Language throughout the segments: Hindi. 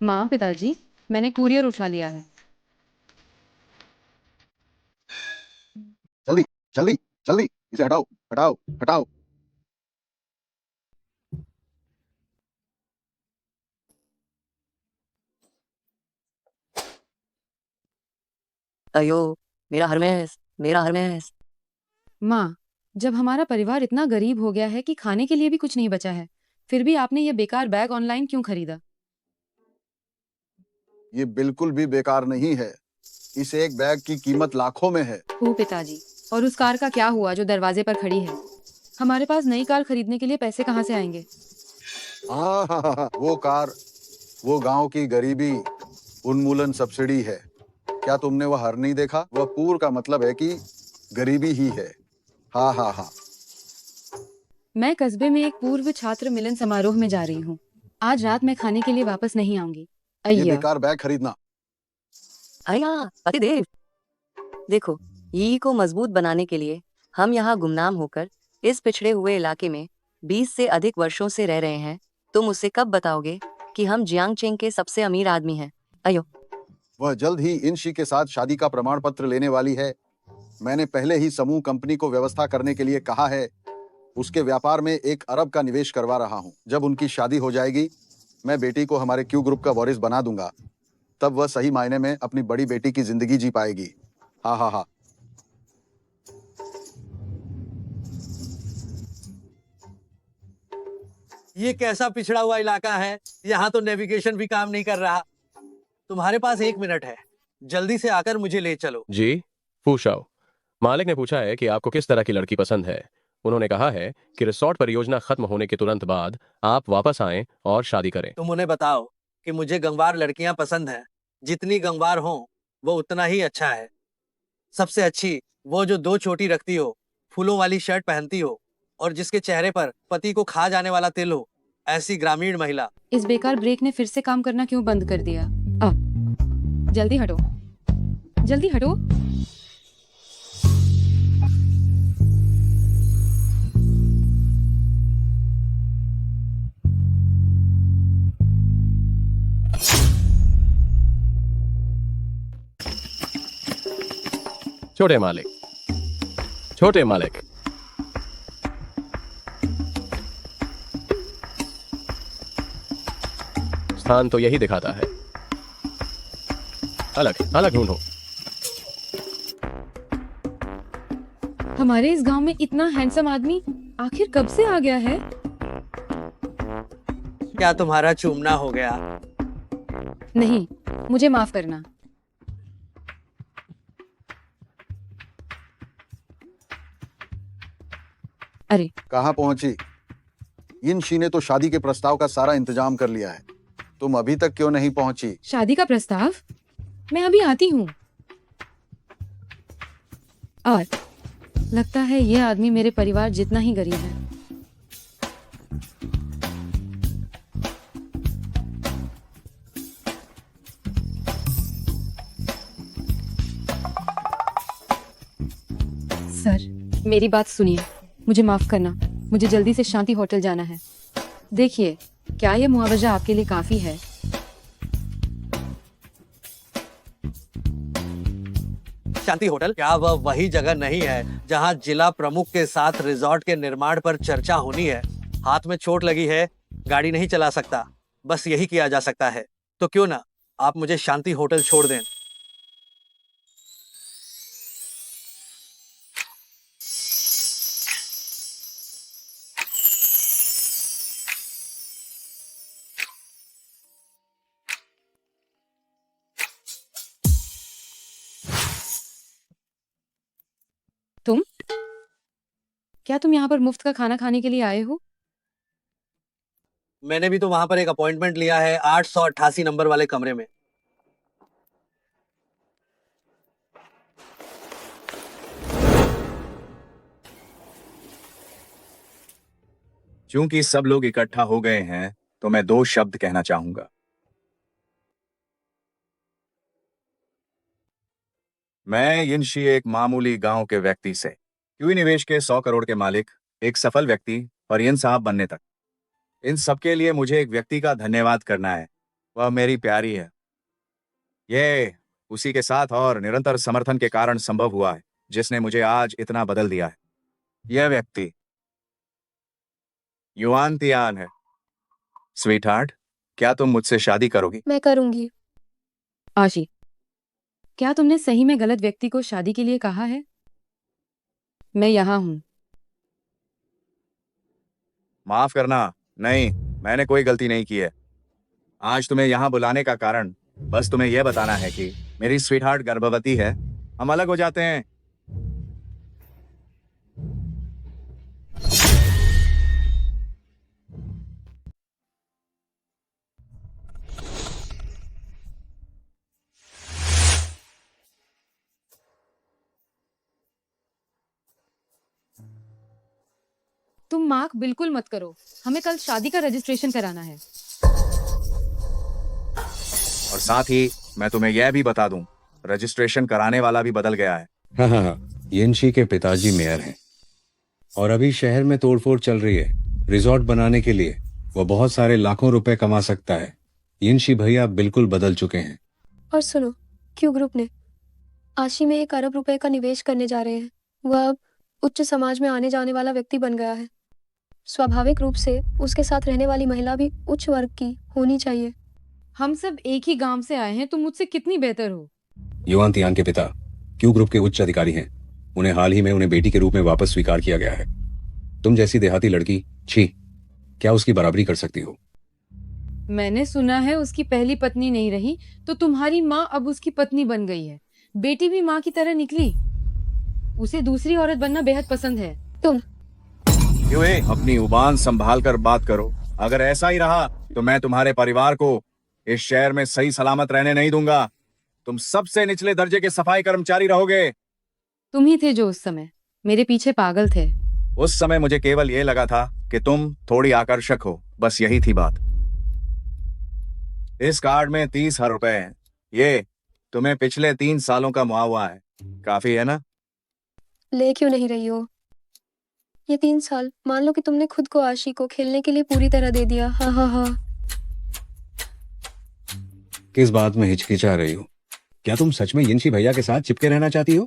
माँ, पिताजी, मैंने कुरियर उठा लिया है। जल्दी जल्दी जल्दी इसे हटाओ, हटाओ, हटाओ। अयो, मेरा हरमेस, मेरा हरमेस। माँ, जब हमारा परिवार इतना गरीब हो गया है कि खाने के लिए भी कुछ नहीं बचा है, फिर भी आपने ये बेकार बैग ऑनलाइन क्यों खरीदा? ये बिल्कुल भी बेकार नहीं है। इस एक बैग की कीमत लाखों में है। ओह पिताजी, और उस कार का क्या हुआ जो दरवाजे पर खड़ी है? हमारे पास नई कार खरीदने के लिए पैसे कहाँ से आएंगे? हाँ हाँ हाँ हाँ, वो कार, वो गांव की गरीबी उन्मूलन सब्सिडी है। क्या तुमने वह हर नहीं देखा? वह पूर का मतलब है कि गरीबी ही है। हाँ हाँ हाँ। मैं कस्बे में एक पूर्व छात्र मिलन समारोह में जा रही हूँ। आज रात मैं खाने के लिए वापस नहीं आऊंगी। ये अय्या। बेकार बैग खरीदना। अया, पतिदेव। देखो, ई को मजबूत बनाने के लिए हम यहाँ गुमनाम होकर इस पिछड़े हुए इलाके में 20 से अधिक वर्षों से रह रहे हैं। तुम उसे कब बताओगे कि हम जियांगचेंग के सबसे अमीर आदमी हैं? अयो, वह जल्द ही इंशी के साथ शादी का प्रमाण पत्र लेने वाली है। मैंने पहले ही समूह कंपनी को व्यवस्था करने के लिए कहा है। उसके व्यापार में 1 अरब का निवेश करवा रहा हूँ। जब उनकी शादी हो जाएगी, मैं बेटी को हमारे क्यू ग्रुप का वॉरिस बना दूंगा। तब वह सही मायने में अपनी बड़ी बेटी की जिंदगी जी पाएगी। हाँ हाँ हाँ। ये कैसा पिछड़ा हुआ इलाका है। यहाँ तो नेविगेशन भी काम नहीं कर रहा। तुम्हारे पास 1 मिनट है, जल्दी से आकर मुझे ले चलो। जी, फूशाओ। मालिक ने पूछा है कि आपको किस तरह की लड़की पसंद है। उन्होंने कहा है कि रिसोर्ट परियोजना खत्म होने के तुरंत बाद आप वापस आएं और शादी करें। तुम उन्हें बताओ कि मुझे गंवार लड़कियां पसंद हैं। जितनी गंवार हो वो उतना ही अच्छा है। सबसे अच्छी वो जो 2 चोटी रखती हो, फूलों वाली शर्ट पहनती हो और जिसके चेहरे पर पति को खा जाने वाला तिल हो। ऐसी ग्रामीण महिला। इस बेकार ब्रेक ने फिर से काम करना क्यों बंद कर दिया? जल्दी हटो, जल्दी हटो। छोटे मालिक, छोटे मालिक। स्थान तो यही दिखाता है। अलग अलग ढूंढो। हमारे इस गांव में इतना हैंडसम आदमी आखिर कब से आ गया है? क्या तुम्हारा चूमना हो गया? नहीं, मुझे माफ करना। अरे, कहाँ पहुंची? इंशी ने तो शादी के प्रस्ताव का सारा इंतजाम कर लिया है। तुम अभी तक क्यों नहीं पहुंची? शादी का प्रस्ताव? मैं अभी आती हूँ। और लगता है यह आदमी मेरे परिवार जितना ही गरीब है। सर, मेरी बात सुनिए। मुझे माफ करना। मुझे जल्दी से शांति होटल जाना है। देखिए, क्या यह मुआवजा आपके लिए काफी है? शांति होटल? क्या वह वही जगह नहीं है जहां जिला प्रमुख के साथ रिजॉर्ट के निर्माण पर चर्चा होनी है? हाथ में चोट लगी है, गाड़ी नहीं चला सकता, बस यही किया जा सकता है। तो क्यों ना आप मुझे शांति होटल छोड़ दें। तुम? क्या तुम यहाँ पर मुफ्त का खाना खाने के लिए आए हो? मैंने भी तो वहां पर एक अपॉइंटमेंट लिया है, 888 नंबर वाले कमरे में। क्योंकि सब लोग इकट्ठा हो गए हैं, तो मैं 2 शब्द कहना चाहूंगा। मैं यिनशी एक मामूली गांव के व्यक्ति से क्यूई निवेश के 100 करोड़ के मालिक, एक सफल व्यक्ति और यिन साहब बनने तक, इन सबके लिए मुझे एक व्यक्ति का धन्यवाद करना है। वह मेरी प्यारी है। ये उसी के साथ और निरंतर समर्थन के कारण संभव हुआ है जिसने मुझे आज इतना बदल दिया है। यह व्यक्ति युआन तियान है। स्वीट हार्ट, क्या तुम मुझसे शादी करोगी? मैं करूंगी। आशी, क्या तुमने सही में गलत व्यक्ति को शादी के लिए कहा है? मैं यहाँ हूँ। माफ करना, नहीं, मैंने कोई गलती नहीं की है। आज तुम्हें यहाँ बुलाने का कारण बस तुम्हें यह बताना है कि मेरी स्वीट हार्ट गर्भवती है। हम अलग हो जाते हैं। तुम मार्क बिल्कुल मत करो। हमें कल शादी का रजिस्ट्रेशन कराना है। और साथ ही मैं तुम्हें यह भी बता दूं, रजिस्ट्रेशन कराने वाला भी बदल गया है। हाँ, येनशी के पिताजी मेयर हैं और अभी शहर में तोड़फोड़ चल रही है। रिजॉर्ट बनाने के लिए वो बहुत सारे लाखों रुपए कमा सकता है। येनशी भैया बिल्कुल बदल चुके हैं। और सुनो, क्यू ग्रुप ने आशी में 1 अरब रुपए का निवेश करने जा रहे हैं। वह अब उच्च समाज में आने जाने वाला व्यक्ति बन गया है। स्वाभाविक रूप से उसके साथ रहने वाली महिला भी उच्च वर्ग की होनी चाहिए। हम सब एक ही गांव से आए हैं। तुम मुझसे कितनी बेहतर हो। युआन तियान के पिता क्यू ग्रुप के उच्च अधिकारी हैं। उन्हें हाल ही में उन्हें बेटी के रूप में वापस स्वीकार किया गया है। तुम जैसी देहाती लड़की, छी, क्या उसकी बराबरी कर सकती हो? मैंने सुना है उसकी पहली पत्नी नहीं रही तो तुम्हारी माँ अब उसकी पत्नी बन गई है। बेटी भी माँ की तरह निकली। उसे दूसरी औरत बनना बेहद पसंद है। क्यों है? अपनी जुबान संभाल कर बात करो। अगर ऐसा ही रहा तो मैं तुम्हारे परिवार को इस शहर में सही सलामत रहने नहीं दूंगा। तुम सबसे निचले दर्जे के सफाई कर्मचारी रहोगे। तुम ही थे जो उस समय मेरे पीछे पागल थे। उस समय मुझे केवल यह लगा था कि तुम थोड़ी आकर्षक हो, बस यही थी बात। इस कार्ड में 30,000 रुपए हैं। ये तुम्हें पिछले 3 सालों का मुआवजा है। काफी है ना? ले क्यों नहीं रही हो? ये 3 साल मान लो कि तुमने खुद को आशी को खेलने के लिए पूरी तरह दे दिया। हाँ हाँ हाँ। किस बात में हिचकिचा रही हो? क्या तुम सच में येनशी भैया के साथ चिपके रहना चाहती हो?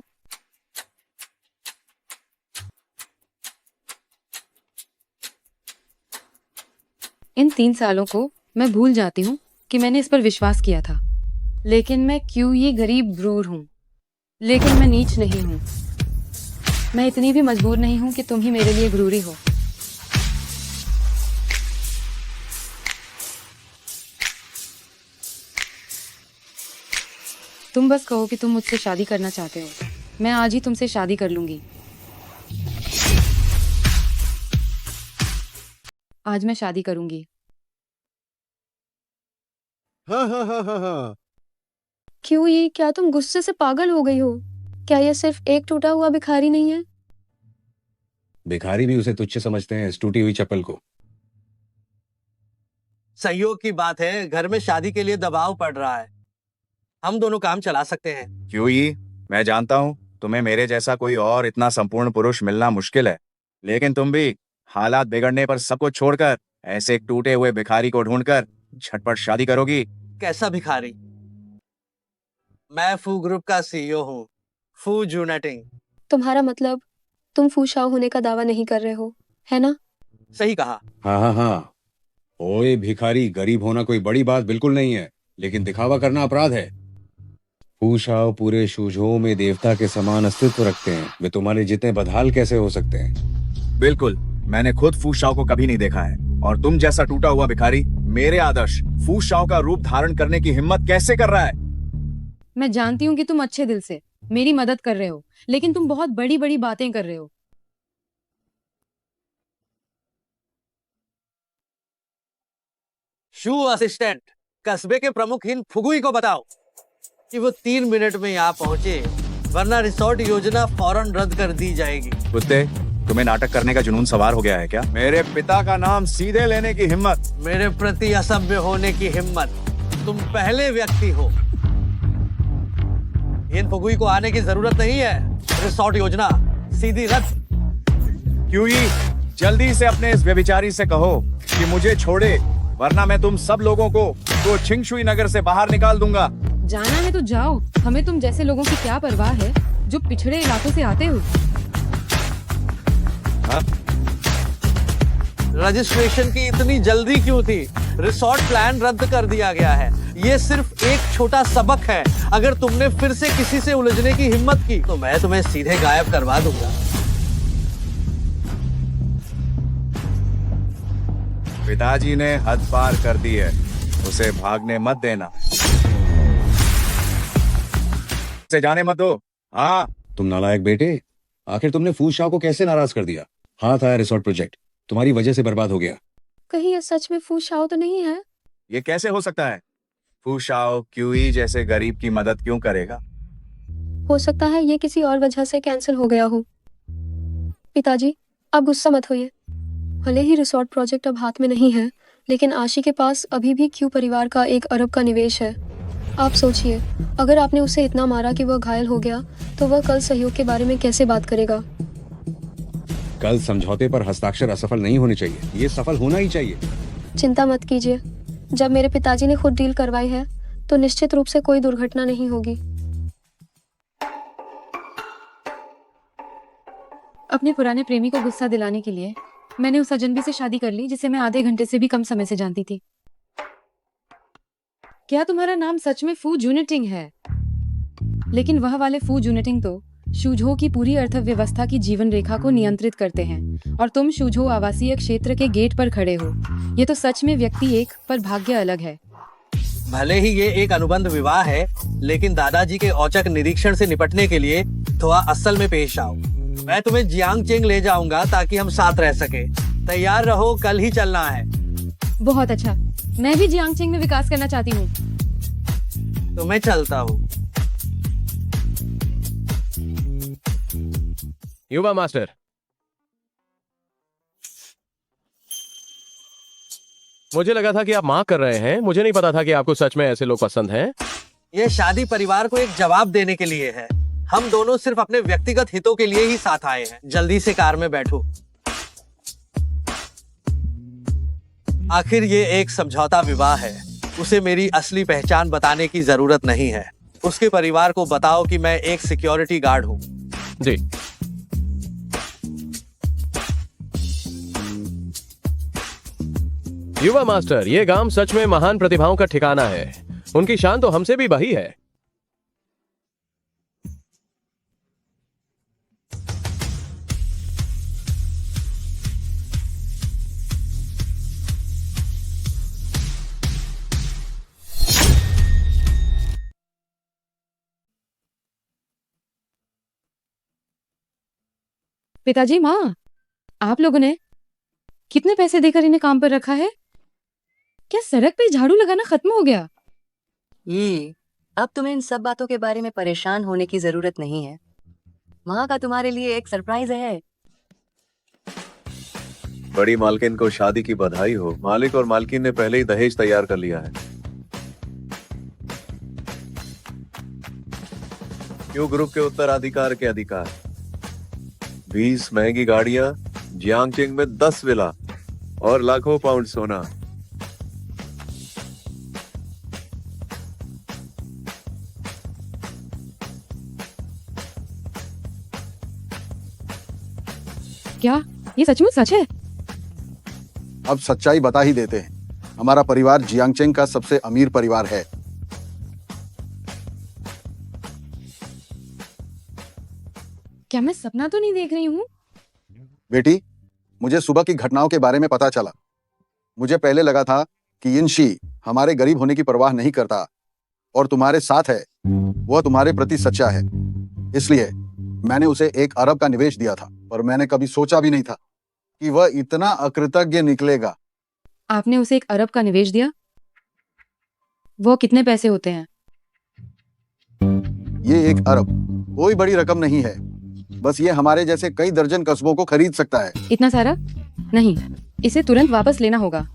इन 3 सालों को मैं भूल जाती हूँ कि मैंने इस पर विश्वास किया था। लेकिन मैं क्यों ये गरीब ब्रूर हूँ। लेकिन मैं नीच नहीं हूँ। मैं इतनी भी मजबूर नहीं हूँ कि तुम ही मेरे लिए गुरूरी हो। तुम बस कहो कि तुम मुझसे शादी करना चाहते हो। मैं आज ही तुमसे शादी कर लूंगी। आज मैं शादी करूंगी। हाँ। क्यों ये, क्या तुम गुस्से से पागल हो गई हो? क्या यह सिर्फ एक टूटा हुआ भिखारी नहीं है? भिखारी भी उसे तुच्छ समझते हैं, इस टूटी हुई चप्पल को। संयोग की बात है, घर में शादी के लिए दबाव पड़ रहा है। हम दोनों काम चला सकते हैं। क्यों ही? मैं जानता हूँ तुम्हें मेरे जैसा कोई और इतना संपूर्ण पुरुष मिलना मुश्किल है, लेकिन तुम भी हालात बिगड़ने पर सबको छोड़कर ऐसे एक टूटे हुए भिखारी को ढूंढकर झटपट शादी करोगी। कैसा भिखारी? मैं फू ग्रुप का सीईओ हूँ, फू जूनेटिंग। तुम्हारा मतलब तुम फूशाओ होने का दावा नहीं कर रहे हो, है ना? सही कहा। हाँ। ओए भिखारी, गरीब होना कोई बड़ी बात बिल्कुल नहीं है, लेकिन दिखावा करना अपराध है। फूशाओ पूरे शुझो में देवता के समान अस्तित्व रखते हैं। वे तुम्हारे जितने बदहाल कैसे हो सकते हैं? बिल्कुल, मैंने खुद फूशाओ को कभी नहीं देखा है, और तुम जैसा टूटा हुआ भिखारी मेरे आदर्श फूशाओ का रूप धारण करने की हिम्मत कैसे कर रहा है? मैं जानती हूँ कि तुम अच्छे दिल से मेरी मदद कर रहे हो, लेकिन तुम बहुत बड़ी बड़ी बातें कर रहे हो। शू असिस्टेंट, कस्बे के प्रमुख इन फुगुई को बताओ कि वो 3 मिनट में यहाँ पहुंचे, वरना रिसोर्ट योजना फौरन रद्द कर दी जाएगी। कुत्ते, तुम्हें नाटक करने का जुनून सवार हो गया है क्या? मेरे पिता का नाम सीधे लेने की हिम्मत, मेरे प्रति असभ्य होने की हिम्मत, तुम पहले व्यक्ति हो। इन फुगुई को आने की जरूरत नहीं है। रिसोर्ट योजना सीधी रद्द। क्यों ही? जल्दी से अपने इस व्यभिचारी से कहो कि मुझे छोड़े वरना मैं तुम सब लोगों को तो छिंगशुई नगर से बाहर निकाल दूंगा। जाना है तो जाओ, हमें तुम जैसे लोगों की क्या परवाह है जो पिछड़े इलाकों से आते हो। रजिस्ट्रेशन की इतनी जल्दी क्यों थी? रिसोर्ट प्लान रद्द कर दिया गया है। ये सिर्फ एक छोटा सबक है। अगर तुमने फिर से किसी से उलझने की हिम्मत की तो मैं तुम्हें सीधे गायब करवा दूंगा। पिताजी ने हद पार कर दी है, उसे भागने मत देना। से जाने मत दो। हाँ, तुम नालायक बेटे, आखिर तुमने फूज शाह को कैसे नाराज कर दिया? हाथ आया रिसोर्ट प्रोजेक्ट तुम्हारी वजह से बर्बाद हो गया। कहीं ये सच में फू शाओ तो नहीं है? ये कैसे हो सकता है? फूशाओ क्यूई जैसे गरीब की मदद क्यों करेगा? हो सकता है ये किसी और वजह से कैंसिल हो गया हो। पिताजी, आप गुस्सा मत होइए। भले ही रिसोर्ट प्रोजेक्ट अब हाथ में नहीं है, लेकिन आशी के पास अभी भी क्यू परिवार का 1 अरब का निवेश है। आप सोचिए, अगर आपने उसे इतना मारा कि वह घायल हो गया, तो वह कल सहयोग के बारे में कैसे बात करेगा? कल समझौते पर हस्ताक्षर असफल नहीं होने चाहिए, ये सफल होना ही चाहिए। चिंता मत कीजिए, जब मेरे पिताजी ने खुद डील करवाई है तो निश्चित रूप से कोई दुर्घटना नहीं होगी। अपने पुराने प्रेमी को गुस्सा दिलाने के लिए मैंने उस अजनबी से शादी कर ली जिसे मैं आधे घंटे से भी कम समय से जानती थी। क्या तुम्हारा नाम सच में फू जूनिटिंग है? लेकिन वह वाले फू जूनिटिंग तो शूझो की पूरी अर्थव्यवस्था की जीवन रेखा को नियंत्रित करते हैं और तुम शूझो आवासीय क्षेत्र के गेट पर खड़े हो। ये तो सच में व्यक्ति एक पर भाग्य अलग है। भले ही ये एक अनुबंध विवाह है, लेकिन दादाजी के औचक निरीक्षण से निपटने के लिए थोड़ा असल में पेश आओ। मैं तुम्हें जियांगचेंग ले जाऊंगा ताकि हम साथ रह सके। तैयार रहो, कल ही चलना है। बहुत अच्छा, मैं भी जियांगचेंग में विकास करना चाहती हूँ। तो मैं चलता हूँ। युवा मास्टर, मुझे लगा था कि आप माँ कर रहे हैं। मुझे नहीं पता था कि आपको सच में ऐसे लोग पसंद हैं। ये शादी परिवार को एक जवाब देने के लिए है। हम दोनों सिर्फ अपने व्यक्तिगत हितों के लिए ही साथ आए हैं। जल्दी से कार में बैठो। आखिर ये एक समझौता विवाह है। उसे मेरी असली पहचान बताने की जरूरत नहीं है। उसके परिवार को बताओ कि मैं एक सिक्योरिटी गार्ड हूँ। जी। युवा मास्टर, ये गांव सच में महान प्रतिभाओं का ठिकाना है। उनकी शान तो हमसे भी बही है। पिताजी, माँ, आप लोगों ने कितने पैसे देकर इन्हें काम पर रखा है? क्या सड़क पे झाड़ू लगाना खत्म हो गया? ये अब तुम्हें इन सब बातों के बारे में परेशान होने की जरूरत नहीं है। वहाँ का तुम्हारे लिए एक सरप्राइज है। बड़ी मालकिन को शादी की बधाई हो। मालिक और मालकिन ने पहले ही दहेज तैयार कर लिया है। क्यू ग्रुप के उत्तराधिकार के अधिकार, 20 महंगी गाड़ियां, जियांगचेंग में 10 विला और लाखों पाउंड सोना। क्या ये सचमुच सच है? अब सच्चाई बता ही देते हैं। हमारा परिवार जियांगचेंग का सबसे अमीर परिवार है। क्या मैं सपना तो नहीं देख रही हूँ? बेटी, मुझे सुबह की घटनाओं के बारे में पता चला। मुझे पहले लगा था कि यिनशी हमारे गरीब होने की परवाह नहीं करता और तुम्हारे साथ है। वह तुम्हारे प्रति सच्चा है, इसलिए मैंने उसे 1 अरब का निवेश दिया था। पर मैंने कभी सोचा भी नहीं था कि वह इतना अकृतज्ञ निकलेगा। आपने उसे 1 अरब का निवेश दिया? वो कितने पैसे होते हैं? ये 1 अरब कोई बड़ी रकम नहीं है। बस ये हमारे जैसे कई दर्जन कस्बों को खरीद सकता है। इतना सारा? नहीं, इसे तुरंत वापस लेना होगा।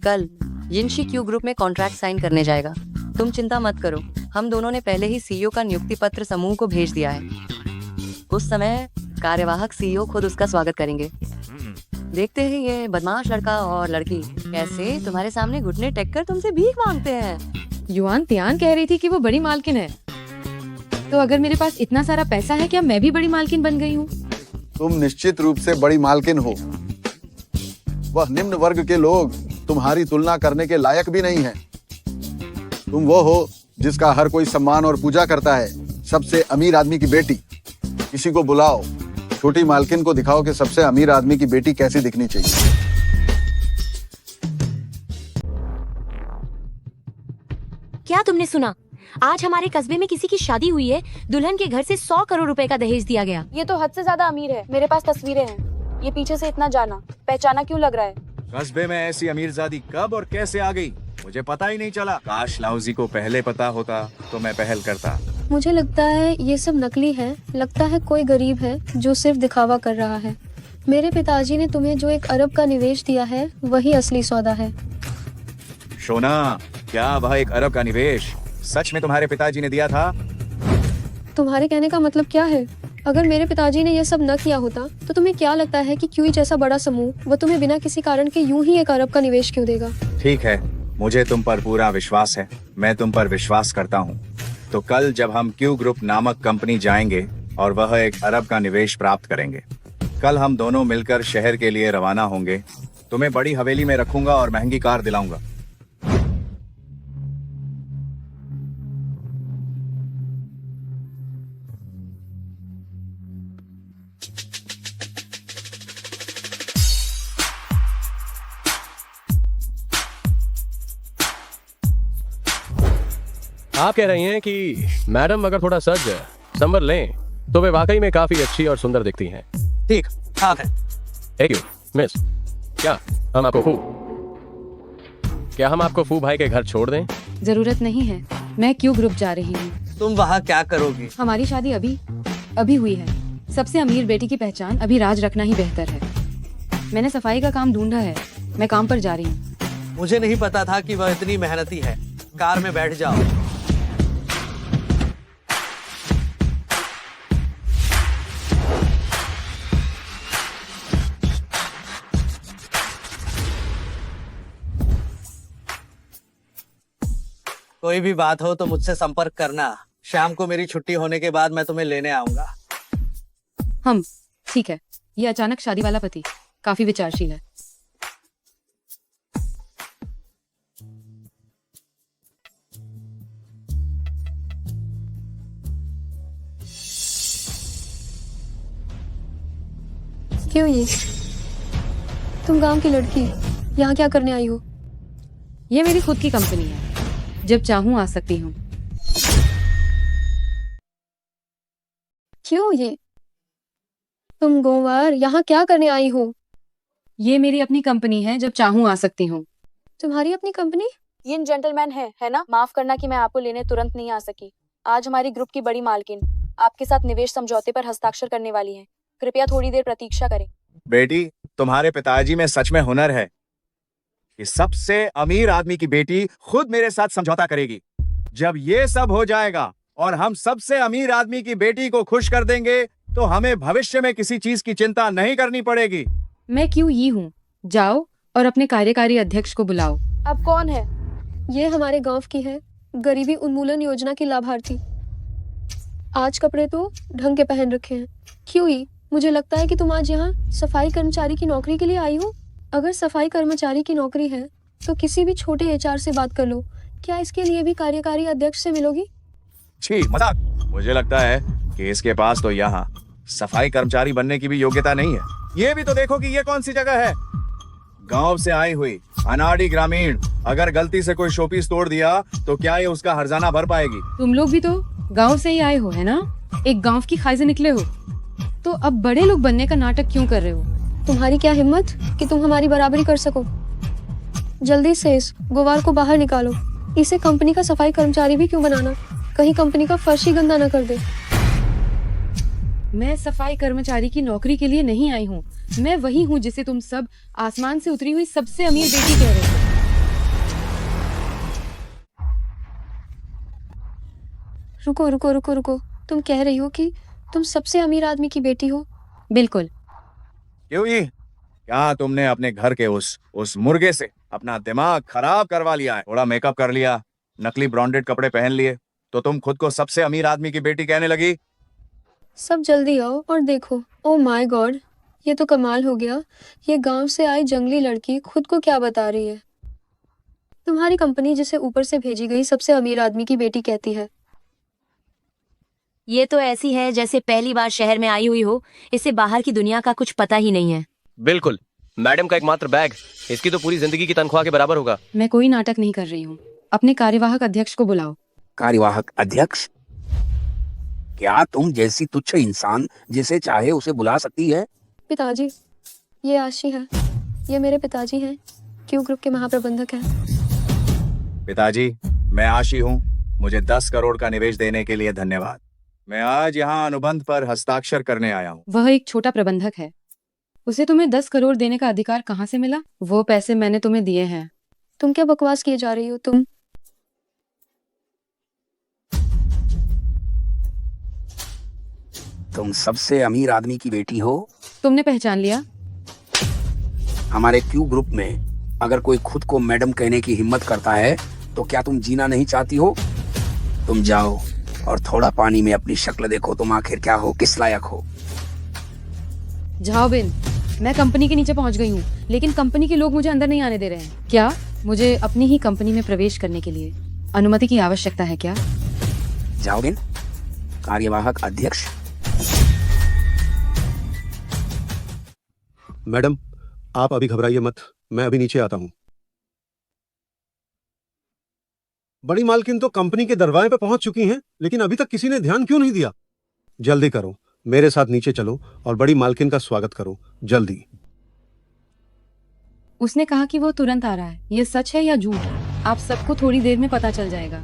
कल यिनशी क्यू ग्रुप में कॉन्ट्रैक्ट साइन करने जाएगा। तुम चिंता मत करो, हम दोनों ने पहले ही सीईओ का नियुक्ति पत्र समूह को भेज दिया है। उस समय कार्यवाहक सीईओ खुद उसका स्वागत करेंगे। देखते ही ये बदमाश लड़का और लड़की कैसे तुम्हारे सामने घुटने टेक कर तुमसे भीख मांगते हैं। युआन तियान कह रही थी कि वो बड़ी मालकिन है, तो अगर मेरे पास इतना सारा पैसा है, क्या मैं भी बड़ी मालकिन बन गई हूँ? तुम निश्चित रूप से बड़ी मालकिन हो। वह निम्न वर्ग के लोग तुम्हारी तुलना करने के लायक भी नहीं हैं। तुम वो हो जिसका हर कोई सम्मान और पूजा करता है, सबसे अमीर आदमी की बेटी। किसी को बुलाओ, छोटी मालकिन को दिखाओ कि सबसे अमीर आदमी की बेटी कैसी दिखनी चाहिए। क्या तुमने सुना? आज हमारे कस्बे में किसी की शादी हुई है, दुल्हन के घर से 100 करोड़ रुपए का दहेज दिया गया। ये तो हद से ज्यादा अमीर है। मेरे पास तस्वीरें हैं। ये पीछे से इतना जाना पहचाना क्यों लग रहा है? कस्बे में ऐसी अमीरजादी कब और कैसे आ गई, मुझे पता ही नहीं चला। काश लाउजी को पहले पता होता तो मैं पहल करता। मुझे लगता है ये सब नकली है। लगता है कोई गरीब है जो सिर्फ दिखावा कर रहा है। मेरे पिताजी ने तुम्हें जो 1 अरब का निवेश दिया है वही असली सौदा है। शोना, क्या वह 1 अरब का निवेश सच में तुम्हारे पिताजी ने दिया था? तुम्हारे कहने का मतलब क्या है? अगर मेरे पिताजी ने यह सब न किया होता तो तुम्हें क्या लगता है कि क्यूई जैसा बड़ा समूह वो तुम्हें बिना किसी कारण के यूं ही 1 अरब का निवेश क्यों देगा? ठीक है, मुझे तुम पर पूरा विश्वास है। मैं तुम पर विश्वास करता हूँ। तो कल जब हम क्यू ग्रुप नामक कंपनी जाएंगे और वह 1 अरब का निवेश प्राप्त करेंगे, कल हम दोनों मिलकर शहर के लिए रवाना होंगे। तुम्हें बड़ी हवेली में रखूंगा और महंगी कार दिलाऊंगा। आप कह रही हैं कि मैडम अगर थोड़ा सज संवर लें तो वे वाकई में काफी अच्छी और सुंदर दिखती हैं। ठीक ठाक है। Thank you miss. क्या हम आपको फू भाई के घर छोड़ दें? जरूरत नहीं है, मैं क्यू ग्रुप जा रही हूँ। तुम वहाँ क्या करोगी? हमारी शादी अभी हुई है। सबसे अमीर बेटी की पहचान अभी राज रखना ही बेहतर है। मैंने सफाई का काम ढूंढा है, मैं काम पर जा रही हूँ। मुझे नहीं पता था कि वह इतनी मेहनती है। कार में बैठ जाओ। कोई भी बात हो तो मुझसे संपर्क करना। शाम को मेरी छुट्टी होने के बाद मैं तुम्हें लेने आऊंगा। हम ठीक है। ये अचानक शादी वाला पति काफी विचारशील है। क्यों ये? तुम गांव की लड़की यहाँ क्या करने आई हो? ये मेरी खुद की कंपनी है, जब चाहूँ आ सकती हूँ। क्यों ये? तुम गोवार यहाँ क्या करने आई हो? ये मेरी अपनी कंपनी है, जब चाहूँ आ सकती हूँ। तुम्हारी अपनी कंपनी? ये इन जेंटलमैन है ना? माफ करना कि मैं आपको लेने तुरंत नहीं आ सकी। आज हमारी ग्रुप की बड़ी मालकिन आपके साथ निवेश समझौते पर हस्ताक्षर करने वाली है। कृपया थोड़ी देर प्रतीक्षा करें। बेटी, तुम्हारे पिताजी में सच में हुनर है कि सबसे अमीर आदमी की बेटी खुद मेरे साथ समझौता करेगी। जब ये सब हो जाएगा और हम सबसे अमीर आदमी की बेटी को खुश कर देंगे तो हमें भविष्य में किसी चीज की चिंता नहीं करनी पड़ेगी। मैं क्यों ही हूँ। जाओ और अपने कार्यकारी अध्यक्ष को बुलाओ। अब कौन है? ये हमारे गांव की है, गरीबी उन्मूलन योजना की लाभार्थी। आज कपड़े तो ढंग के पहन रखे हैं। क्यों ही? मुझे लगता है कि तुम आज यहाँ सफाई कर्मचारी की नौकरी के लिए आई हो। अगर सफाई कर्मचारी की नौकरी है तो किसी भी छोटे एचआर से बात कर लो। क्या इसके लिए भी कार्यकारी अध्यक्ष से मिलोगी? छी, मजाक। मुझे लगता है कि इसके पास तो यहाँ सफाई कर्मचारी बनने की भी योग्यता नहीं है। ये भी तो देखो कि ये कौन सी जगह है। गांव से आई हुई अनाड़ी ग्रामीण अगर गलती से कोई शोपीस तोड़ दिया तो क्या ये उसका हर्जाना भर पाएगी? तुम लोग भी तो गांव से ही आए हो, है ना? एक गांव की खाई से निकले हो, तो अब बड़े लोग बनने का नाटक क्यों कर रहे हो? तुम्हारी क्या हिम्मत कि तुम हमारी बराबरी कर सको? जल्दी से इस गुवार को बाहर निकालो। इसे कंपनी का सफाई कर्मचारी भी क्यों बनाना? कहीं कंपनी का फर्श ही गंदा न कर दे। मैं सफाई कर्मचारी की नौकरी के लिए नहीं आई हूँ। मैं वही हूँ जिसे तुम सब आसमान से उतरी हुई सबसे अमीर बेटी कह रहे हो। रुको रुको रुको रुको, तुम कह रही हो कि तुम सबसे अमीर आदमी की बेटी हो? बिल्कुल। क्यों ये? क्या तुमने अपने घर के उस मुर्गे से अपना दिमाग खराब करवा लिया है? थोड़ा मेकअप कर लिया, नकली ब्रांडेड कपड़े पहन लिए, तो तुम खुद को सबसे अमीर आदमी की बेटी कहने लगी। सब जल्दी आओ और देखो। ओ माय गॉड, ये तो कमाल हो गया। ये गांव से आई जंगली लड़की खुद को क्या बता रही है? तुम्हारी कंपनी जिसे ऊपर से भेजी गई सबसे अमीर आदमी की बेटी कहती है। ये तो ऐसी है जैसे पहली बार शहर में आई हुई हो, इसे बाहर की दुनिया का कुछ पता ही नहीं है। बिल्कुल, मैडम का एकमात्र बैग इसकी तो पूरी जिंदगी की तनख्वाह के बराबर होगा। मैं कोई नाटक नहीं कर रही हूँ। अपने कार्यवाहक अध्यक्ष को बुलाओ। कार्यवाहक अध्यक्ष? क्या तुम जैसी तुच्छ इंसान जिसे चाहे उसे बुला सकती है? पिताजी, ये आशी है। ये मेरे पिताजी हैं, क्यू ग्रुप के महाप्रबंधक हैं। पिताजी, मैं आशी हूँ। मुझे 10 करोड़ का निवेश देने के लिए धन्यवाद। मैं आज यहाँ अनुबंध पर हस्ताक्षर करने आया हूँ। वह एक छोटा प्रबंधक है, उसे तुम्हें 10 करोड़ देने का अधिकार कहाँ से मिला? वो पैसे मैंने तुम्हें दिए हैं। तुम क्या बकवास किए जा रही हो? तुम सबसे अमीर आदमी की बेटी हो? तुमने पहचान लिया? हमारे क्यू ग्रुप में अगर कोई खुद को मैडम कहने की हिम्मत करता है तो क्या तुम जीना नहीं चाहती हो? तुम जाओ और थोड़ा पानी में अपनी शक्ल देखो, तुम आखिर क्या हो, किस लायक हो। जाओ बिन, मैं कंपनी के नीचे पहुंच गई हूँ, लेकिन कंपनी के लोग मुझे अंदर नहीं आने दे रहे हैं। क्या मुझे अपनी ही कंपनी में प्रवेश करने के लिए अनुमति की आवश्यकता है क्या? जाओ बिन। कार्यवाहक अध्यक्ष। मैडम, आप अभी घबराइए मत, मैं अभी नीचे आता हूं। बड़ी मालकिन तो कंपनी के दरवाजे पे पहुंच चुकी हैं, लेकिन अभी तक किसी ने ध्यान क्यों नहीं दिया? जल्दी करो, मेरे साथ नीचे चलो और बड़ी मालकिन का स्वागत करो, जल्दी। उसने कहा कि वो तुरंत आ रहा है। ये सच है या झूठ? आप सबको थोड़ी देर में पता चल जाएगा।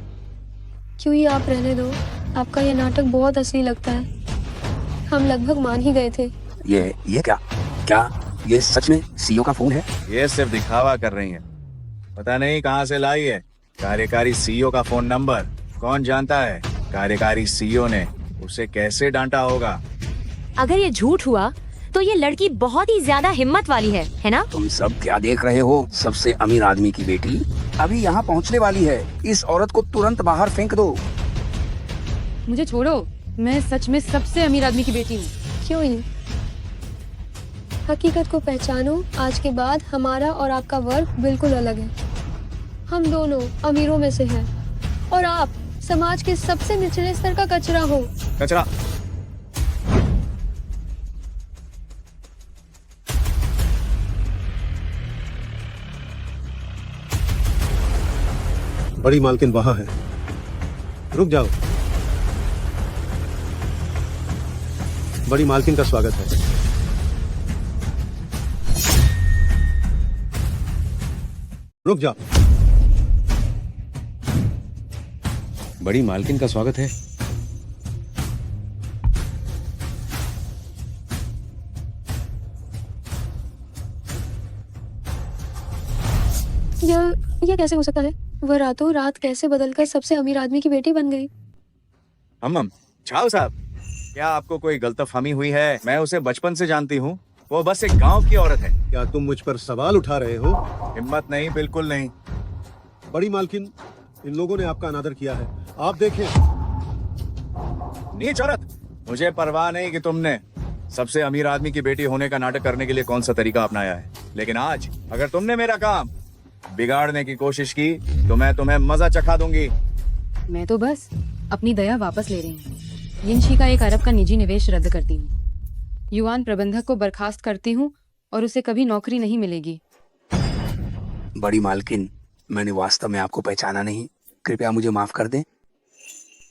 क्यों ही आप रहने दो, आपका ये नाटक बहुत असली लगता है। हम लगभग मान ही गए थे। ये क्या ये सच में सीईओ का फोन है? ये सिर्फ दिखावा कर रही है। पता नहीं कहाँ से लाई है कार्यकारी सीईओ का फोन नंबर। कौन जानता है कार्यकारी सीईओ ने उसे कैसे डांटा होगा। अगर ये झूठ हुआ तो ये लड़की बहुत ही ज्यादा हिम्मत वाली है ना? तुम सब क्या देख रहे हो? सबसे अमीर आदमी की बेटी अभी यहाँ पहुँचने वाली है। इस औरत को तुरंत बाहर फेंक दो। मुझे छोड़ो, मैं सच में सबसे अमीर आदमी की बेटी हूँ। क्यों ही? हकीकत को पहचानो। आज के बाद हमारा और आपका वर्ग बिल्कुल अलग है। हम दोनों अमीरों में से हैं और आप समाज के सबसे निचले स्तर का कचरा हो। कचरा? बड़ी मालकिन वहां है, रुक जाओ। बड़ी मालकिन का स्वागत है। रुक जाओ। बड़ी मालकिन का स्वागत है। यह कैसे हो सकता है? वह रातों रात कैसे बदलकर सबसे अमीर आदमी की बेटी बन गई? छाव साहब, क्या आपको कोई गलतफहमी हुई है? मैं उसे बचपन से जानती हूँ। वो बस एक गांव की औरत है। क्या तुम मुझ पर सवाल उठा रहे हो? हिम्मत नहीं, बिल्कुल नहीं। बड़ी मालकिन, इन लोगों ने आपका अनादर किया है, आप देखें। नीच औरत, मुझे परवाह नहीं कि तुमने सबसे अमीर आदमी की बेटी होने का नाटक करने के लिए कौन सा तरीका अपनाया है, लेकिन आज अगर तुमने मेरा काम बिगाड़ने की कोशिश की तो मैं तुम्हें मजा चखा दूंगी। मैं तो बस अपनी दया वापस ले रही हूँ। यिनशी का 1 अरब का निजी निवेश रद्द करती हूँ। युवान प्रबंधक को बर्खास्त करती हूँ और उसे कभी नौकरी नहीं मिलेगी। बड़ी मालकिन, मैंने वास्तव में आपको पहचाना नहीं, कृपया मुझे माफ कर दें।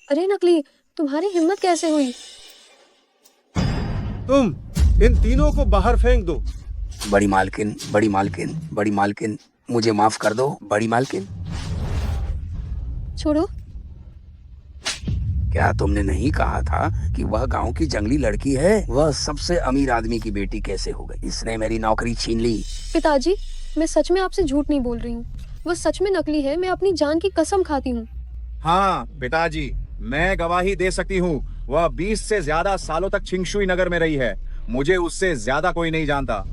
अरे नकली, तुम्हारी हिम्मत कैसे हुई? तुम इन तीनों को बाहर फेंक दो। बड़ी मालकिन, बड़ी मालकिन, बड़ी मालकिन, मुझे माफ कर दो। बड़ी मालकिन, छोड़ो। क्या तुमने नहीं कहा था कि वह गांव की जंगली लड़की है? वह सबसे अमीर आदमी की बेटी कैसे हो गई? इसने मेरी नौकरी छीन ली। पिताजी, मैं सच में आपसे झूठ नहीं बोल रही हूँ। वह सच में नकली है। मैं अपनी जान की कसम खाती हूँ। हाँ पिताजी, मैं गवाही दे सकती हूँ। वह 20 से ज्यादा सालों तक छिंगशुई नगर में रही है। मुझे उससे ज्यादा कोई नहीं जानता।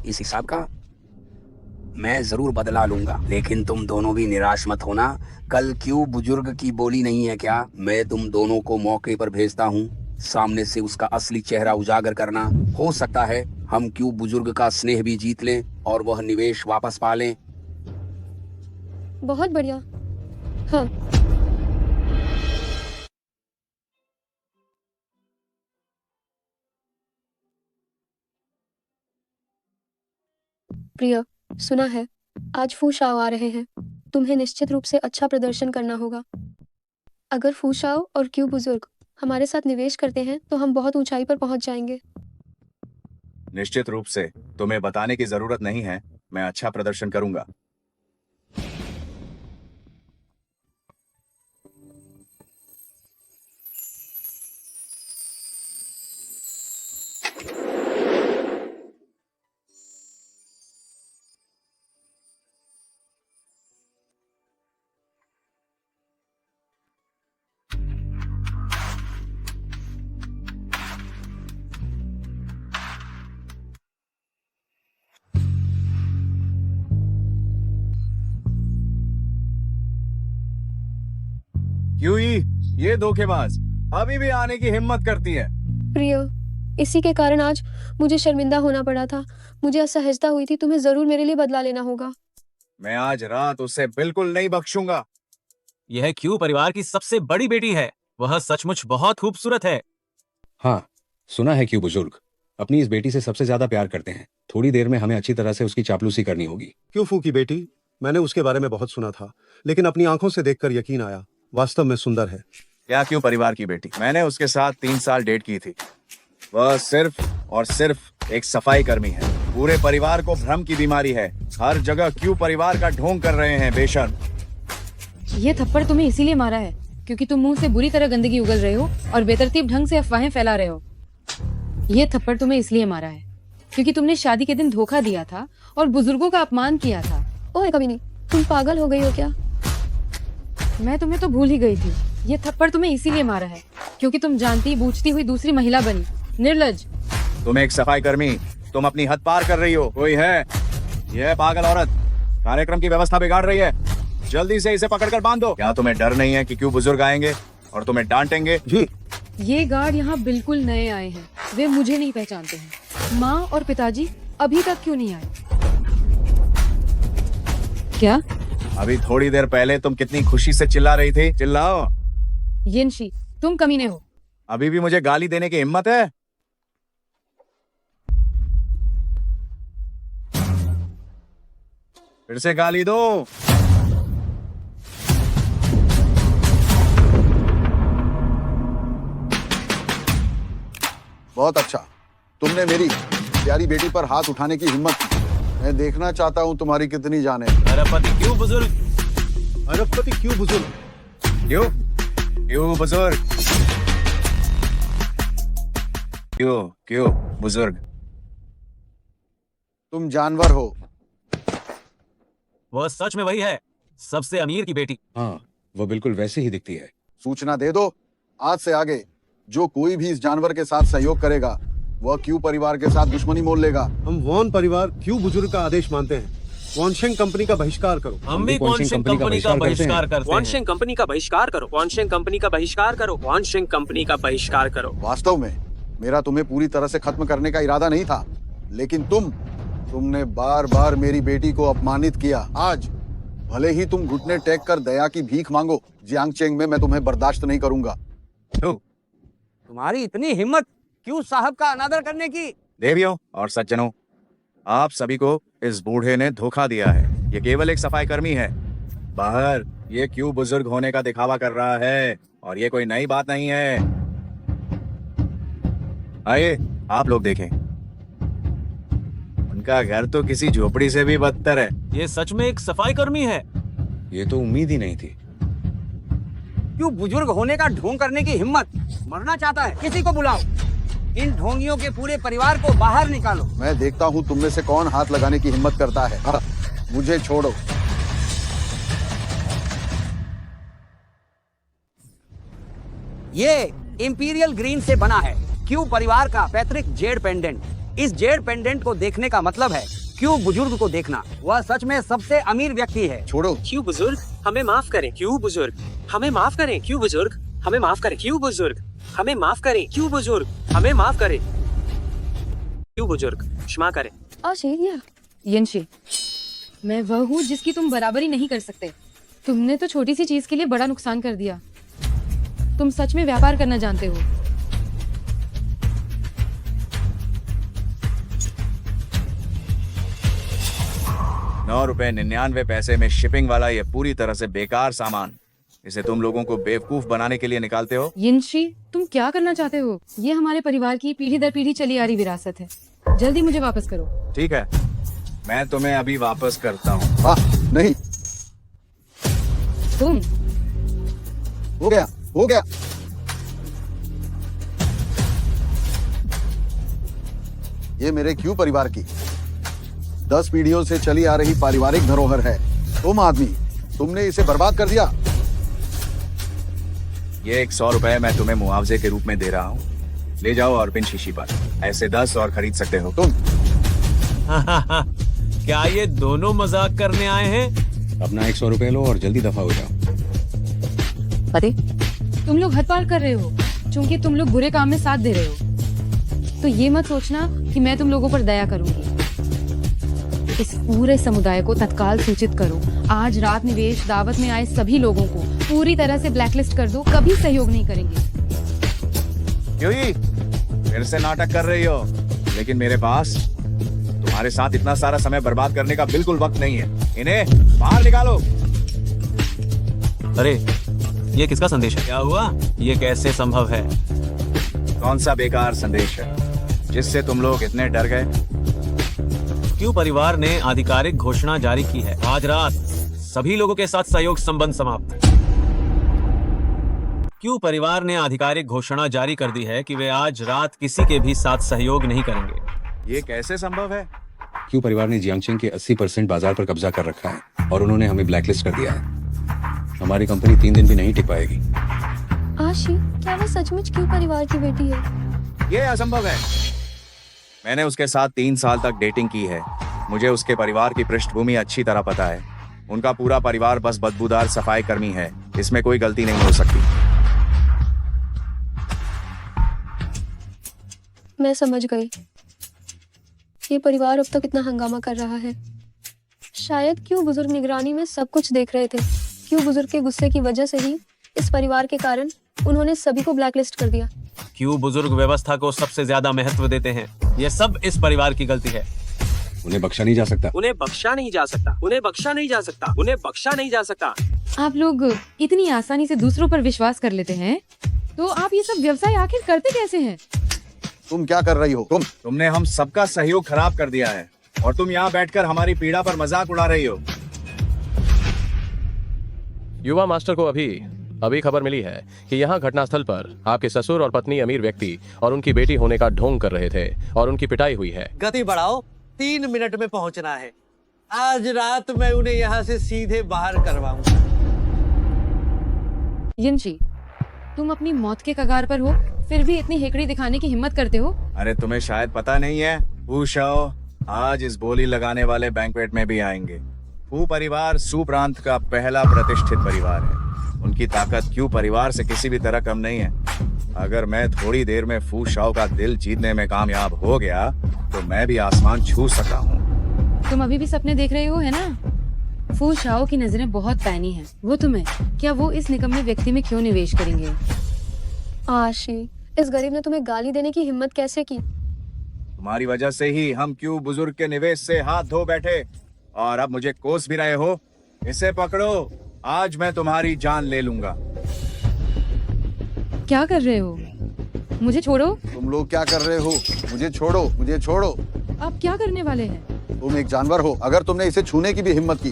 इस हिसाब का मैं जरूर बदला लूंगा, लेकिन तुम दोनों भी निराश मत होना। कल क्यों बुजुर्ग की बोली नहीं है क्या? मैं तुम दोनों को मौके पर भेजता हूँ, सामने से उसका असली चेहरा उजागर करना। हो सकता है हम क्यों बुजुर्ग का स्नेह भी जीत लें और वह निवेश वापस पा लें। बहुत बढ़िया। हाँ, प्रिया, सुना है आज फू शाओ आ रहे हैं। तुम्हें निश्चित रूप से अच्छा प्रदर्शन करना होगा। अगर फू शाओ और क्यू बुजुर्ग हमारे साथ निवेश करते हैं तो हम बहुत ऊंचाई पर पहुंच जाएंगे। निश्चित रूप से तुम्हें बताने की जरूरत नहीं है, मैं अच्छा प्रदर्शन करूंगा। क्यों ये धोखेबाज अभी भी आने की हिम्मत करती है। प्रिया, इसी के कारण आज मुझे शर्मिंदा होना पड़ा था। मुझे असहजता हुई थी। तुम्हें जरूर मेरे लिए बदला लेना होगा। मैं आज रात उसे बिल्कुल नहीं बख्शूंगा। यह क्यू परिवार की सबसे बड़ी बेटी है। वह सचमुच बहुत खूबसूरत है। हाँ, सुना है क्यों बुजुर्ग अपनी इस बेटी से सबसे ज्यादा प्यार करते हैं। थोड़ी देर में हमें अच्छी तरह से उसकी चापलूसी करनी होगी। क्यों फू की बेटी, मैंने उसके बारे में बहुत सुना था, लेकिन अपनी आंखों से देखकर यकीन आया, वास्तव में सुंदर है। क्या क्यों परिवार की बेटी? मैंने उसके साथ 3 साल डेट की थी। वह सिर्फ और सिर्फ एक सफाई कर्मी है। पूरे परिवार को भ्रम की बीमारी है। हर जगह क्यों परिवार का ढोंग कर रहे हैं बेशर्म। ये थप्पड़ तुम्हें इसीलिए मारा है क्योंकि तुम मुंह से बुरी तरह गंदगी उगल रहे हो और बेतरतीब ढंग से अफवाहें फैला रहे हो। ये थप्पड़ तुम्हें इसलिए मारा है क्योंकि तुमने शादी के दिन धोखा दिया था और बुजुर्गों का अपमान किया था। ओए कभी नहीं, तुम पागल हो गई हो क्या? मैं तुम्हें तो भूल ही गई थी। ये थप्पड़ तुम्हें इसीलिए मारा है क्योंकि तुम जानती बूझती हुई दूसरी महिला बनी। निर्लज। तुम एक सफाई कर्मी, तुम अपनी हद पार कर रही हो। कोई है? यह पागल औरत कार्यक्रम की व्यवस्था बिगाड़ रही है। जल्दी से इसे पकड़कर बांध दो। क्या तुम्हें डर नहीं है कि क्यों बुजुर्ग आएंगे और तुम्हें डांटेंगे? जी, ये गार्ड यहाँ बिल्कुल नए आए हैं। वे मुझे नहीं पहचानते हैं। माँ और पिताजी अभी तक क्यों नहीं आए? क्या? अभी थोड़ी देर पहले तुम कितनी खुशी से चिल्ला रही थी। चिल्लाओ। यिनशी, तुम कमीने हो। अभी भी मुझे गाली देने की हिम्मत है? फिर से गाली दो। बहुत अच्छा, तुमने मेरी प्यारी बेटी पर हाथ उठाने की हिम्मत की। मैं देखना चाहता हूँ तुम्हारी कितनी जाने। अरबपति क्यों बुजुर्ग? अरबपति क्यों बुजुर्ग? क्यों क्यों बुजुर्ग? क्यों क्यों बुजुर्ग? तुम जानवर हो। वह सच में वही है, सबसे अमीर की बेटी। हाँ, वो बिल्कुल वैसे ही दिखती है। सूचना दे दो, आज से आगे जो कोई भी इस जानवर के साथ सहयोग करेगा वह क्यू परिवार के साथ दुश्मनी मोल लेगा। हम वॉन परिवार क्यों बुजुर्ग का आदेश मानते हैं। वॉनशेंग कंपनी का बहिष्कार करो। हम भी कॉन्शिंग कंपनी का बहिष्कार करते हैं। वॉनशेंग कंपनी का बहिष्कार करो। वॉनशेंग कंपनी का बहिष्कार करो। वॉनशेंग कंपनी का बहिष्कार करो। वास्तव में मेरा तुम्हें पूरी तरह से खत्म करने का इरादा नहीं था, लेकिन तुमने बार बार मेरी बेटी को अपमानित किया। आज भले ही तुम घुटने टेक कर दया की भीख मांगो, जियांगचेंग में मैं तुम्हें बर्दाश्त नहीं करूंगा। तुम्हारी इतनी हिम्मत क्यों साहब का अनादर करने की? देवियों और सज्जनों, आप सभी को इस बूढ़े ने धोखा दिया है। ये केवल एक सफाई कर्मी है। बाहर ये क्यों बुजुर्ग होने का दिखावा कर रहा है और ये कोई नई बात नहीं है। आइए आप लोग देखें, उनका घर तो किसी झोपड़ी से भी बदतर है। ये सच में एक सफाई कर्मी है। ये तो उम्मीद ही नहीं थी। क्यों बुजुर्ग होने का ढोंग करने की हिम्मत? मरना चाहता है? किसी को बुलाओ। इन ढोंगियों के पूरे परिवार को बाहर निकालो। मैं देखता हूँ तुम में से कौन हाथ लगाने की हिम्मत करता है। मुझे छोड़ो। ये इंपीरियल ग्रीन से बना है क्यू परिवार का पैतृक जेड पेंडेंट। इस जेड पेंडेंट को देखने का मतलब है क्यों बुजुर्ग को देखना। वह सच में सबसे अमीर व्यक्ति है। छोड़ो। क्यों बुजुर्ग, हमें माफ करें। क्यों बुजुर्ग, हमें माफ करें। क्यों बुजुर्ग, हमें माफ करें। क्यों बुजुर्ग, हमें माफ करें। क्यों बुजुर्ग, हमें माफ करें। क्यों बुजुर्ग, क्षमा करें। यंशी, मैं वह हूँ जिसकी तुम बराबरी नहीं कर सकते। तुमने तो छोटी सी चीज के लिए बड़ा नुकसान कर दिया। तुम सच में व्यापार करना जानते हो। ₹9.99 में शिपिंग वाला ये पूरी तरह से बेकार सामान, इसे तुम लोगों को बेवकूफ बनाने के लिए निकालते हो। यंशी, तुम क्या करना चाहते हो? ये हमारे परिवार की पीढ़ी दर पीढ़ी चली आ रही विरासत है। जल्दी मुझे वापस करो। ठीक है, मैं तुम्हें अभी वापस करता हूँ। नहीं, तुम हो गया, हो गया। ये मेरे क्यू परिवार की 10 पीढ़ियों से चली आ रही पारिवारिक धरोहर है। तुम आदमी, तुमने इसे बर्बाद कर दिया। ये ₹100 मैं तुम्हें मुआवजे के रूप में दे रहा हूँ। ले जाओ और पिन शीशी पर ऐसे 10 और खरीद सकते हो तुम। क्या ये दोनों मजाक करने आए हैं? अपना ₹100 लो और जल्दी दफा हो जाओ। पति, तुम लोग हद पार कर रहे हो। क्योंकि तुम लोग बुरे काम में साथ दे रहे हो, तो ये मत सोचना कि मैं तुम लोगों पर दया करूंगी। इस पूरे समुदाय को तत्काल सूचित करो। आज रात निवेश दावत में आए सभी लोगों को पूरी तरह से ब्लैकलिस्ट कर दो। कभी सहयोग नहीं करेंगे। क्यों ही फिर से नाटक कर रही हो? लेकिन मेरे पास तुम्हारे साथ इतना सारा समय बर्बाद करने का बिल्कुल वक्त नहीं है। इन्हें बाहर निकालो। अरे, ये किसका संदेश है? क्या हुआ? ये कैसे संभव है? कौन सा बेकार संदेश है जिससे तुम लोग इतने डर गए? क्यों परिवार ने आधिकारिक घोषणा जारी की है। आज रात सभी लोगों के साथ सहयोग संबंध समाप्त। क्यों परिवार ने आधिकारिक घोषणा जारी कर दी है कि वे आज रात किसी के भी साथ सहयोग नहीं करेंगे। ये कैसे संभव है? क्यों परिवार ने जियांगचेंग के 80% बाजार पर कब्जा कर रखा है और उन्होंने हमें ब्लैकलिस्ट कर दिया है। हमारी कंपनी 3 दिन भी नहीं टिक पाएगी। आशी, क्या वह सचमुच क्यों परिवार की बेटी है? ये असंभव है। मैंने उसके साथ 3 साल तक डेटिंग की है। मुझे उसके परिवार की पृष्ठभूमि अच्छी तरह पता है। उनका पूरा परिवार बस बदबूदार सफाई कर्मी है। इसमें कोई गलती नहीं हो सकती। मैं समझ गई। ये परिवार अब तक इतना हंगामा कर रहा है। शायद क्यों बुजुर्ग निगरानी में सब कुछ देख रहे थे। क्यों बुजुर्ग के गुस्से की वजह से ही इस परिवार के कारण उन्होंने सभी को ब्लैकलिस्ट कर दिया। क्यों बुजुर्ग व्यवस्था को सबसे ज्यादा महत्व देते हैं। ये सब इस परिवार की गलती है। उन्हें बख्शा नहीं जा सकता। उन्हें बख्शा नहीं जा सकता। उन्हें बख्शा नहीं जा सकता। उन्हें बख्शा नहीं जा सकता। आप लोग इतनी आसानी से दूसरों पर विश्वास कर लेते हैं, तो आप ये सब व्यवसाय आखिर करते कैसे हैं? तुम क्या कर रही हो? तुमने हम सबका सहयोग खराब कर दिया है और तुम यहाँ बैठकर हमारी पीड़ा पर मजाक उड़ा रही हो। युवा मास्टर को अभी खबर मिली है कि यहाँ घटनास्थल पर आपके ससुर और पत्नी अमीर व्यक्ति और उनकी बेटी होने का ढोंग कर रहे थे और उनकी पिटाई हुई है। गति बढ़ाओ, 3 मिनट में पहुंचना है। आज रात मैं उन्हें यहाँ से सीधे बाहर करवाऊंगा। यंशी, तुम अपनी मौत के कगार पर हो, फिर भी इतनी हेकड़ी दिखाने की हिम्मत करते हो। अरे तुम्हें शायद पता नहीं है, वू शाओ आज इस बोली लगाने वाले बैंक्वेट में भी आएंगे। वू परिवार सू प्रांत का पहला प्रतिष्ठित परिवार है। उनकी ताकत क्यू परिवार से किसी भी तरह कम नहीं है। अगर मैं थोड़ी देर में फू शाओ का दिल जीतने में कामयाब हो गया तो मैं भी आसमान छू सकता हूँ। तुम अभी भी सपने देख रहे हो, है ना? फू शाओ की नजरें बहुत पैनी हैं। वो तुम्हें, क्या वो इस निकम्मे व्यक्ति में क्यों निवेश करेंगे? आशी, इस गरीब ने तुम्हें गाली देने की हिम्मत कैसे की? तुम्हारी वजह से ही हम क्यू बुजुर्ग के निवेश से हाथ धो बैठे और अब मुझे कोस भी रहे हो। इसे पकड़ो, आज मैं तुम्हारी जान ले लूंगा। क्या कर रहे हो? मुझे छोड़ो। तुम लोग क्या कर रहे हो? मुझे छोड़ो, मुझे छोड़ो। आप क्या करने वाले हैं? तुम एक जानवर हो। अगर तुमने इसे छूने की भी हिम्मत की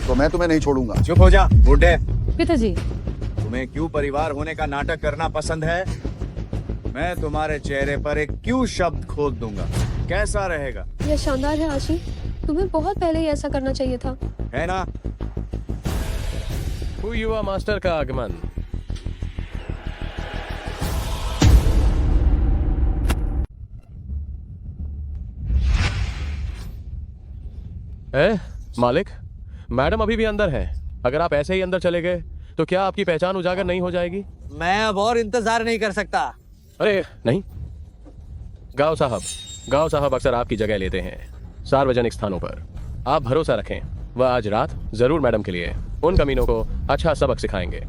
तो मैं तुम्हें नहीं छोड़ूंगा। चुप हो जा बूढ़े। पिताजी, तुम्हें क्यू परिवार होने का नाटक करना पसंद है? मैं तुम्हारे चेहरे पर एक क्यू शब्द खोद दूंगा। कैसा रहेगा? यह शानदार है आशी। तुम्हें बहुत पहले ही ऐसा करना चाहिए था, है ना? युवा मास्टर का आगमन। मालिक, मैडम अभी भी अंदर हैं। अगर आप ऐसे ही अंदर चले गए तो क्या आपकी पहचान उजागर नहीं हो जाएगी? मैं अब और इंतजार नहीं कर सकता। अरे नहीं, गांव साहब अक्सर आपकी जगह लेते हैं सार्वजनिक स्थानों पर। आप भरोसा रखें, वह आज रात जरूर मैडम के लिए उन कमीनों को अच्छा सबक सिखाएंगे।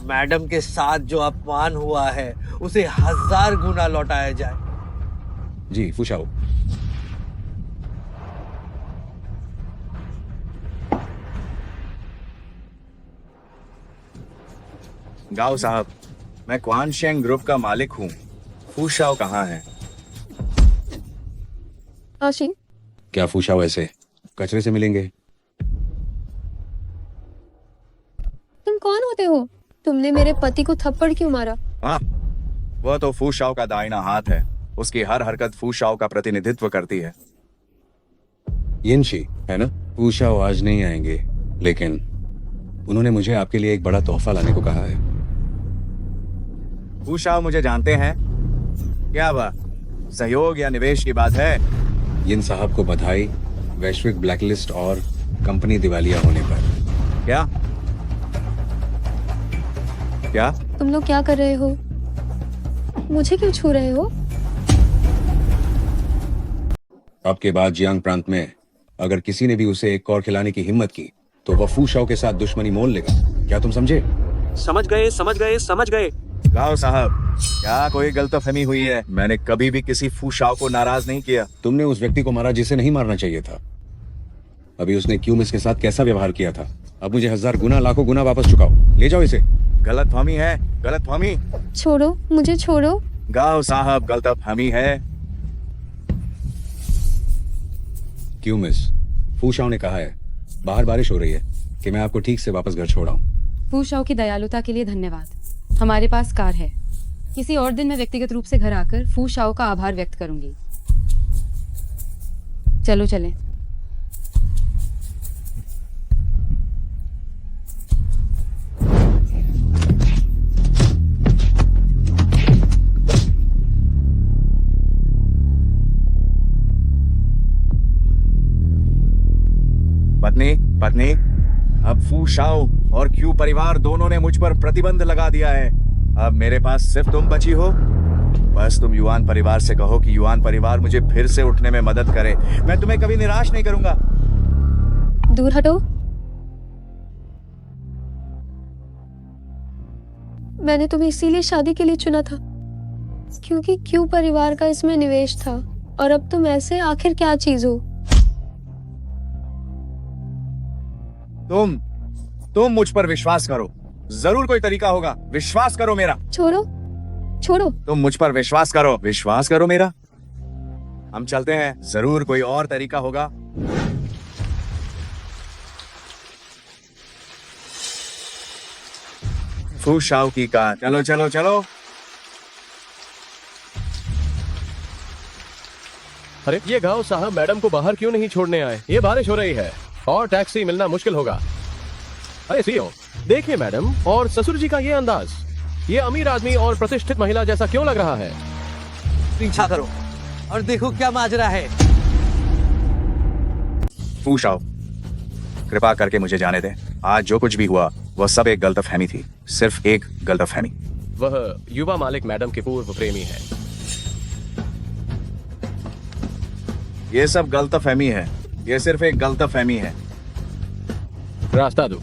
मैडम के साथ जो अपमान हुआ है उसे 1000 गुना लौटाया जाए। जी फूशाओ। गाओ साहब, मैं क्वान शेंग ग्रुप का मालिक हूँ। फूशाओ कहाँ है? आशी, क्या फूशाओ ऐसे कचरे से मिलेंगे? तुम कौन होते हो? तुमने मेरे पति को थप्पड़ क्यों मारा? हाँ, वह तो फूशाओ का दाहिना हाथ है। उसकी हर हरकत फूशाओ का प्रतिनिधित्व करती है। यिनशी है ना? फूशाओ आज नहीं आएंगे, लेकिन उन्होंने मुझे आपके लिए एक बड़ा तोहफा लाने को कहा है। फूशाओ मुझे जानते हैं क्या? वह सहयोग या निवेश की बात है? यिन साहब को बधाई वैश्विक ब्लैकलिस्ट और कंपनी दिवालिया होने पर। क्या क्या तुम लोग क्या कर रहे हो? मुझे क्यों छू रहे हो? आपके बाद जियांग प्रांत में अगर किसी ने भी उसे एक कौर खिलाने की हिम्मत की तो वह फूशाओ के साथ दुश्मनी मोल लेगा। क्या तुम समझे? समझ गए। गाओ साहब, क्या कोई गलतफहमी हुई है? मैंने कभी भी किसी फूशाओ को नाराज नहीं किया। तुमने उस व्यक्ति को मारा जिसे नहीं मारना चाहिए था। अभी उसने क्यूमिस के साथ कैसा व्यवहार किया था, अब मुझे 1000 गुना लाखों गुना वापस चुकाओ। ले जाओ इसे। गलतफहमी है, गलतफहमी। छोड़ो, मुझे छोड़ो। गाओ साहब, गलतफहमी है। क्यूमिस, फूशाओ ने कहा है बाहर बारिश हो रही है कि मैं आपको ठीक से वापस घर छोड़ाऊं। फूशाओ की दयालुता के लिए धन्यवाद। हमारे पास कार है। किसी और दिन मैं व्यक्तिगत रूप से घर आकर फूशाओ का आभार व्यक्त करूंगी। चलो चलें। पत्नी, अब फूशाओ और क्यू परिवार दोनों ने मुझ पर प्रतिबंध लगा दिया है। अब मेरे पास सिर्फ तुम बची हो। बस तुम युआन परिवार से कहो कि युआन परिवार मुझे फिर से उठने में मदद करे। मैं तुम्हें कभी निराश नहीं करूंगा। दूर हटो। मैंने तुम्हें इसीलिए शादी के लिए चुना था, क्योंकि क्यू परिवार का इसमें निवेश था। और अब तुम ऐसे आखिर क्या चीज हो? तुम मुझ पर विश्वास करो, जरूर कोई तरीका होगा। विश्वास करो मेरा। छोड़ो। तुम मुझ पर विश्वास करो मेरा। हम चलते हैं, जरूर कोई और तरीका होगा। फूशाओ की कार। चलो। अरे ये गांव साहब मैडम को बाहर क्यों नहीं छोड़ने आए? ये बारिश हो रही है और टैक्सी मिलना मुश्किल होगा। अरे सीओ, देखिए मैडम और ससुर जी का ये अंदाज, ये अमीर आदमी और प्रतिष्ठित महिला जैसा क्यों लग रहा है? पीछा करो और देखो क्या माजरा है। फूशाओ, कृपा करके मुझे जाने दें। आज जो कुछ भी हुआ वह सब एक गलतफहमी थी, सिर्फ एक गलतफहमी। वह युवा मालिक मैडम के पूर्व प्रेमी है। ये सब गलतफहमी है, ये सिर्फ एक गलतफहमी है। रास्ता दो।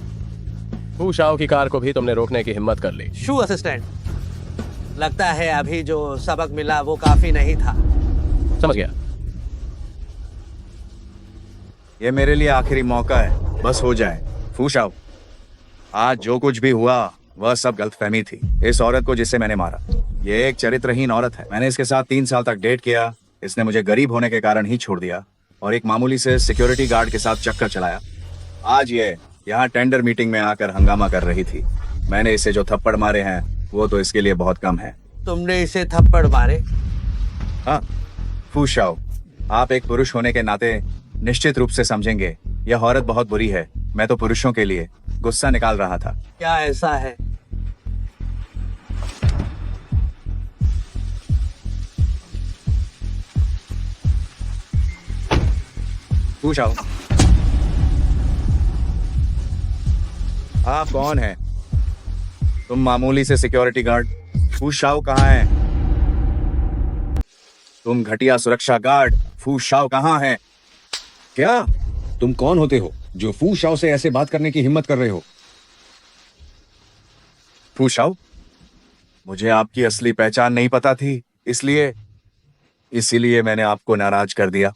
फूशाओ की कार को भी तुमने रोकने की हिम्मत कर ली। शू असिस्टेंट, लगता है अभी जो सबक मिला वो काफी नहीं था। समझ गया। ये मेरे लिए आखिरी मौका है, बस हो जाए। फूशाओ, आज जो कुछ भी हुआ वह सब गलतफहमी थी। इस औरत को जिसे मैंने मारा, ये एक चरित्रहीन औरत है। मैंने इसके साथ 3 साल तक डेट किया। इसने मुझे गरीब होने के कारण ही छोड़ दिया और एक मामूली से सिक्योरिटी गार्ड के साथ चक्कर चलाया। आज ये यहाँ टेंडर मीटिंग में आकर हंगामा कर रही थी। मैंने इसे जो थप्पड़ मारे हैं वो तो इसके लिए बहुत कम है। तुमने इसे थप्पड़ मारे? हाँ फूशाओ, आप एक पुरुष होने के नाते निश्चित रूप से समझेंगे यह औरत बहुत बुरी है। मैं तो पुरुषों के लिए गुस्सा निकाल रहा था। क्या ऐसा है? फूशाओ, आप कौन हैं? तुम मामूली से सिक्योरिटी गार्ड। फू शाओ कहाँ है? तुम घटिया सुरक्षा गार्ड। फू शाओ कहाँ है? क्या तुम कौन होते हो जो फू शाओ से ऐसे बात करने की हिम्मत कर रहे हो? फू शाओ, मुझे आपकी असली पहचान नहीं पता थी, इसीलिए मैंने आपको नाराज कर दिया।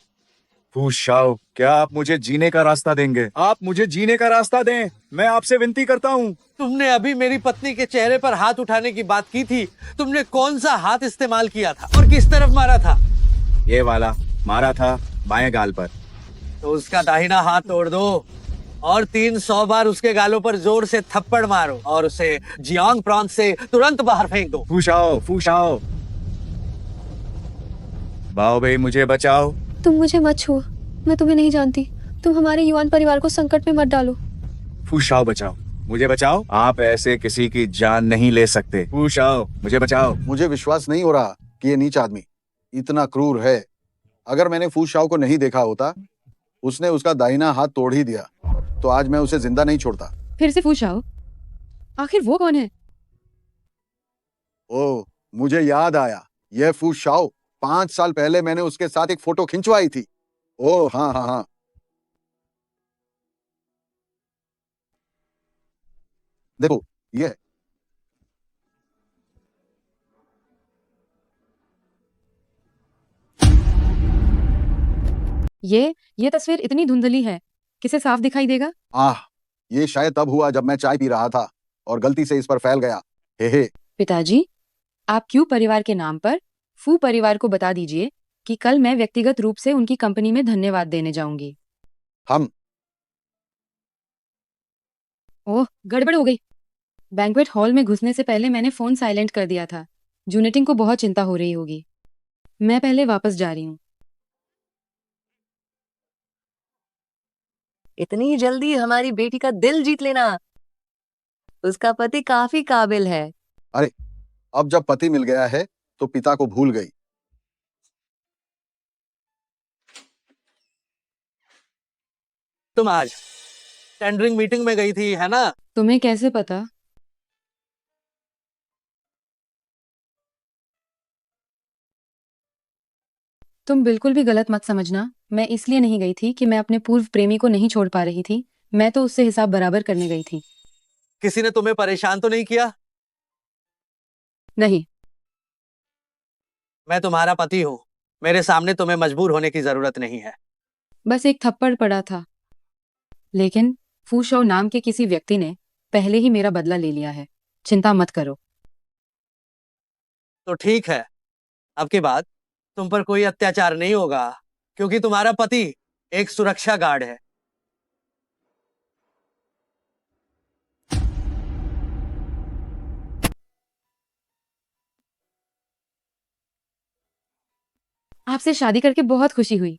फू शाओ, क्या आप मुझे जीने का रास्ता देंगे? आप मुझे जीने का रास्ता दें, मैं आपसे विनती करता हूँ। तुमने अभी मेरी पत्नी के चेहरे पर हाथ उठाने की बात की थी। तुमने कौन सा हाथ इस्तेमाल किया था और किस तरफ मारा था? ये वाला मारा था बाएं गाल पर। तो उसका दाहिना हाथ तोड़ दो और 300 बार उसके गालों पर जोर से थप्पड़ मारो और उसे जियांग प्रांत से तुरंत बाहर फेंक दो। फू शाओ, बाओ भाई मुझे बचाओ। तुम मुझे मत छुओ, मैं तुम्हें नहीं जानती। तुम हमारे युवान परिवार को संकट में मत डालो। फू शाओ बचाओ, मुझे बचाओ। आप ऐसे किसी की जान नहीं ले सकते। फू शाओ, मुझे बचाओ। मुझे विश्वास नहीं हो रहा कि ये नीच आदमी इतना क्रूर है। अगर मैंने फू शाओ को नहीं देखा होता, उसने उसका दाहिना हाथ तोड़ ही दिया, तो आज मैं उसे जिंदा नहीं छोड़ता। फिर से पूछाओ, आखिर वो कौन है? ओह, मुझे याद आया, यह फू शाओ। 5 साल पहले मैंने उसके साथ एक फोटो खिंचवाई थी। ओह हाँ हाँ हाँ, देखो ये ये तस्वीर इतनी धुंधली है, किसे साफ दिखाई देगा? ये शायद तब हुआ जब मैं चाय पी रहा था और गलती से इस पर फैल गया। हे। पिताजी, आप क्यों परिवार के नाम पर फू परिवार को बता दीजिए कि कल मैं व्यक्तिगत रूप से उनकी कंपनी में धन्यवाद देने जाऊंगी। ओह, गड़बड़ हो गई। बैंक्वेट हॉल में घुसने से पहले मैंने फोन साइलेंट कर दिया था। जूनेटिंग को बहुत चिंता हो रही होगी। मैं पहले वापस जा रही हूँ। इतनी जल्दी हमारी बेटी का दिल जीत लेना। उसका पति काफी काबिल है। अरे, अब जब पति मिल गया है तो पिता को भूल गई। तुम आज टेंडरिंग मीटिंग में गई थी, है ना? तुम्हें कैसे पता? तुम बिल्कुल भी गलत मत समझना। मैं इसलिए नहीं गई थी कि मैं अपने पूर्व प्रेमी को नहीं छोड़ पा रही थी। मैं तो उससे हिसाब बराबर करने गई थी। किसी ने तुम्हें परेशान तो नहीं किया? नहीं। मैं तुम्हारा पति हूँ। मेरे सामने तुम्हें मजबूर होने की जरूरत नहीं है। बस एक थप्पड़ पड़ा था, लेकिन फू शाओ नाम के किसी व्यक्ति ने पहले ही मेरा बदला ले लिया है। चिंता मत करो। तो ठीक है, अब के बाद तुम पर कोई अत्याचार नहीं होगा, क्योंकि तुम्हारा पति एक सुरक्षा गार्ड है। आपसे शादी करके बहुत खुशी हुई।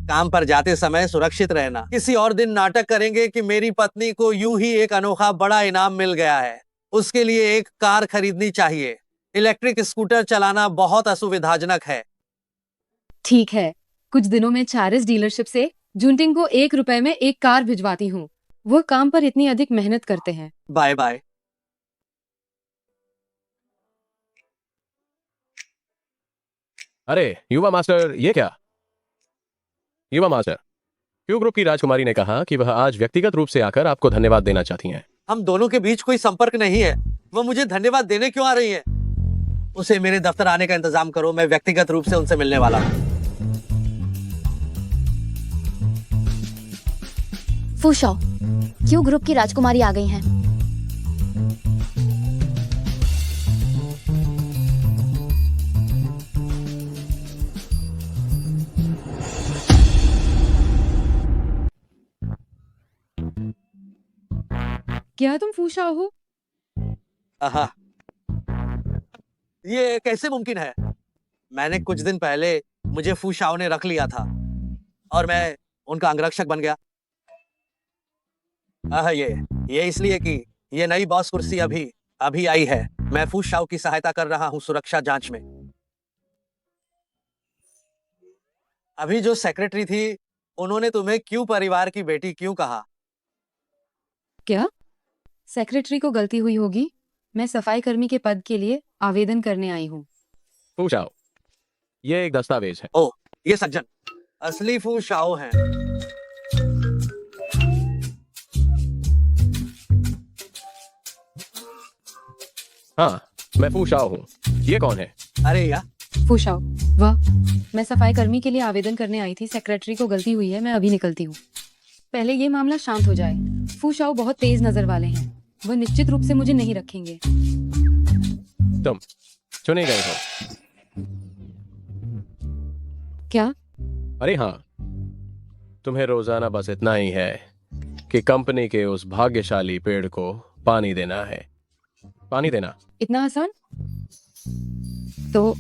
काम पर जाते समय सुरक्षित रहना। किसी और दिन नाटक करेंगे कि मेरी पत्नी को यूं ही एक अनोखा बड़ा इनाम मिल गया है। उसके लिए एक कार खरीदनी चाहिए। इलेक्ट्रिक स्कूटर चलाना बहुत असुविधाजनक है। ठीक है, कुछ दिनों में चार्ल्स डीलरशिप से जूनटिंग को 1 रुपए में एक कार भिजवाती हूँ। वो काम पर इतनी अधिक मेहनत करते हैं। Bye bye. अरे युवा मास्टर, ये क्या? युवा मास्टर, क्यू ग्रुप की राजकुमारी ने कहा कि वह आज व्यक्तिगत रूप से आकर आपको धन्यवाद देना चाहती हैं। हम दोनों के बीच कोई संपर्क नहीं है। वो मुझे धन्यवाद देने क्यों आ रही है? उसे मेरे दफ्तर आने का इंतजाम करो। मैं व्यक्तिगत रूप से उनसे मिलने वाला हूँ। फू शाओ, क्यू ग्रुप की राजकुमारी आ गई हैं। क्या तुम फू शाओ हो? आहा, ये कैसे मुमकिन है? मैंने कुछ दिन पहले मुझे फू शाओ ने रख लिया था और मैं उनका अंगरक्षक बन गया। ये इसलिए कि ये नई बॉस कुर्सी अभी अभी आई है। महफूज शाह की सहायता कर रहा हूँ सुरक्षा जांच में। अभी जो सेक्रेटरी थी उन्होंने तुम्हें क्यों परिवार की बेटी क्यों कहा? क्या सेक्रेटरी को गलती हुई होगी? मैं सफाई कर्मी के पद के लिए आवेदन करने आई हूँ। पूछाओ, ये एक दस्तावेज है। ओ, ये सज्जन असली फू शाओ हैं। हाँ, मैं पूछाओ हूँ। ये कौन है? अरे या फूशाओ, वाह, मैं सफाई कर्मी के लिए आवेदन करने आई थी। सेक्रेटरी को गलती हुई है, मैं अभी निकलती हूँ। पहले ये मामला शांत हो जाए। फूशाओ बहुत तेज नजर वाले हैं, वह निश्चित रूप से मुझे नहीं रखेंगे। तुम चुने गए हो। क्या? अरे हाँ, तुम्हें रोजाना बस इतना ही है कि कंपनी के उस भाग्यशाली पेड़ को पानी देना है। पानी देना इतना आसान? तो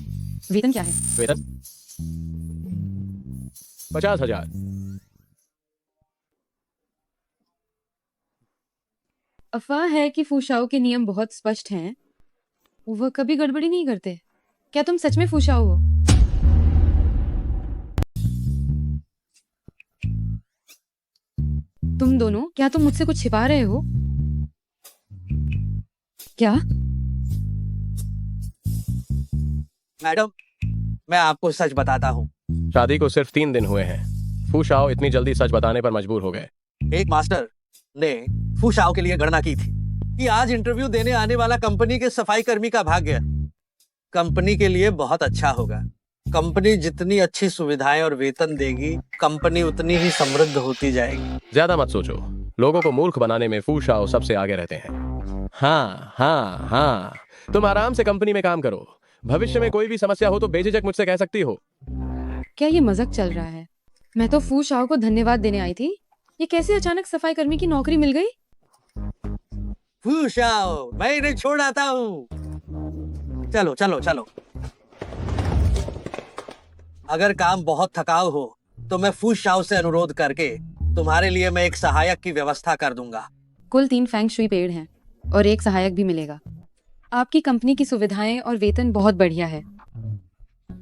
वेतन क्या है? वेतन 50,000। अफवाह है कि फूशाओ के नियम बहुत स्पष्ट हैं, वह कभी गड़बड़ी नहीं करते। क्या तुम सच में फूशाओ हो? तुम दोनों, क्या तुम मुझसे कुछ छिपा रहे हो? क्या? मैडम, मैं आपको सच बताता हूँ। शादी को सिर्फ 3 दिन हुए हैं। फूशाओ इतनी जल्दी सच बताने पर मजबूर हो गए। एक मास्टर ने फू शाओ के लिए गणना की थी कि आज इंटरव्यू देने आने वाला कंपनी के सफाई कर्मी का भाग्य कंपनी के लिए बहुत अच्छा होगा। कंपनी जितनी अच्छी सुविधाएं और वेतन देगी, कंपनी उतनी ही समृद्ध होती जाएगी। ज्यादा मत सोचो, लोगों को मूर्ख बनाने में फूशाओ सबसे आगे रहते हैं। हाँ हाँ हाँ, तुम आराम से कंपनी में काम करो। भविष्य में कोई भी समस्या हो तो बेझिझक मुझसे कह सकती हो। क्या ये मजाक चल रहा है? मैं तो फू शाओ को धन्यवाद देने आई थी। ये कैसे अचानक सफाई कर्मी की नौकरी मिल गई? फू शाओ, मैं इन्हें छोड़ आता हूँ। चलो चलो चलो। अगर काम बहुत थकाऊ हो तो मैं फू शाओ से अनुरोध करके तुम्हारे लिए मैं एक सहायक की व्यवस्था कर दूंगा। कुल 3 फेंग शुई पेड़ हैं और एक सहायक भी मिलेगा। आपकी कंपनी की सुविधाएं और वेतन बहुत बढ़िया है।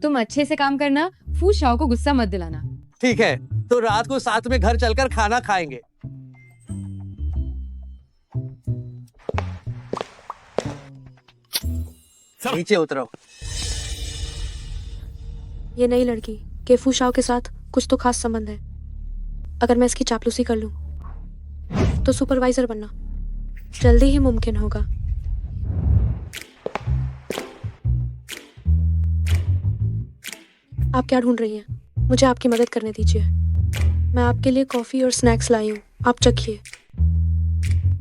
तुम अच्छे से काम करना, फू शाओ को गुस्सा मत दिलाना। ठीक है, तो रात को साथ में घर चलकर खाना खाएंगे। नीचे उतरो। ये नई लड़की के फू शाओ के साथ कुछ तो खास संबंध है। अगर मैं इसकी चापलूसी कर लूं तो सुपरवाइजर बनना जल्दी ही मुमकिन होगा। आप क्या ढूंढ रही हैं? मुझे आपकी मदद करने दीजिए। मैं आपके लिए कॉफी और स्नैक्स लाई हूँ, आप चखिए।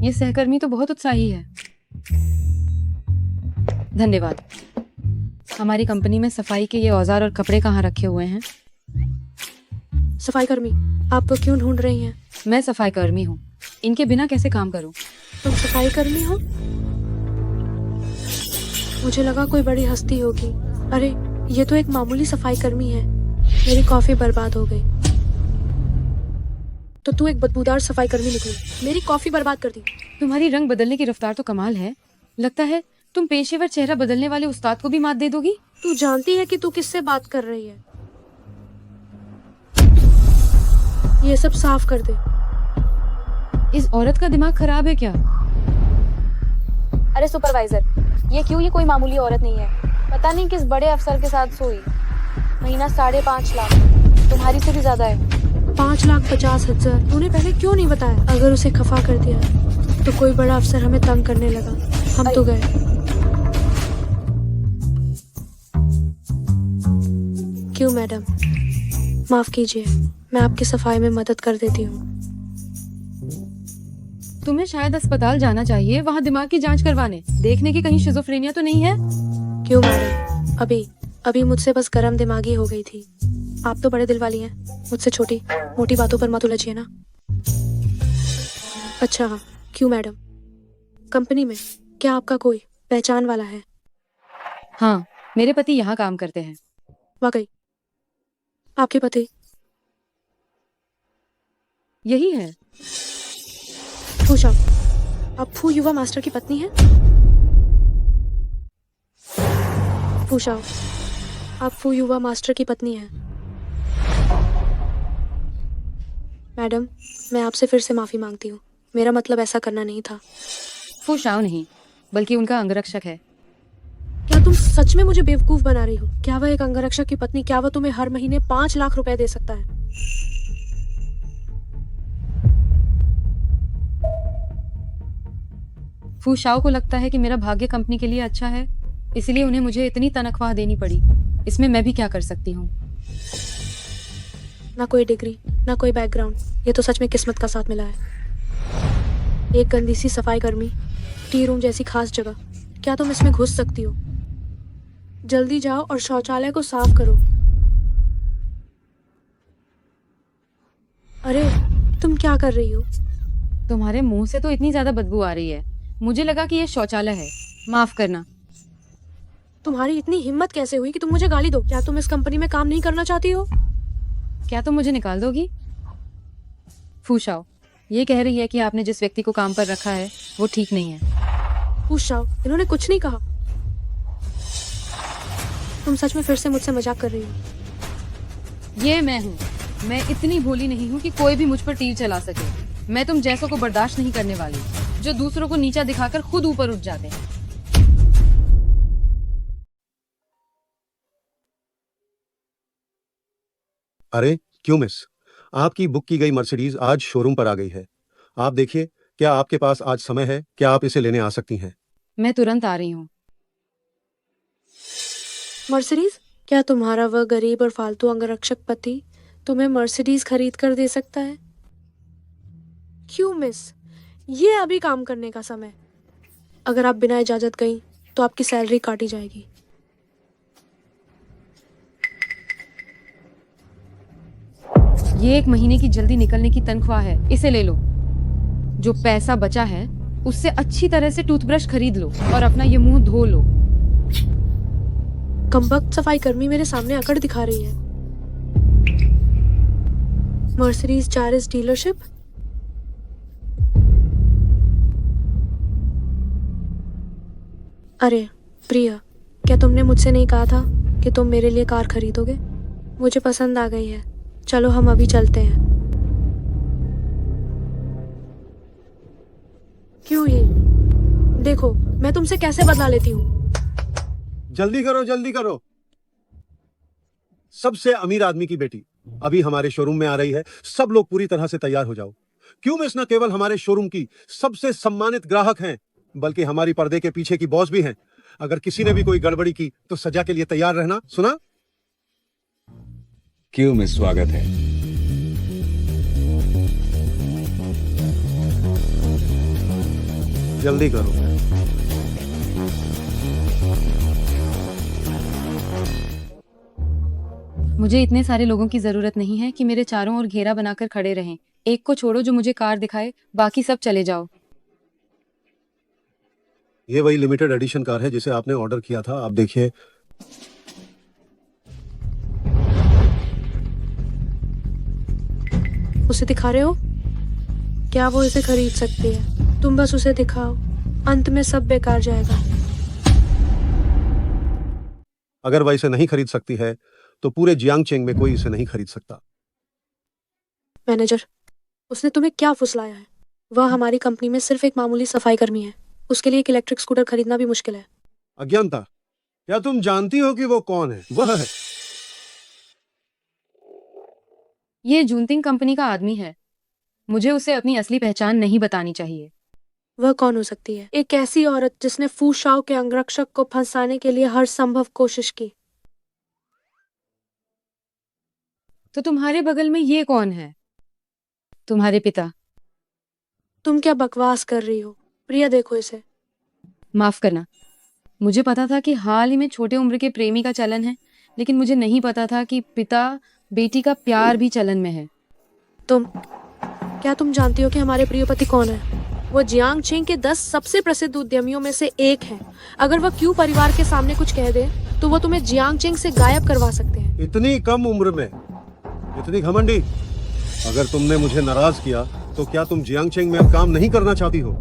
ये सहकर्मी तो बहुत उत्साही है। धन्यवाद। हमारी कंपनी में सफाई के ये औजार और कपड़े कहाँ रखे हुए हैं? सफाई कर्मी, आप तो क्यों ढूंढ रही हैं? मैं सफाई कर्मी हूँ, इनके बिना कैसे काम करूँ? तुम सफाई कर्मी हो? मुझे लगा कोई बड़ी हस्ती होगी। अरे, ये तो एक मामूली सफाई कर्मी है। मेरी कॉफी बर्बाद हो गई। तो तू एक बदबूदार सफाई कर्मी निकली, मेरी कॉफी बर्बाद कर दी। तुम्हारी रंग बदलने की रफ्तार तो कमाल है। लगता है तुम पेशेवर चेहरा बदलने वाले उस्ताद को भी मात दे दोगी। तू जानती है कि तू किससे बात कर रही है? ये सब साफ कर दे। इस औरत का दिमाग खराब है क्या? अरे सुपरवाइजर, ये कोई मामूली औरत नहीं है। पता नहीं किस बड़े अफसर के साथ सोई। महीना 5.5 लाख, तुम्हारी से भी ज्यादा है। 5,50,000। तूने पहले क्यों नहीं बताया? अगर उसे खफा कर दिया तो कोई बड़ा अफसर हमें तंग करने लगा। हम तो गए। क्यों मैडम? माफ कीजिए, मैं आपकी सफाई में मदद कर देती हूँ। तुम्हें शायद अस्पताल जाना चाहिए, वहाँ दिमाग की जांच करवाने, देखने की कहीं शिज़ोफ्रेनिया तो नहीं है। क्यों मैडम? अभी मुझसे बस गरम दिमागी हो गई थी। आप तो बड़े दिल वाली हैं, मुझसे छोटी मोटी बातों पर मत उलझिए ना। अच्छा हाँ, क्यों मैडम? कंपनी में क्या आपका कोई पहचान वाला है? हाँ, मेरे पति यहाँ काम करते हैं। वाकई? आपके पति? यही है। फू शाओ, आप फू युवा मास्टर की पत्नी हैं? फूशाओ, आप फू युवा मास्टर की पत्नी हैं। मैडम, मैं आपसे फिर से माफी मांगती हूँ। मेरा मतलब ऐसा करना नहीं था। फू शाओ नहीं, बल्कि उनका अंगरक्षक है। क्या तुम सच में मुझे बेवकूफ बना रही हो? क्या वह एक अंगरक्षक की पत्नी, क्या वह तुम्हें हर महीने 5 लाख रुपए दे सकता है? फू शाओ को लगता है कि मेरा भाग्य कंपनी के लिए अच्छा है, इसलिए उन्हें मुझे इतनी तनख्वाह देनी पड़ी। इसमें मैं भी क्या कर सकती हूँ? ना कोई डिग्री, ना कोई बैकग्राउंड, ये तो सच में किस्मत का साथ मिला है। एक गंदी सी सफाई कर्मी, टी रूम जैसी खास जगह, क्या तुम इसमें घुस सकती हो? जल्दी जाओ और शौचालय को साफ करो। अरे, तुम क्या कर रही हो? तुम्हारे मुंह से तो इतनी ज्यादा बदबू आ रही है, मुझे लगा कि ये शौचालय है। माफ करना। तुम्हारी इतनी हिम्मत कैसे हुई कि तुम मुझे गाली दो? क्या तुम इस कंपनी में काम नहीं करना चाहती हो? क्या तुम मुझे निकाल दोगी? फू शाओ, ये कह रही है कि आपने जिस व्यक्ति को काम पर रखा है वो ठीक नहीं है। फूशाओ, इन्होंने कुछ नहीं कहा। तुम सच में फिर से मुझसे मजाक कर रही हो? ये मैं हूँ। मैं इतनी भोली नहीं हूँ कि कोई भी मुझ पर तीर चला सके। मैं तुम जैसों को बर्दाश्त नहीं करने वाली, जो दूसरों को नीचा दिखाकर खुद ऊपर उठ जाते हैं। अरे क्यों मिस, आपकी बुक की गई मर्सिडीज आज शोरूम पर आ गई है। आप देखिए, क्या आपके पास आज समय है? क्या आप इसे लेने आ सकती हैं? मैं तुरंत आ रही हूँ। मर्सिडीज? क्या तुम्हारा वह गरीब और फालतू अंगरक्षक पति तुम्हें मर्सिडीज खरीद कर दे सकता है? क्यों मिस, ये अभी काम करने का समय। अगर आप बिना इजाजत गई तो आपकी सैलरी काटी जाएगी। ये 1 महीने की जल्दी निकलने की तनख्वाह है, इसे ले लो। जो पैसा बचा है उससे अच्छी तरह से टूथब्रश खरीद लो और अपना ये मुंह धो लो। कमबख्त सफाई कर्मी मेरे सामने अकड़ दिखा रही है। मर्सिडीज चारिस डीलरशिप? अरे प्रिया, क्या तुमने मुझसे नहीं कहा था कि तुम मेरे लिए कार खरीदोगे? मुझे पसंद आ गई है, चलो हम अभी चलते हैं। क्यों ये? देखो मैं तुमसे कैसे बदला लेती हूँ। जल्दी करो, जल्दी करो। सबसे अमीर आदमी की बेटी अभी हमारे शोरूम में आ रही है। सब लोग पूरी तरह से तैयार हो जाओ। क्यों मिस न केवल हमारे शोरूम की सबसे सम्मानित ग्राहक हैं, बल्कि हमारी पर्दे के पीछे की बॉस भी हैं। अगर किसी ने भी कोई गड़बड़ी की तो सजा के लिए तैयार रहना। सुना? क्यों मिस, स्वागत है। जल्दी करो। मुझे इतने सारे लोगों की जरूरत नहीं है कि मेरे चारों ओर घेरा बनाकर खड़े रहें। एक को छोड़ो जो मुझे कार दिखाए, बाकी सब चले जाओ। ये वही लिमिटेड एडिशन कार है जिसे आपने ऑर्डर किया था। आप देखिए। उसे दिखा रहे हो? क्या वो इसे खरीद सकती है? तुम बस उसे दिखाओ, अंत में सब बेकार जाएगा। अगर वह इसे नहीं खरीद सकती है तो पूरे जियांगचेंग में कोई इसे नहीं खरीद सकता। मैनेजर, उसने तुम्हें क्या फुसलाया है? वह हमारी कंपनी में सिर्फ एक मामूली सफाई कर्मी है। उसके लिए एक इलेक्ट्रिक स्कूटर खरीदना भी मुश्किल है। अज्ञानता, क्या तुम जानती हो कि वो कौन है? वह है ये जूनतिंग कंपनी का आदमी है। मुझे उसे अपनी असली पहचान नहीं बतानी चाहिए। वह कौन हो सकती है? एक ऐसी औरत जिसने फू शाओ के अंगरक्षक को फंसाने के लिए हर संभव कोशिश की। तो तुम्हारे बगल में ये कौन है? तुम्हारे पिता। तुम क्या बकवास कर रही हो? प्रिया देखो इसे। माफ करना, मुझे पता था कि हाल ही में छोटे उम्र के प्रेमी का चलन है, लेकिन मुझे नहीं पता था कि पिता बेटी का प्यार भी चलन में है। क्या तुम जानती हो कि हमारे प्रियपति कौन है? वो जियांगचेंग के 10 सबसे प्रसिद्ध उद्यमियों में से एक है। अगर वह क्यू परिवार के सामने कुछ कह दे तो वो तुम्हें जियांगचेंग से गायब करवा सकते हैं। इतनी कम उम्र में इतनी घमंडी। अगर तुमने मुझे नाराज किया तो क्या तुम जियांगचेंग में अब काम नहीं करना चाहती हो?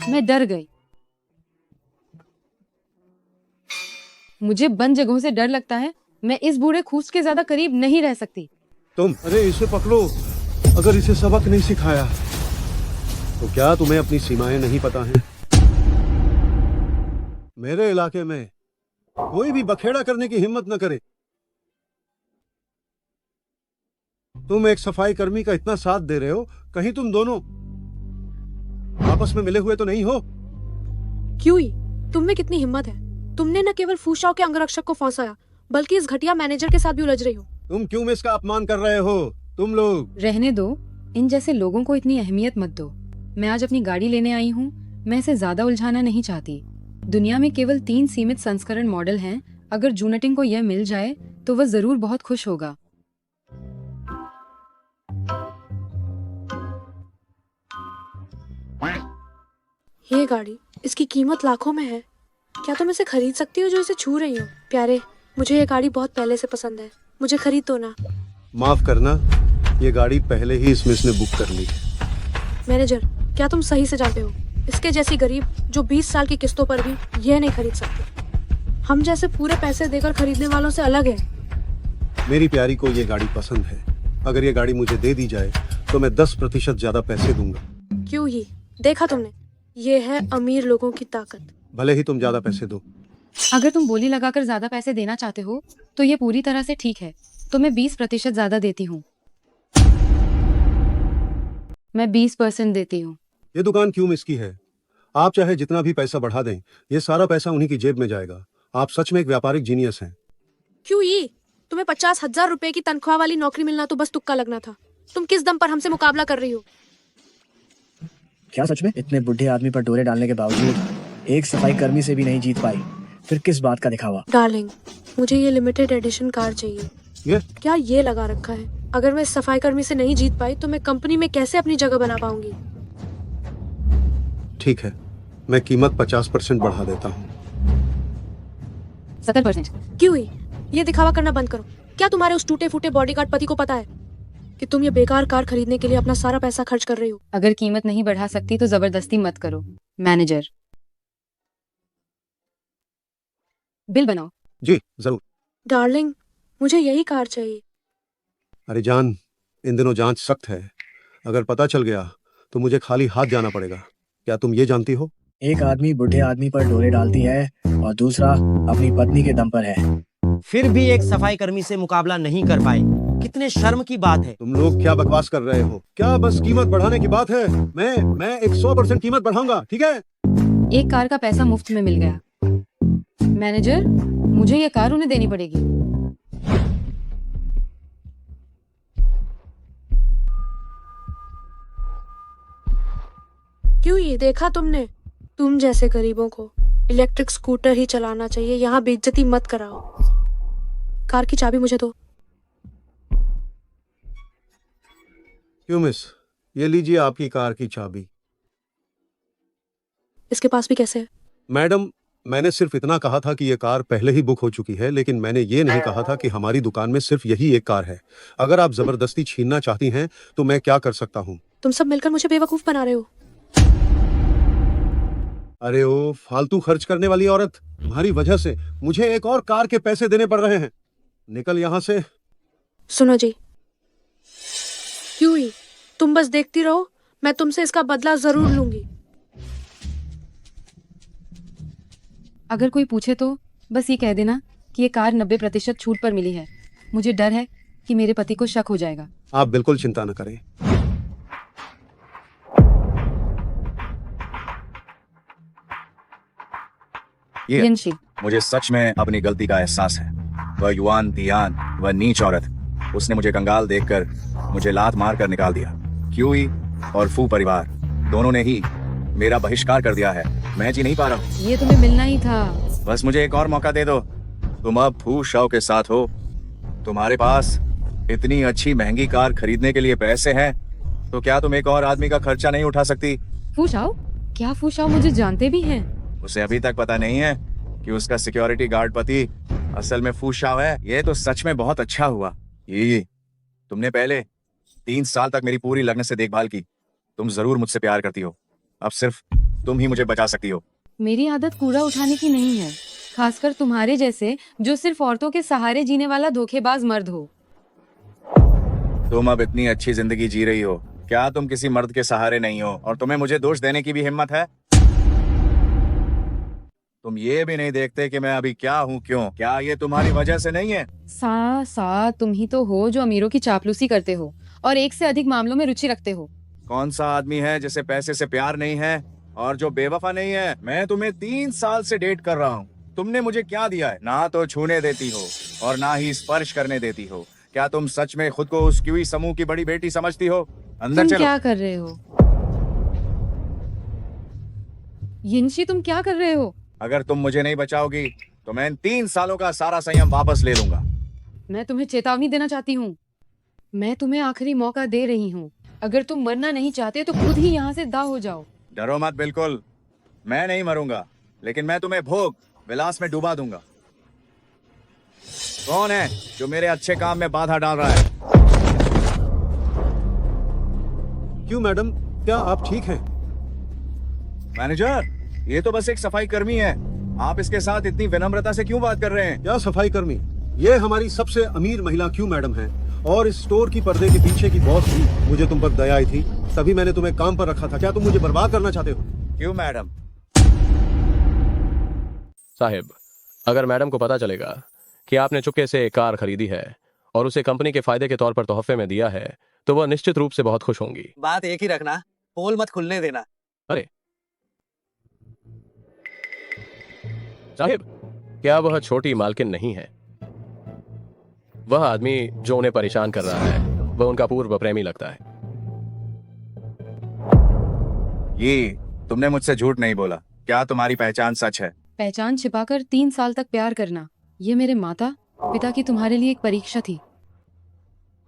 मैं डर गई। मुझे बंद जगहों से डर लगता है। मैं इस बूढ़े खूस के ज्यादा करीब नहीं रह सकती। तुम अरे इसे पकड़ो। अगर इसे सबक नहीं सिखाया तो क्या तुम्हें अपनी सीमाएं नहीं पता हैं? मेरे इलाके में कोई भी बखेड़ा करने की हिम्मत न करे। तुम एक सफाई कर्मी का इतना साथ दे रहे हो, कहीं तुम दोनों आपस में मिले हुए तो नहीं हो? क्यों ही? तुम में कितनी हिम्मत है? तुमने न केवल फूशाओ के अंगरक्षक को फंसाया, बल्कि इस घटिया मैनेजर के साथ भी उलझ रही हो। तुम क्यों में इसका अपमान कर रहे हो? तुम लोग रहने दो, इन जैसे लोगों को इतनी अहमियत मत दो। मैं आज अपनी गाड़ी लेने आई हूँ, मैं इसे ज्यादा उलझाना नहीं चाहती। दुनिया में केवल 3 सीमित संस्करण मॉडल हैं। अगर जूनटिंग को यह मिल जाए तो वह जरूर बहुत खुश होगा। ये गाड़ी, इसकी कीमत लाखों में है। क्या तुम इसे खरीद सकती हो जो इसे छू रही हो? प्यारे, मुझे ये गाड़ी बहुत पहले से पसंद है, मुझे खरीद दो ना। माफ करना, ये गाड़ी पहले ही इसमें इसने बुक कर ली। मैनेजर, क्या तुम सही से जानते हो इसके जैसी गरीब जो 20 साल की किस्तों पर भी ये नहीं खरीद सकती, हम जैसे पूरे पैसे देकर खरीदने वालों से अलग है। मेरी प्यारी को ये गाड़ी पसंद है। अगर ये गाड़ी मुझे दे दी जाए तो मैं 10% ज्यादा पैसे दूंगा। क्यों ही? देखा तुमने, ये है अमीर लोगों की ताकत। भले ही तुम ज्यादा पैसे दो। अगर तुम बोली लगाकर ज्यादा पैसे देना चाहते हो तो ये पूरी तरह से ठीक है, तो मैं 20% ज्यादा देती हूँ। मैं 20% देती हूँ। ये दुकान क्यों मिस की है? आप चाहे जितना भी पैसा बढ़ा दें, ये सारा पैसा उन्हीं की जेब में जाएगा। आप सच में एक व्यापारिक जीनियस हैं। क्यों ही? तुम्हें 50,000 रुपए की तनख्वाह वाली नौकरी मिलना तो बस तुक्का लगना था। तुम किस दम पर हमसे मुकाबला कर रही हो? क्या सच में इतने बुढ़े आदमी पर डोरे डालने के बावजूद एक सफाई कर्मी से भी नहीं जीत पाई? फिर किस बात का दिखावा? डार्लिंग, मुझे ये लिमिटेड एडिशन कार चाहिए। ये? क्या ये लगा रखा है? अगर मैं सफाई कर्मी से नहीं जीत पाई तो मैं कंपनी में कैसे अपनी जगह बना पाऊंगी? ठीक है, मैं कीमत 50% बढ़ा देता हूँ। 70%। क्यों ही? ये दिखावा करना बंद करो। क्या तुम्हारे उस टूटे फूटे बॉडीगार्ड पति को पता है कि तुम ये बेकार कार खरीदने के लिए अपना सारा पैसा खर्च कर रही हो? अगर कीमत नहीं बढ़ा सकती तो जबरदस्ती मत करो। मैनेजर, बिल बनाओ। जी जरूर। डार्लिंग, मुझे यही कार चाहिए। अरे जान, इन दिनों जांच सख्त है। अगर पता चल गया तो मुझे खाली हाथ जाना पड़ेगा। क्या तुम ये जानती हो? एक आदमी बुढ़े आदमी पर डोरे डालती है और दूसरा अपनी पत्नी के दम पर है, फिर भी एक सफाई कर्मी से मुकाबला नहीं कर पाए। कितने शर्म की बात है। तुम लोग क्या बकवास कर रहे हो? क्या बस कीमत बढ़ाने की बात है? मैं एक 100% कीमत बढ़ाऊंगा, ठीक है? एक कार का पैसा मुफ्त में मिल गया। मैनेजर, मुझे ये कार उन्हें देनी पड़ेगी। क्यों ये? देखा तुमने? तुम जैसे गरीबों को इलेक्ट्रिक स्कूटर ही चलाना चाहिए। यहाँ बेइज्जती मत कराओ। कार की चाबी मुझे दो। क्यों मिस, ये लीजिए आपकी कार की चाबी। इसके पास भी कैसे है? मैडम, मैंने सिर्फ इतना कहा था कि ये कार पहले ही बुक हो चुकी है, लेकिन मैंने ये नहीं कहा था कि हमारी दुकान में सिर्फ यही एक कार है। अगर आप जबरदस्ती छीनना चाहती हैं तो मैं क्या कर सकता हूँ? तुम सब मिलकर मुझे बेवकूफ बना रहे हो। अरे ओ फालतू खर्च करने वाली औरत, तुम्हारी वजह से मुझे एक और कार के पैसे देने पड़ रहे हैं। निकल यहाँ से। सुनो जी, क्यों ही? तुम बस देखती रहो, मैं तुमसे इसका बदला जरूर लूंगी। अगर कोई पूछे तो बस ये कह देना कि ये कार 90% छूट पर मिली है। मुझे डर है कि मेरे पति को शक हो जाएगा। आप बिल्कुल चिंता न करें। ये यंशी, मुझे सच में अपनी गलती का एहसास है। वह युवान दियान, वह नीच औरत, उसने मुझे कंगाल देखकर मुझे लात मार कर निकाल दिया। क्यूई और फू परिवार दोनों ने ही मेरा बहिष्कार कर दिया है। मैं जी नहीं पा रहा हूँ। ये तुम्हें मिलना ही था। बस मुझे एक और मौका दे दो। तुम अब फू शाओ के साथ हो, तुम्हारे पास इतनी अच्छी महंगी कार खरीदने के लिए पैसे हैं, तो क्या तुम एक और आदमी का खर्चा नहीं उठा सकती? फूशाओ? क्या फूशाओ मुझे जानते भी हैं? उसे अभी तक पता नहीं है कि उसका सिक्योरिटी गार्ड पति असल में फू शाओ है। ये तो सच में बहुत अच्छा हुआ। ये तुमने पहले 3 साल तक मेरी पूरी लगन से देखभाल की। तुम जरूर मुझसे प्यार करती हो। अब सिर्फ तुम ही मुझे बचा सकती हो। मेरी आदत कूड़ा उठाने की नहीं है, खासकर तुम्हारे जैसे जो सिर्फ औरतों के सहारे जीने वाला धोखेबाज मर्द हो। तुम अब इतनी अच्छी जिंदगी जी रही हो, क्या तुम किसी मर्द के सहारे नहीं हो और तुम्हें मुझे दोष देने की भी हिम्मत है? तुम ये भी नहीं देखते कि मैं अभी क्या हूँ, क्यों? क्या ये तुम्हारी वजह से नहीं है? सा तुम ही तो हो जो अमीरों की चापलूसी करते हो और एक से अधिक मामलों में रुचि रखते हो। कौन सा आदमी है जिसे पैसे से प्यार नहीं है और जो बेवफा नहीं है? मैं तुम्हें 3 साल से डेट कर रहा हूँ। तुमने मुझे क्या दिया है? ना तो छूने देती हो और ना ही स्पर्श करने देती हो। क्या तुम सच में खुद को उस क्यूई समूह की बड़ी बेटी समझती हो? अंदर तुम चलो। क्या कर रहे हो यिनशी, तुम क्या कर रहे हो? अगर तुम मुझे नहीं बचाओगी तो मैं इन 3 सालों का सारा संयम वापस ले लूंगा। मैं तुम्हें चेतावनी देना चाहती हूँ। मैं तुम्हें आखिरी मौका दे रही हूँ। अगर तुम मरना नहीं चाहते तो खुद ही यहाँ से दा हो जाओ। डरो मत, बिल्कुल मैं नहीं मरूंगा, लेकिन मैं तुम्हें भोग विलास में डुबा दूंगा। कौन है जो मेरे अच्छे काम में बाधा डाल रहा है? क्यों मैडम, क्या आप ठीक हैं? मैनेजर, ये तो बस एक सफाई कर्मी है। आप इसके साथ इतनी विनम्रता से क्यों बात कर रहे हैं? क्या सफाई कर्मी? ये हमारी सबसे अमीर महिला क्यों मैडम है और इस स्टोर की पर्दे के पीछे की बॉस भी। मुझे तुम पर दया आई थी, तभी मैंने तुम्हें काम पर रखा था। क्या तुम मुझे बर्बाद करना चाहते हो? क्यों मैडम? साहिब, अगर मैडम को पता चलेगा कि आपने चुपके से एक कार खरीदी है और उसे कंपनी के फायदे के तौर पर तोहफे में दिया है तो वह निश्चित रूप से बहुत खुश होंगी। बात एक ही रखना, पोल मत खुलने देना। अरे साहिब, क्या वह छोटी मालकिन नहीं है? वह आदमी जो उन्हें परेशान कर रहा है वह उनका पूर्व प्रेमी लगता है। ये तुमने मुझसे झूठ नहीं बोला। क्या तुम्हारी पहचान सच है? पहचान छिपाकर 3 साल तक प्यार करना, ये मेरे माता पिता की तुम्हारे लिए एक परीक्षा थी।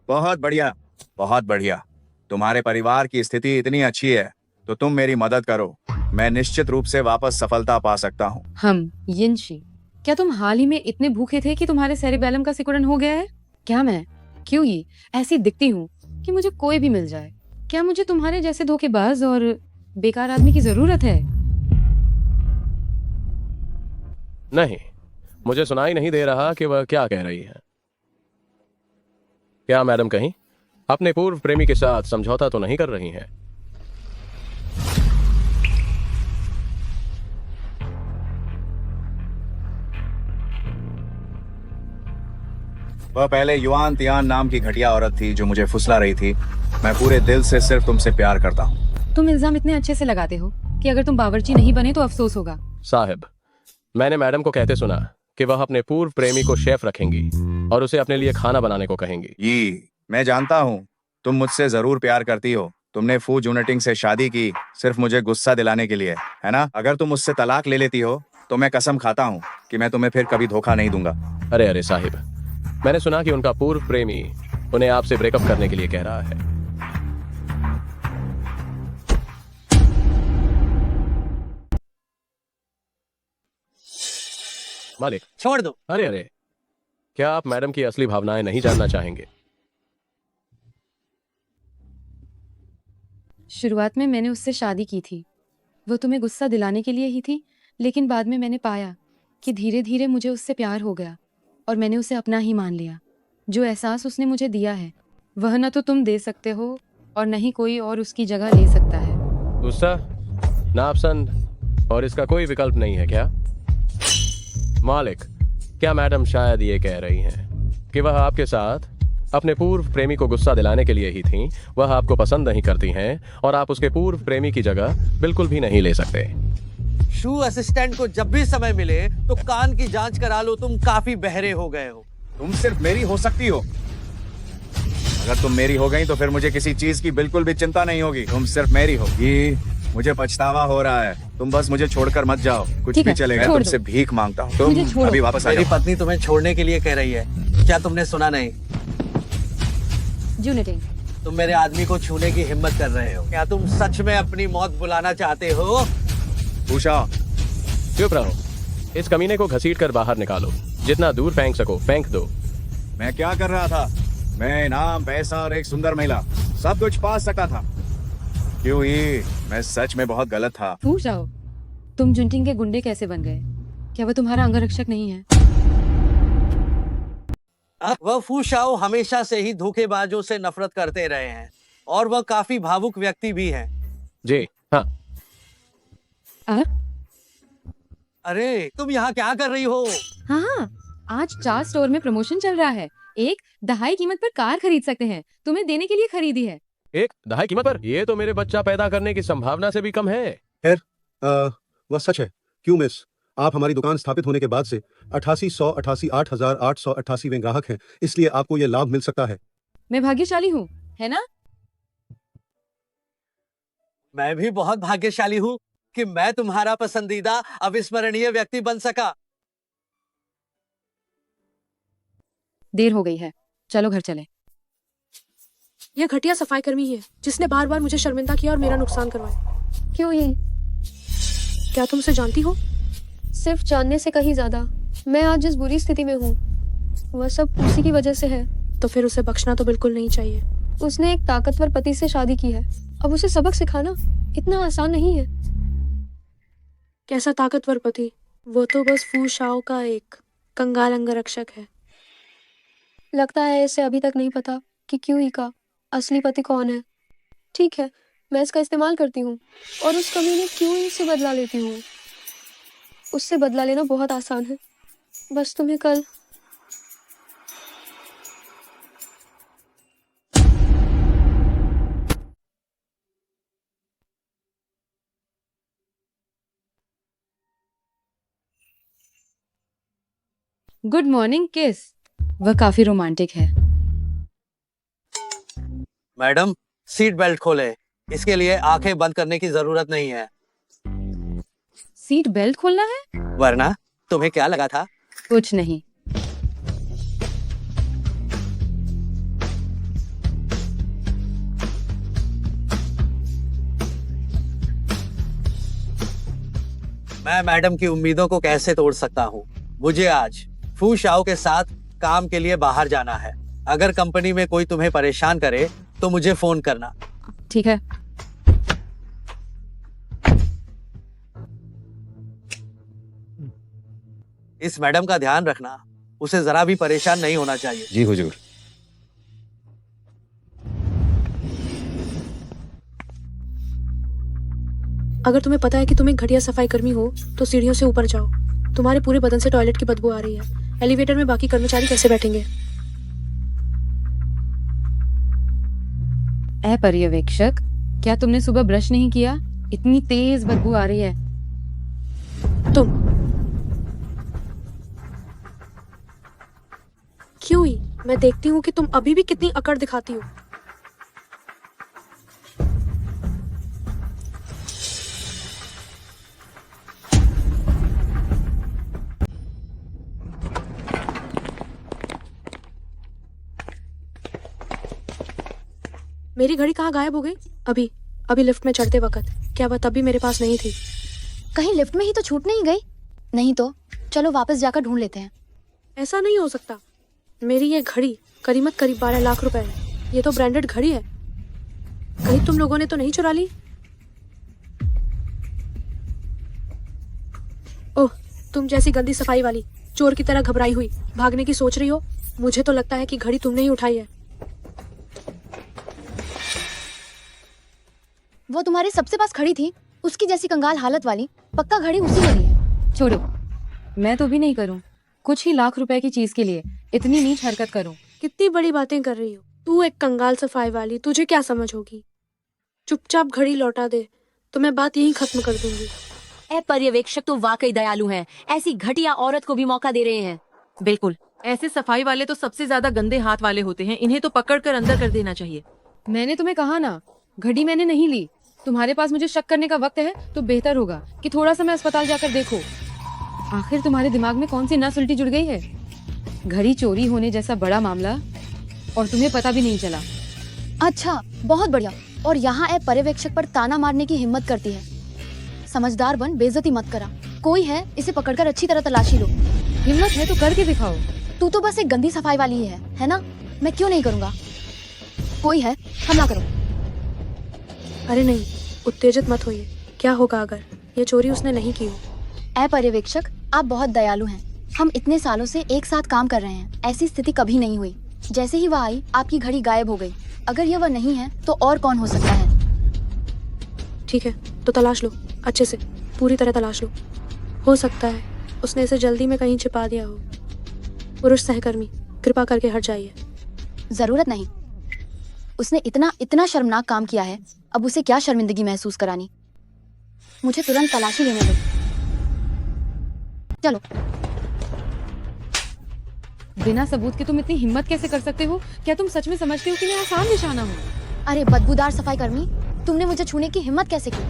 बहुत बढ़िया, बहुत बढ़िया। तुम्हारे परिवार की स्थिति इतनी अच्छी है तो तुम मेरी मदद करो। मैं निश्चित रूप से वापस सफलता पा सकता हूँ। हम यिनशी, क्या तुम हाल ही में इतने भूखे थे कि तुम्हारे सेरिबेलम का सिकुड़न हो गया है? क्या मैं क्यों ही ऐसी दिखती हूँ कि मुझे कोई भी मिल जाए? क्या मुझे तुम्हारे जैसे धोखेबाज और बेकार आदमी की जरूरत है? नहीं, मुझे सुनाई नहीं दे रहा कि वह क्या कह रही है। क्या मैडम कहीं अपने पूर्व प्रेमी के साथ समझौता तो नहीं कर रही हैं? वह पहले युआन तियान नाम की घटिया औरत थी जो मुझे फुसला रही थी। मैं पूरे दिल से सिर्फ तुमसे प्यार करता हूँ। तुम इल्जाम इतने अच्छे से लगाते हो कि अगर तुम बावर्ची नहीं बने तो अफसोस होगा। साहिब, मैंने मैडम को कहते सुना कि वह अपने पूर्व प्रेमी को शेफ रखेंगी और उसे अपने लिए खाना बनाने को कहेंगी। ये मैं जानता हूँ, तुम मुझसे जरूर प्यार करती हो। तुमने फू जूनेटिंग से शादी की सिर्फ मुझे गुस्सा दिलाने के लिए, है ना? अगर तुम मुझसे तलाक ले लेती हो तो मैं कसम खाता हूँ कि मैं तुम्हें फिर कभी धोखा नहीं दूंगा। अरे अरे साहिब, मैंने सुना कि उनका पूर्व प्रेमी उन्हें आपसे ब्रेकअप करने के लिए कह रहा है। मालिक, छोड़ दो। अरे अरे, क्या आप मैडम की असली भावनाएं नहीं जानना चाहेंगे? शुरुआत में मैंने उससे शादी की थी, वो तुम्हें गुस्सा दिलाने के लिए ही थी, लेकिन बाद में मैंने पाया कि धीरे धीरे मुझे उससे प्यार हो गया और मैंने उसे अपना ही मान लिया। जो एहसास उसने मुझे दिया है वह न तो तुम दे सकते हो और न ही कोई और उसकी जगह ले सकता है। गुस्सा, नापसंद और इसका कोई विकल्प नहीं है क्या? मालिक, क्या मैडम शायद ये कह रही हैं कि वह आपके साथ अपने पूर्व प्रेमी को गुस्सा दिलाने के लिए ही थीं? वह आपको पसंद नहीं करती हैं और आप उसके पूर्व प्रेमी की जगह बिल्कुल भी नहीं ले सकते। शू असिस्टेंट को जब भी समय मिले तो कान की जांच करा लो। तुम काफी बहरे हो गए हो। तुम सिर्फ मेरी हो सकती हो। अगर तुम मेरी हो गई तो फिर मुझे किसी चीज की बिल्कुल भी चिंता नहीं होगी। तुम सिर्फ मेरी हो। ये मुझे पछतावा हो रहा है। तुम बस मुझे छोड़कर मत जाओ। कुछ भी चलेगा। मैं तुमसे भीख मांगता हूँ। तुम अभी वापस आ जाओ। मेरी पत्नी तुम्हें छोड़ने के लिए कह रही है। क्या तुमने सुना नहीं? जूनेटिंग, तुम मेरे आदमी को छूने की हिम्मत कर रहे हो। क्या तुम सच में अपनी मौत बुलाना चाहते हो? उषा, चुप रहो। इस कमीने को घसीट कर बाहर निकालो। जितना दूर फेंक सको फेंक दो। मैं क्या कर रहा था? मैं इनाम, पैसा और एक सुंदर महिला सब कुछ पा सकता था। क्यों ही मैं सच में बहुत गलत था। पूछ जाओ, तुम जुनटिंग के गुंडे कैसे बन गए? क्या वो तुम्हारा अंगरक्षक नहीं है? वह फू शाओ हमेशा से ही धोखेबाजों से नफरत करते रहे हैं और वह काफी भावुक व्यक्ति भी हैं। जी हाँ। अरे तुम यहाँ क्या कर रही हो? हाँ हाँ, आज 4 स्टोर में प्रमोशन चल रहा है। एक दहाई कीमत पर कार खरीद सकते हैं। तुम्हें देने के लिए खरीदी है। एक दहाई कीमत पर? ये तो मेरे बच्चा पैदा करने की संभावना से भी कम है। खैर, वह सच है। क्यों मिस, आप हमारी दुकान स्थापित होने के बाद से 88,888,888वें ग्राहक हैं, इसलिए आपको यह लाभ मिल सकता है। मैं भाग्यशाली हूँ, है ना? मैं भी बहुत भाग्यशाली हूँ कि मैं तुम्हारा पसंदीदा अविस्मरणीय व्यक्ति बन सका। देर हो गई है, चलो घर चले। यह घटिया सफाई कर्मी ही है जिसने बार बार मुझे शर्मिंदा किया और मेरा नुकसान करवाया। क्यों ही? क्या तुम उसे जानती हो? सिर्फ जानने से कहीं ज्यादा। मैं आज जिस बुरी स्थिति में हूँ वह सब उसी की वजह से है। तो फिर उसे बख्शना तो बिल्कुल नहीं चाहिए। उसने एक ताकतवर पति से शादी की है। अब उसे सबक सिखाना इतना आसान नहीं है। कैसा ताकतवर पति? वो तो बस फू शाओ का एक कंगाल अंगरक्षक है। लगता है इसे अभी तक नहीं पता कि क्यूई का असली पति कौन है। ठीक है, मैं इसका इस्तेमाल करती हूँ और उस कमीने क्यूई से बदला लेती हूँ। उससे बदला लेना बहुत आसान है। बस तुम्हें कल गुड मॉर्निंग किस। वह काफी रोमांटिक है। मैडम, सीट बेल्ट खोले। इसके लिए आंखें बंद करने की जरूरत नहीं है। सीट बेल्ट खोलना है? वरना तुम्हें क्या लगा था? कुछ नहीं। मैं मैडम की उम्मीदों को कैसे तोड़ सकता हूँ? मुझे आज फू शाओ के साथ काम के लिए बाहर जाना है। अगर कंपनी में कोई तुम्हें परेशान करे तो मुझे फोन करना। ठीक है। इस मैडम का ध्यान रखना, उसे जरा भी परेशान नहीं होना चाहिए। जी हुजूर। अगर तुम्हें पता है कि तुम एक घटिया सफाई कर्मी हो तो सीढ़ियों से ऊपर जाओ। तुम्हारे पूरे बदन से टॉयलेट की बदबू आ रही है। एलिवेटर में बाकी कर्मचारी कैसे बैठेंगे? ऐ पर्यवेक्षक, क्या तुमने सुबह ब्रश नहीं किया? इतनी तेज बदबू आ रही है। तुम क्यों ही? मैं देखती हूँ कि तुम अभी भी कितनी अकड़ दिखाती हो। मेरी घड़ी कहाँ गायब हो गई? अभी लिफ्ट में चढ़ते वक्त। क्या वह तब भी मेरे पास नहीं थी? कहीं लिफ्ट में ही तो छूट नहीं गई? नहीं तो चलो वापस जाकर ढूंढ लेते हैं। ऐसा नहीं हो सकता। मेरी ये घड़ी करीब 12 लाख रुपए है। ये तो ब्रांडेड घड़ी है। कहीं तुम लोगों ने तो नहीं चुरा ली? ओह, तुम जैसी गंदी सफाई वाली चोर की तरह घबराई हुई भागने की सोच रही हो। मुझे तो लगता है कि घड़ी तुमने ही उठाई है। वो तुम्हारे सबसे पास खड़ी थी, उसकी जैसी कंगाल हालत वाली। पक्का घड़ी उसी ने ली है। छोड़ो, मैं तो भी नहीं करूं। कुछ ही लाख रुपए की चीज के लिए इतनी नीच हरकत करूं। कितनी बड़ी बातें कर रही हो तू। एक कंगाल सफाई वाली, तुझे क्या समझ होगी? चुपचाप घड़ी लौटा दे तो मैं बात यहीं खत्म कर दूंगी। ए पर्यवेक्षक तो वाकई दयालु हैं। ऐसी घटिया औरत को भी मौका दे रहे हैं। बिल्कुल, ऐसे सफाई वाले तो सबसे ज्यादा गंदे हाथ वाले होते हैं। इन्हें तो पकड़कर अंदर कर देना चाहिए। मैंने तुम्हें कहा ना, घड़ी मैंने नहीं ली। तुम्हारे पास मुझे शक करने का वक्त है तो बेहतर होगा कि थोड़ा समय अस्पताल जाकर देखो। आखिर तुम्हारे दिमाग में कौन सी नस उल्टी जुड़ गई है? घड़ी चोरी होने जैसा बड़ा मामला और तुम्हें पता भी नहीं चला। अच्छा, बहुत बढ़िया। और यहाँ ए पर्यवेक्षक पर ताना मारने की हिम्मत करती है। समझदार बन, बेइज्जती मत करा। कोई है, इसे पकड़कर अच्छी तरह तलाशी लो। हिम्मत है तो करके दिखाओ। तू तो बस एक गंदी सफाई वाली ही है ना? मैं क्यों नहीं करूँगा? कोई है, हमला करो। अरे नहीं, उत्तेजित मत होइए। क्या होगा अगर ये चोरी उसने नहीं की हो? ऐ पर्यवेक्षक, आप बहुत दयालु हैं। हम इतने सालों से एक साथ काम कर रहे हैं, ऐसी स्थिति कभी नहीं हुई। जैसे ही वह आई, आपकी घड़ी गायब हो गई। अगर यह वह नहीं है तो और कौन हो सकता है? ठीक है, तो तलाश लो अच्छे से, पूरी तरह तलाश लो। हो सकता है उसने इसे जल्दी में कहीं छिपा दिया हो। पुरुष सहकर्मी, कृपा करके हट जाइए। जरूरत नहीं। उसने इतना शर्मनाक काम किया है, अब उसे क्या शर्मिंदगी महसूस करानी। मुझे तुरंत तलाशी लेने दो। चलो। बिना सबूत के तुम इतनी हिम्मत कैसे कर सकते हो? क्या तुम सच में समझते हो कि मैं आसान निशाना हूँ? अरे बदबूदार सफाई कर्मी, तुमने मुझे छूने की हिम्मत कैसे की?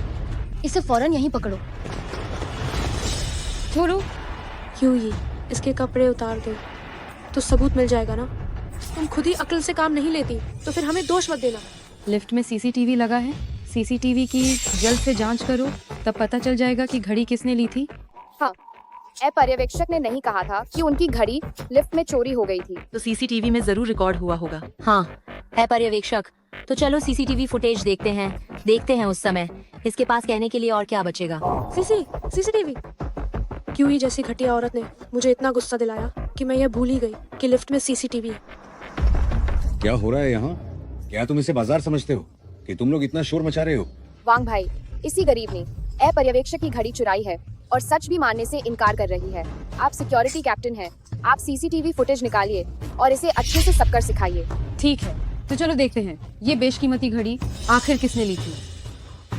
इसे फौरन यहीं पकड़ो। छोड़ो। क्यों ये इसके कपड़े उतार दो तो सबूत मिल जाएगा ना। तुम खुद ही अक्ल से काम नहीं लेती तो फिर हमें दोष मत देना। लिफ्ट में सीसीटीवी लगा है, सीसीटीवी की जल्द से जांच करो, तब पता चल जाएगा कि घड़ी किसने ली थी। हाँ, पर्यवेक्षक ने नहीं कहा था कि उनकी घड़ी लिफ्ट में चोरी हो गई थी। तो सीसीटीवी में जरूर रिकॉर्ड हुआ होगा। हाँ, है पर्यवेक्षक। तो चलो सीसीटीवी फुटेज देखते हैं उस समय। इसके पास कहने के लिए और क्या बचेगा। सीसीटीवी। क्यों ही जैसी घटिया औरत ने मुझे इतना गुस्सा दिलाया कि मैं यह भूल ही गई कि लिफ्ट में सीसीटीवी है। क्या हो रहा है यहाँ? क्या तुम इसे बाजार समझते हो कि तुम लोग इतना शोर मचा रहे हो? वांग भाई, इसी गरीब ने पर्यवेक्षक की घड़ी चुराई है और सच भी मानने से इनकार कर रही है। आप सिक्योरिटी कैप्टन हैं, आप सीसीटीवी फुटेज निकालिए और इसे अच्छे से सबकर सिखाइए। ठीक है, तो चलो देखते हैं ये बेशकीमती घड़ी आखिर किसने ली थी।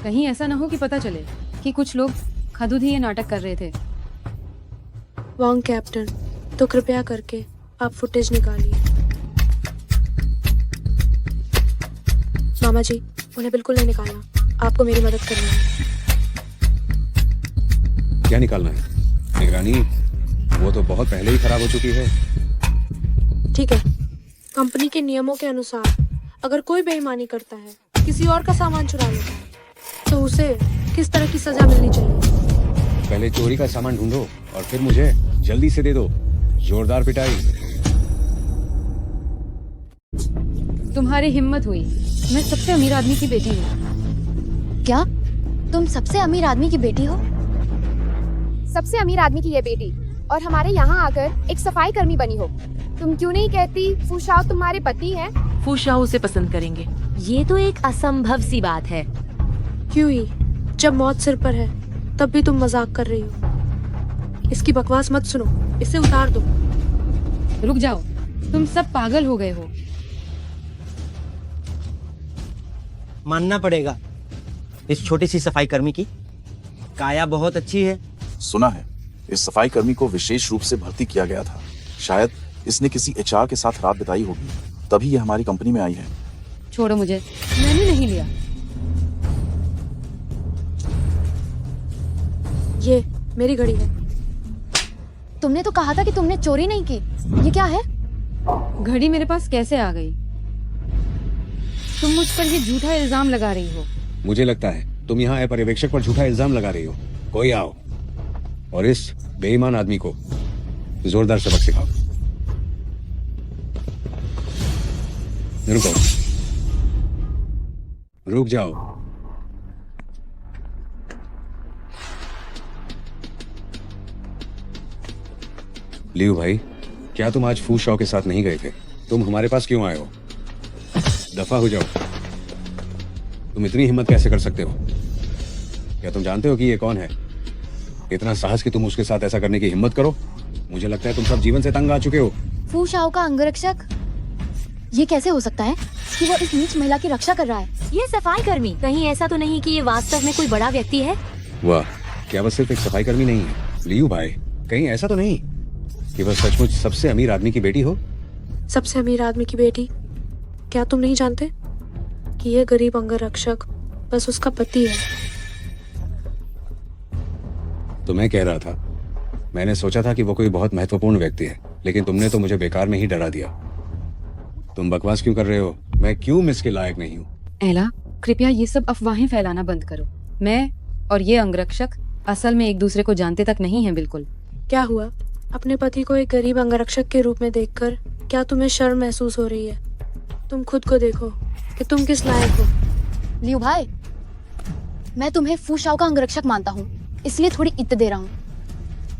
कहीं ऐसा ना हो कि पता चले कि कुछ लोग खुद ही ये नाटक कर रहे थे। वांग कैप्टन, तो कृपया करके आप फुटेज निकालिए। मामा जी, उन्हें बिल्कुल नहीं निकालना, आपको मेरी मदद करनी है। क्या निकालना है? निगरानी वो तो बहुत पहले ही खराब हो चुकी है। ठीक है, कंपनी के नियमों के अनुसार अगर कोई बेईमानी करता है, किसी और का सामान चुरा लेता है, तो उसे किस तरह की सजा मिलनी चाहिए? पहले चोरी का सामान ढूंढो और फिर मुझे जल्दी से दे दो। जोरदार पिटाई। तुम्हारी हिम्मत हुई। मैं सबसे अमीर आदमी की बेटी हूँ। क्या तुम सबसे अमीर आदमी की बेटी हो? सबसे अमीर आदमी की ये बेटी और हमारे यहाँ आकर एक सफाई कर्मी बनी हो। तुम क्यों नहीं कहती फूशाओ तुम्हारे पति हैं? फूशाओ उसे पसंद करेंगे। ये तो एक असंभव सी बात है। क्यों ही, जब मौत सिर पर है तब भी तुम मजाक कर रही हो। इसकी बकवास मत सुनो, इसे उतार दो। रुक जाओ, तुम सब पागल हो गए हो। मानना पड़ेगा, इस छोटी सी सफाई कर्मी की काया बहुत अच्छी है। सुना है इस सफाई कर्मी को विशेष रूप से भर्ती किया गया था। शायद इसने किसी एचआर के साथ रात बिताई होगी, तभी ये हमारी कंपनी में आई है। छोड़ो मुझे, मैंने नहीं लिया। ये मेरी घड़ी है। तुमने तो कहा था कि तुमने चोरी नहीं की। ये क्या है? घड़ी मेरे पास कैसे आ गई? तुम मुझ पर ये झूठा इल्जाम लगा रही हो। मुझे लगता है तुम यहाँ पर्यवेक्षक पर झूठा इल्जाम लगा रही हो। कोई आओ और इस बेईमान आदमी को जोरदार सबक सिखाओ। रुको, रुक जाओ। लियू भाई, क्या तुम आज फूशाओ के साथ नहीं गए थे? तुम हमारे पास क्यों आए हो? दफा हो जाओ। तुम इतनी हिम्मत कैसे कर सकते हो? क्या तुम जानते हो कि ये कौन है? इतना साहस कि तुम उसके साथ ऐसा करने की हिम्मत करो। मुझे लगता है तुम सब जीवन से तंग आ चुके हो। फूशाओ का अंगरक्षक? ये कैसे हो सकता है कि वो इस नीच महिला की रक्षा कर रहा है? ये सफाई कर्मी, कहीं ऐसा तो नहीं कि ये वास्तव में कोई बड़ा व्यक्ति है? वाह, क्या वह सिर्फ एक सफाई कर्मी नहीं है? लियू भाई, कहीं ऐसा तो नहीं कि वह सचमुच सबसे अमीर आदमी की बेटी हो? सबसे अमीर आदमी की बेटी? क्या तुम नहीं जानते कि ये गरीब अंगरक्षक बस उसका पति है? तो मैं कह रहा था, मैंने सोचा था कि वो कोई बहुत महत्वपूर्ण व्यक्ति है, लेकिन तुमने तो मुझे बेकार में ही डरा दिया। तुम बकवास क्यों कर रहे हो? मैं क्यों मिस के लायक नहीं हूँ? एला, कृपया ये सब अफवाहें फैलाना बंद करो। मैं और ये अंगरक्षक असल में एक दूसरे को जानते तक नहीं है। बिल्कुल। क्या हुआ? अपने पति को एक गरीब अंगरक्षक के रूप में देखकर क्या तुम्हें शर्म महसूस हो रही है? तुम खुद को देखो कि तुम किस लायक हो। लियू भाई, मैं तुम्हें फूशाओ का अंगरक्षक मानता हूँ, इसलिए थोड़ी इत्त दे रहा हूँ।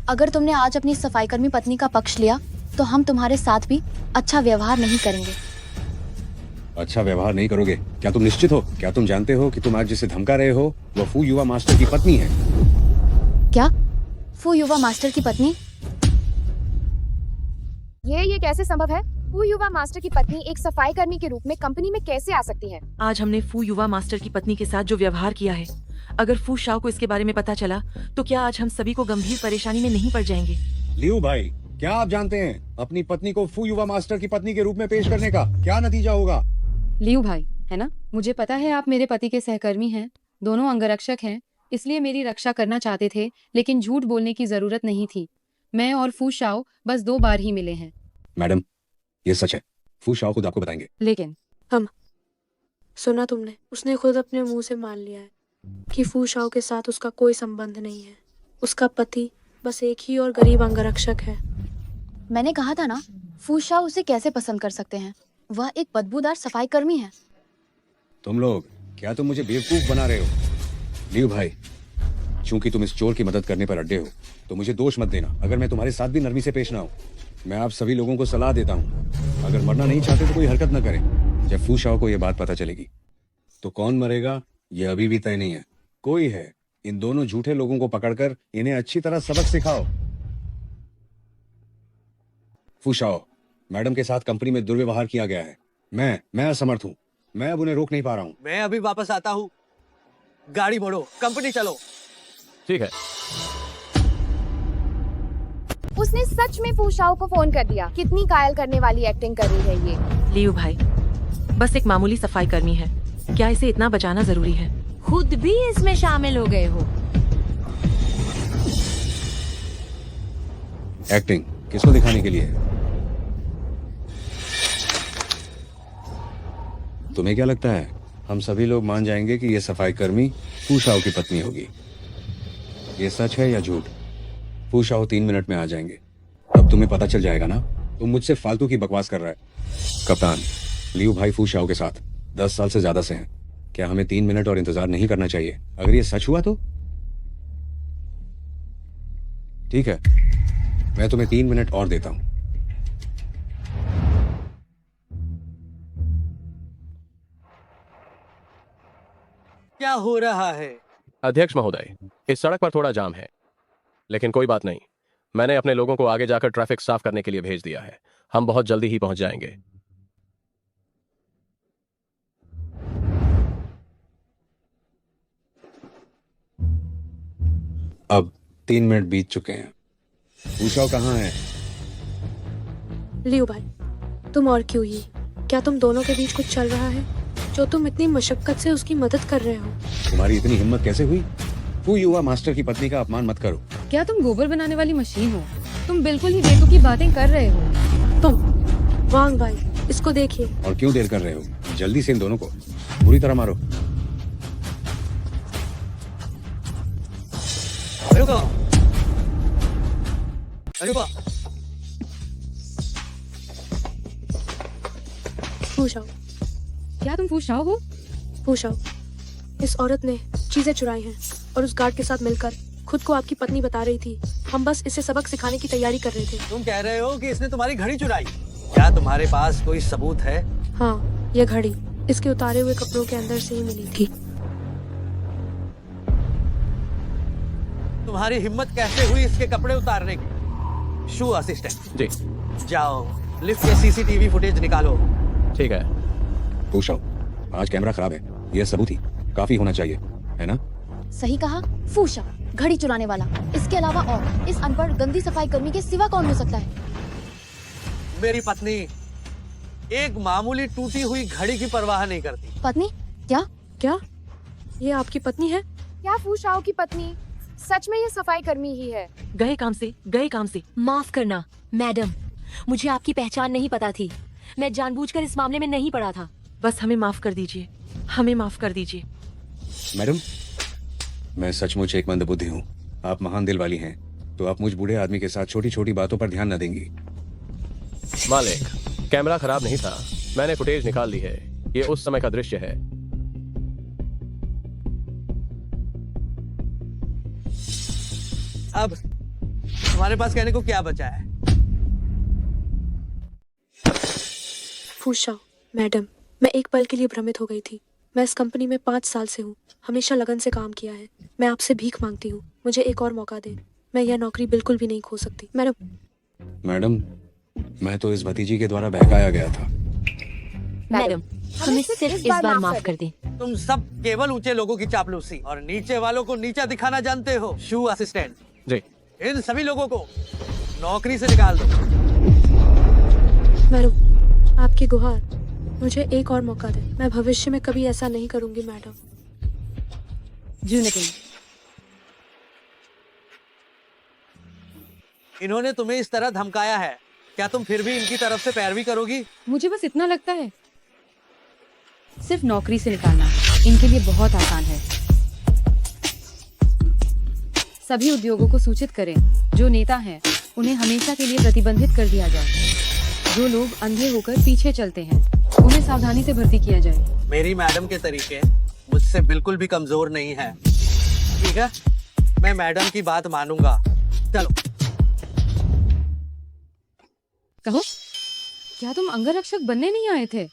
अगर तुमने आज अपनी सफाईकर्मी पत्नी का पक्ष लिया तो हम तुम्हारे साथ भी अच्छा व्यवहार नहीं करेंगे। अच्छा व्यवहार नहीं करोगे? क्या तुम निश्चित हो? क्या तुम जानते हो कि तुम आज जिसे धमका रहे हो वो फू युवा मास्टर की पत्नी है? क्या? फू युवा मास्टर की पत्नी? ये कैसे संभव है? फू युवा मास्टर की पत्नी एक सफाई कर्मी के रूप में कंपनी में कैसे आ सकती है? आज हमने फू युवा मास्टर की पत्नी के साथ जो व्यवहार किया है, अगर फू शाओ को इसके बारे में पता चला तो क्या आज हम सभी को गंभीर परेशानी में नहीं पड़ जाएंगे? लियू भाई, क्या आप जानते हैं अपनी पत्नी को फू युवा मास्टर की पत्नी के रूप में पेश करने का क्या नतीजा होगा? लियू भाई, है ना? मुझे पता है आप मेरे पति के सहकर्मी हैं, दोनों अंगरक्षक हैं, इसलिए मेरी रक्षा करना चाहते थे, लेकिन झूठ बोलने की जरूरत नहीं थी। मैं और फू शाओ बस 2 बार ही मिले हैं। मैडम, ये सच है। फू शाओ खुद आपको बताएंगे। लेकिन सुना तुमने? उसने खुद अपने मुंह से मान लिया है कि फू शाओ के साथ उसका कोई संबंध नहीं है। उसका पति बस एक ही और गरीब अंगरक्षक है। मैंने कहा था ना, फू शाओ उसे कैसे पसंद कर सकते हैं? वह एक बदबूदार सफाई कर्मी है। तुम लोग, क्या तुम मुझे बेवकूफ बना रहे हो? लियू भाई, चूंकि तुम इस चोर की मदद करने पर अड्डे हो तो मुझे दोष मत देना अगर मैं तुम्हारे साथ भी नरमी से पेश ना हूं। मैं आप सभी लोगों को सलाह देता हूं, अगर मरना नहीं चाहते तो कोई हरकत न करें। जब फू शाओ को यह बात पता चलेगी तो कौन मरेगा यह अभी भी तय नहीं है। कोई है, इन दोनों झूठे लोगों को पकड़कर इन्हें अच्छी तरह सबक सिखाओ। फू शाओ, मैडम के साथ कंपनी में दुर्व्यवहार किया गया है। मैं असमर्थ हूँ। मैं अब उन्हें रोक नहीं पा रहा हूँ। मैं अभी वापस आता हूँ। गाड़ी मोड़ो, कंपनी चलो। ठीक है। उसने सच में फू शाओ को फोन कर दिया। कितनी कायल करने वाली एक्टिंग कर रही है ये। लियू भाई, बस एक मामूली सफाई कर्मी है, क्या इसे इतना बचाना जरूरी है? खुद भी इसमें शामिल हो गए हो। एक्टिंग किसको दिखाने के लिए? तुम्हें क्या लगता है हम सभी लोग मान जाएंगे कि यह सफाई कर्मी फू शाओ की पत्नी होगी? ये सच है या झूठ? फू शाओ 3 मिनट में आ जाएंगे। अब तुम्हें पता चल जाएगा ना। तुम मुझसे फालतू की बकवास कर रहा है। कप्तान, लियू भाई फू शाओ के साथ 10 साल से ज्यादा से हैं। क्या हमें 3 मिनट और इंतजार नहीं करना चाहिए? अगर ये सच हुआ तो ठीक है, मैं तुम्हें 3 मिनट और देता हूं। क्या हो रहा है? अध्यक्ष महोदय, इस सड़क पर थोड़ा जाम है, लेकिन कोई बात नहीं। मैंने अपने लोगों को आगे जाकर ट्रैफिक साफ करने के लिए भेज दिया है। हम बहुत जल्दी ही पहुंच जाएंगे। अब 3 मिनट बीत चुके हैं। फू शाओ कहाँ है? लियू भाई, तुम और क्यों ही? क्या तुम दोनों के बीच कुछ चल रहा है जो तुम इतनी मशक्कत से उसकी मदद कर रहे हो? तुम्हारी इतनी हिम्मत कैसे हुई? फू युवा मास्टर की पत्नी का अपमान मत करो। क्या तुम गोबर बनाने वाली मशीन हो? तुम बिल्कुल ही बेतुकी बातें कर रहे हो। तुम वांग भाई, इसको देखिए। और क्यों देर कर रहे हो? जल्दी से इन दोनों को पूरी तरह मारो। रुको, रुको। फू शाओ, क्या तुम फू शाओ हो? फू शाओ, इस औरत ने चीजें चुराई हैं और उस गार्ड के साथ मिलकर खुद को आपकी पत्नी बता रही थी। हम बस इसे सबक सिखाने की तैयारी कर रहे थे। तुम कह रहे हो कि इसने तुम्हारी घड़ी चुराई? क्या तुम्हारे पास कोई सबूत है? हाँ, ये घड़ी इसके उतारे हुए कपड़ों के अंदर से ही मिली थी। तुम्हारी हिम्मत कैसे हुई इसके कपड़े उतारने की? शू असिस्टेंट जी, जाओ लिफ्ट के सीसीटीवी फुटेज निकालो। ठीक है। फू शाओ, आज कैमरा खराब है, यह सबूत ही काफी होना चाहिए, है ना? सही कहा। फू शाओ, घड़ी चुराने वाला। इसके अलावा और इस अनपढ़ गंदी सफाई कर्मी के सिवा कौन हो सकता है? मेरी पत्नी एक मामूली टूटी हुई घड़ी की परवाह नहीं करती। पत्नी? क्या? क्या ये आपकी पत्नी है? क्या फू शाओ की पत्नी? सच में ये सफाई कर्मी ही है। गए काम से, गए काम से। माफ करना मैडम, मुझे आपकी पहचान नहीं पता थी। मैं जानबूझकर इस मामले में नहीं पड़ा था। बस हमें माफ कर दीजिए, हमें माफ कर दीजिए। मैडम, मैं सचमुच एक मंदबुद्धि हूँ। आप महान दिल वाली हैं, तो आप मुझ बूढ़े आदमी के साथ छोटी छोटी बातों पर ध्यान न देंगी। मालिक, कैमरा खराब नहीं था, मैंने फुटेज निकाल ली है। ये उस समय का दृश्य है। अब तुम्हारे पास कहने को क्या बचा है? फूशाओ मैडम, मैं एक पल के लिए भ्रमित हो गई थी। मैं इस कंपनी में 5 साल से हूँ, हमेशा लगन से काम किया है। मैं आपसे भीख मांगती हूँ, मुझे एक और मौका दें। मैं यह नौकरी बिल्कुल भी नहीं खो सकती। मैडम, मैं तो इस भतीजी के द्वारा बहकाया गया था। मैडम, हमें सिर्फ इस बार माफ कर दें। तुम सब केवल ऊंचे लोगों की चापलूसी और नीचे वालों को नीचा दिखाना जानते हो। शू असिस्टेंट जी, इन सभी लोगों को नौकरी से निकाल दो। मैडम, आपकी गुहार, मुझे एक और मौका दें। मैं भविष्य में कभी ऐसा नहीं करूंगी मैडम। जूनिटिंग, इन्होंने तुम्हें इस तरह धमकाया है, क्या तुम फिर भी इनकी तरफ से पैरवी करोगी? मुझे बस इतना लगता है, सिर्फ नौकरी से निकालना इनके लिए बहुत आसान है। सभी उद्योगों को सूचित करें, जो नेता हैं उन्हें हमेशा के लिए प्रतिबंधित कर दिया जाए। जो लोग अंधे होकर पीछे चलते हैं उन्हें सावधानी से भर्ती किया जाए। मेरी मैडम के तरीके मुझसे बिल्कुल भी कमजोर नहीं है। ठीक है, मैं मैडम की बात मानूंगा। चलो। कहो, क्या तुम अंगरक्षक बनने नहीं आए थे?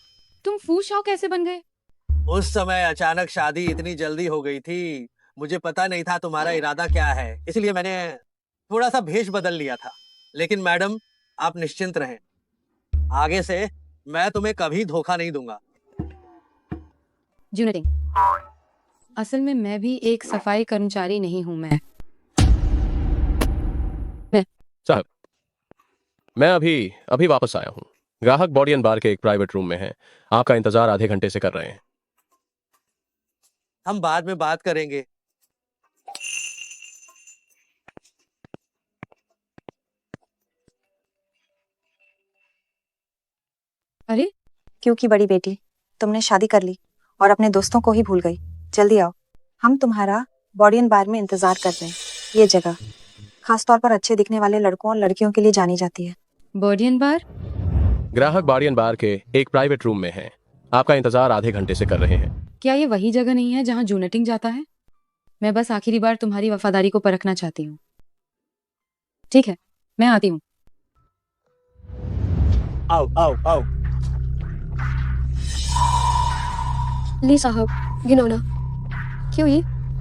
तुम फूशाओ कैसे बन गए? उस समय अचानक शादी इतनी जल्दी हो गई थी, मुझे पता नहीं था तुम्हारा इरादा क्या है, इसलिए मैंने थोड़ा सा भेष बदल लिया था। लेकिन मैडम, आप निश्चिंत रहें, आगे से मैं तुम्हें कभी धोखा नहीं दूंगा। जूनिटिंग, असल में मैं भी एक सफाई कर्मचारी नहीं हूं। मैं साहब, मैं अभी वापस आया हूँ। ग्राहक बॉडी एंड बार के एक प्राइवेट रूम में हैं। आपका इंतजार आधे घंटे से कर रहे हैं। हम बाद में बात करेंगे। अरे, क्योंकि बड़ी बेटी, तुमने शादी कर ली और अपने दोस्तों को ही भूल गई। जल्दी आओ, हम तुम्हारा बॉडी एंड बार में इंतजार कर रहे हैं। ये जगह खासतौर पर अच्छे दिखने वाले लड़कों और लड़कियों के लिए जानी जाती है। बॉडी एंड बार? ग्राहक बॉडी एंड बार के एक प्राइवेट रूम में हैं। आपका इंतजार आधे घंटे से कर रहे हैं। क्या ये वही जगह नहीं है जहां जूनिटिंग जाता है? मैं बस आखिरी बार तुम्हारी वफादारी को परखना चाहती हूँ। ठीक है, मैं आती हूँ। आओ आओ आओ। ली साहब, गिनोना। क्यों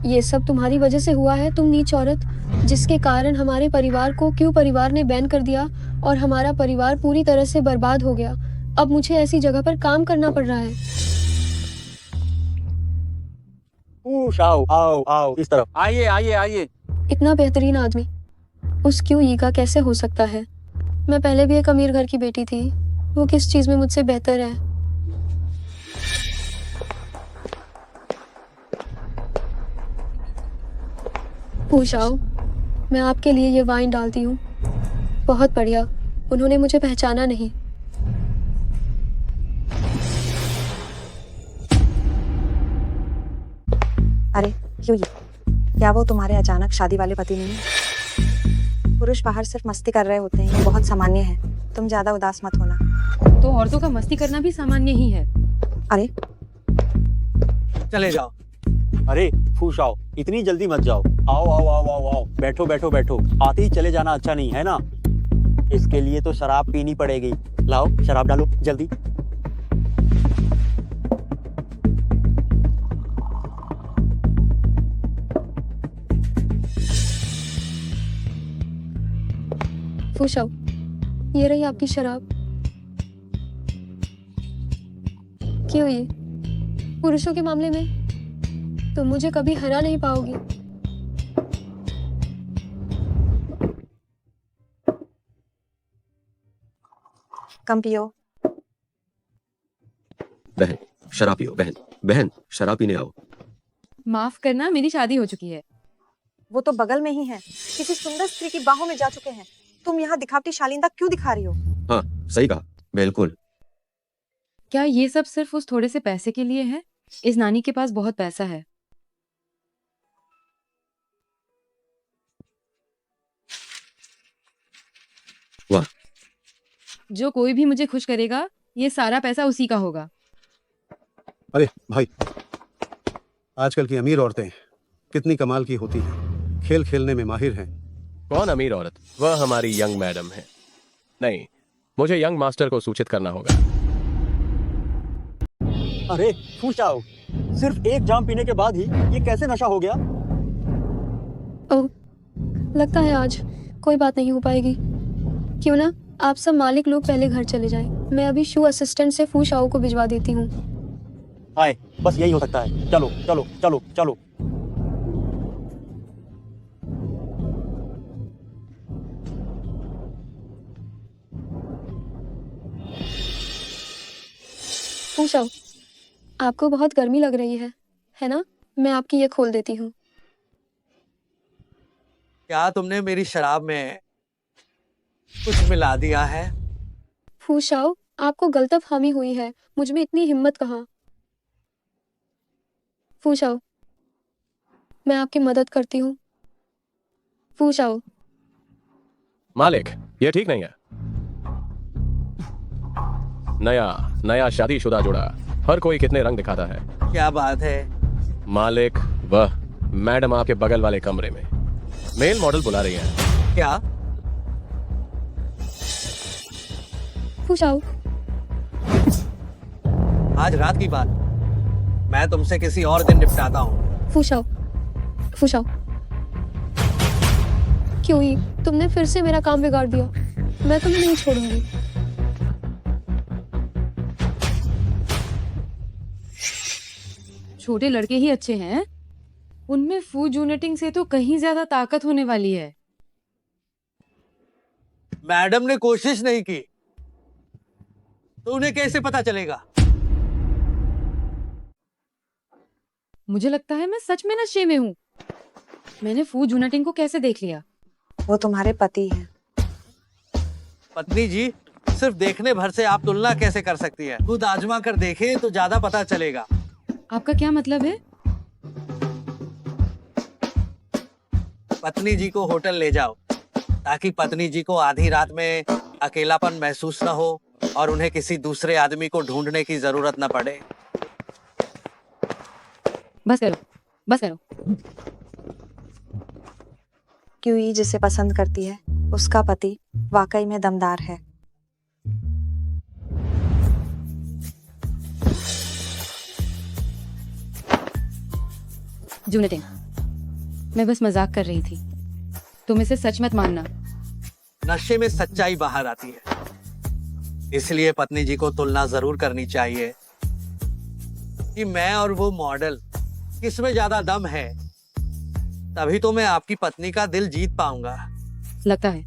ये सब तुम्हारी वजह से हुआ है, तुम नीच औरत, जिसके कारण हमारे परिवार को क्यों परिवार ने बैन कर दिया और हमारा परिवार पूरी तरह से बर्बाद हो गया। अब मुझे ऐसी जगह पर काम करना पड़ रहा है। आओ आओ आओ, इस तरफ आइए आइए आइए। इतना बेहतरीन आदमी उस क्यों ई का कैसे हो सकता है? मैं पहले भी एक अमीर घर की बेटी थी, वो किस चीज में मुझसे बेहतर है? पूछाओ, मैं आपके लिए ये वाइन डालती हूँ। बहुत बढ़िया, उन्होंने मुझे पहचाना नहीं। अरे क्यों ये? क्या वो तुम्हारे अचानक शादी वाले पति नहीं है? पुरुष बाहर सिर्फ मस्ती कर रहे होते हैं, ये बहुत सामान्य है। तुम ज्यादा उदास मत होना। तो औरतों का मस्ती करना भी सामान्य ही है। अरे चले जाओ। अरे फूश आओ, इतनी जल्दी मत जाओ। आओ आओ आओ आओ आओ, बैठो बैठो बैठो। आते ही चले जाना अच्छा नहीं है ना। इसके लिए तो शराब पीनी पड़ेगी। लाओ शराब डालो जल्दी। फूशाओ, ये रही आपकी शराब। क्यों ये? पुरुषों के मामले में तुम मुझे कभी हरा नहीं पाओगी। कम पियो। बहन शराब पियो। बहन बहन शराब पीने आओ। माफ करना, मेरी शादी हो चुकी है। वो तो बगल में ही है, किसी सुंदर स्त्री की बाहों में जा चुके हैं। तुम यहाँ दिखावटी शालीनता क्यों दिखा रही हो? हाँ सही कहा, बिल्कुल। क्या ये सब सिर्फ उस थोड़े से पैसे के लिए है? इस नानी के पास बहुत पैसा है। वाह, जो कोई भी मुझे खुश करेगा, ये सारा पैसा उसी का होगा। अरे भाई, आजकल की अमीर औरतें कितनी कमाल की होती हैं, खेल खेलने में माहिर हैं। कौन अमीर औरत? वह हमारी यंग मैडम है। नहीं, मुझे यंग मास्टर को सूचित करना होगा। अरे फूशाओ, सिर्फ एक जाम पीने के बाद ही ये कैसे नशा हो गया? ओह, लगता है आज कोई बात नहीं हो पाएगी। क्यों ना आप सब मालिक लोग पहले घर चले जाएं। मैं अभी शू असिस्टेंट से फू शाओ को भिजवा देती हूँ। हाय, बस यही हो सकता है। चलो चलो चलो चलो। फू शाओ, आपको बहुत गर्मी लग रही है ना? मैं आपकी ये खोल देती हूँ। क्या तुमने मेरी शराब में कुछ मिला दिया है? फू शाओ, आपको गलतफहमी हुई है। मुझ में इतनी हिम्मत कहाँ। फू शाओ, मैं आपकी मदद करती हूँ। फू शाओ, मालिक, ये ठीक नहीं है। नया शादीशुदा जोड़ा, हर कोई कितने रंग दिखाता है। क्या बात है? मालिक, वह मैडम आपके बगल वाले कमरे में मेल मॉडल बुला रही है। क्या? फू शाओ, आज रात की बात मैं तुमसे किसी और दिन निपटाता हूँ। फू शाओ, फू शाओ, क्यों ही तुमने फिर से मेरा काम बिगाड़ दिया। मैं तुम्हें नहीं छोड़ूंगी। छोटे लड़के ही अच्छे हैं, उनमें फू जूनेटिंग से तो कहीं ज्यादा ताकत होने वाली है। मैडम ने कोशिश नहीं की तो उन्हें कैसे पता चलेगा? मुझे लगता है मैं सच में नशे में हूँ। मैंने फू जूनेटिंग को कैसे देख लिया? वो तुम्हारे पति हैं। पत्नी जी, सिर्फ देखने भर से आप तुलना कैसे कर सकती है? खुद आजमा कर देखें तो ज्यादा पता चलेगा। आपका क्या मतलब है? पत्नी जी को होटल ले जाओ ताकि पत्नी जी को आधी रात में अकेलापन महसूस न हो और उन्हें किसी दूसरे आदमी को ढूंढने की जरूरत न पड़े। बस करो, बस करो। क्यूई जिसे पसंद करती है, उसका पति वाकई में दमदार है। जूनेटिंग, मैं बस मजाक कर रही थी। तुम इसे सच मत मानना। नशे में सच्चाई बाहर आती है, इसलिए पत्नी जी को तुलना जरूर करनी चाहिए कि मैं और वो मॉडल किसमें ज्यादा दम है। तभी तो मैं आपकी पत्नी का दिल जीत पाऊंगा। लगता है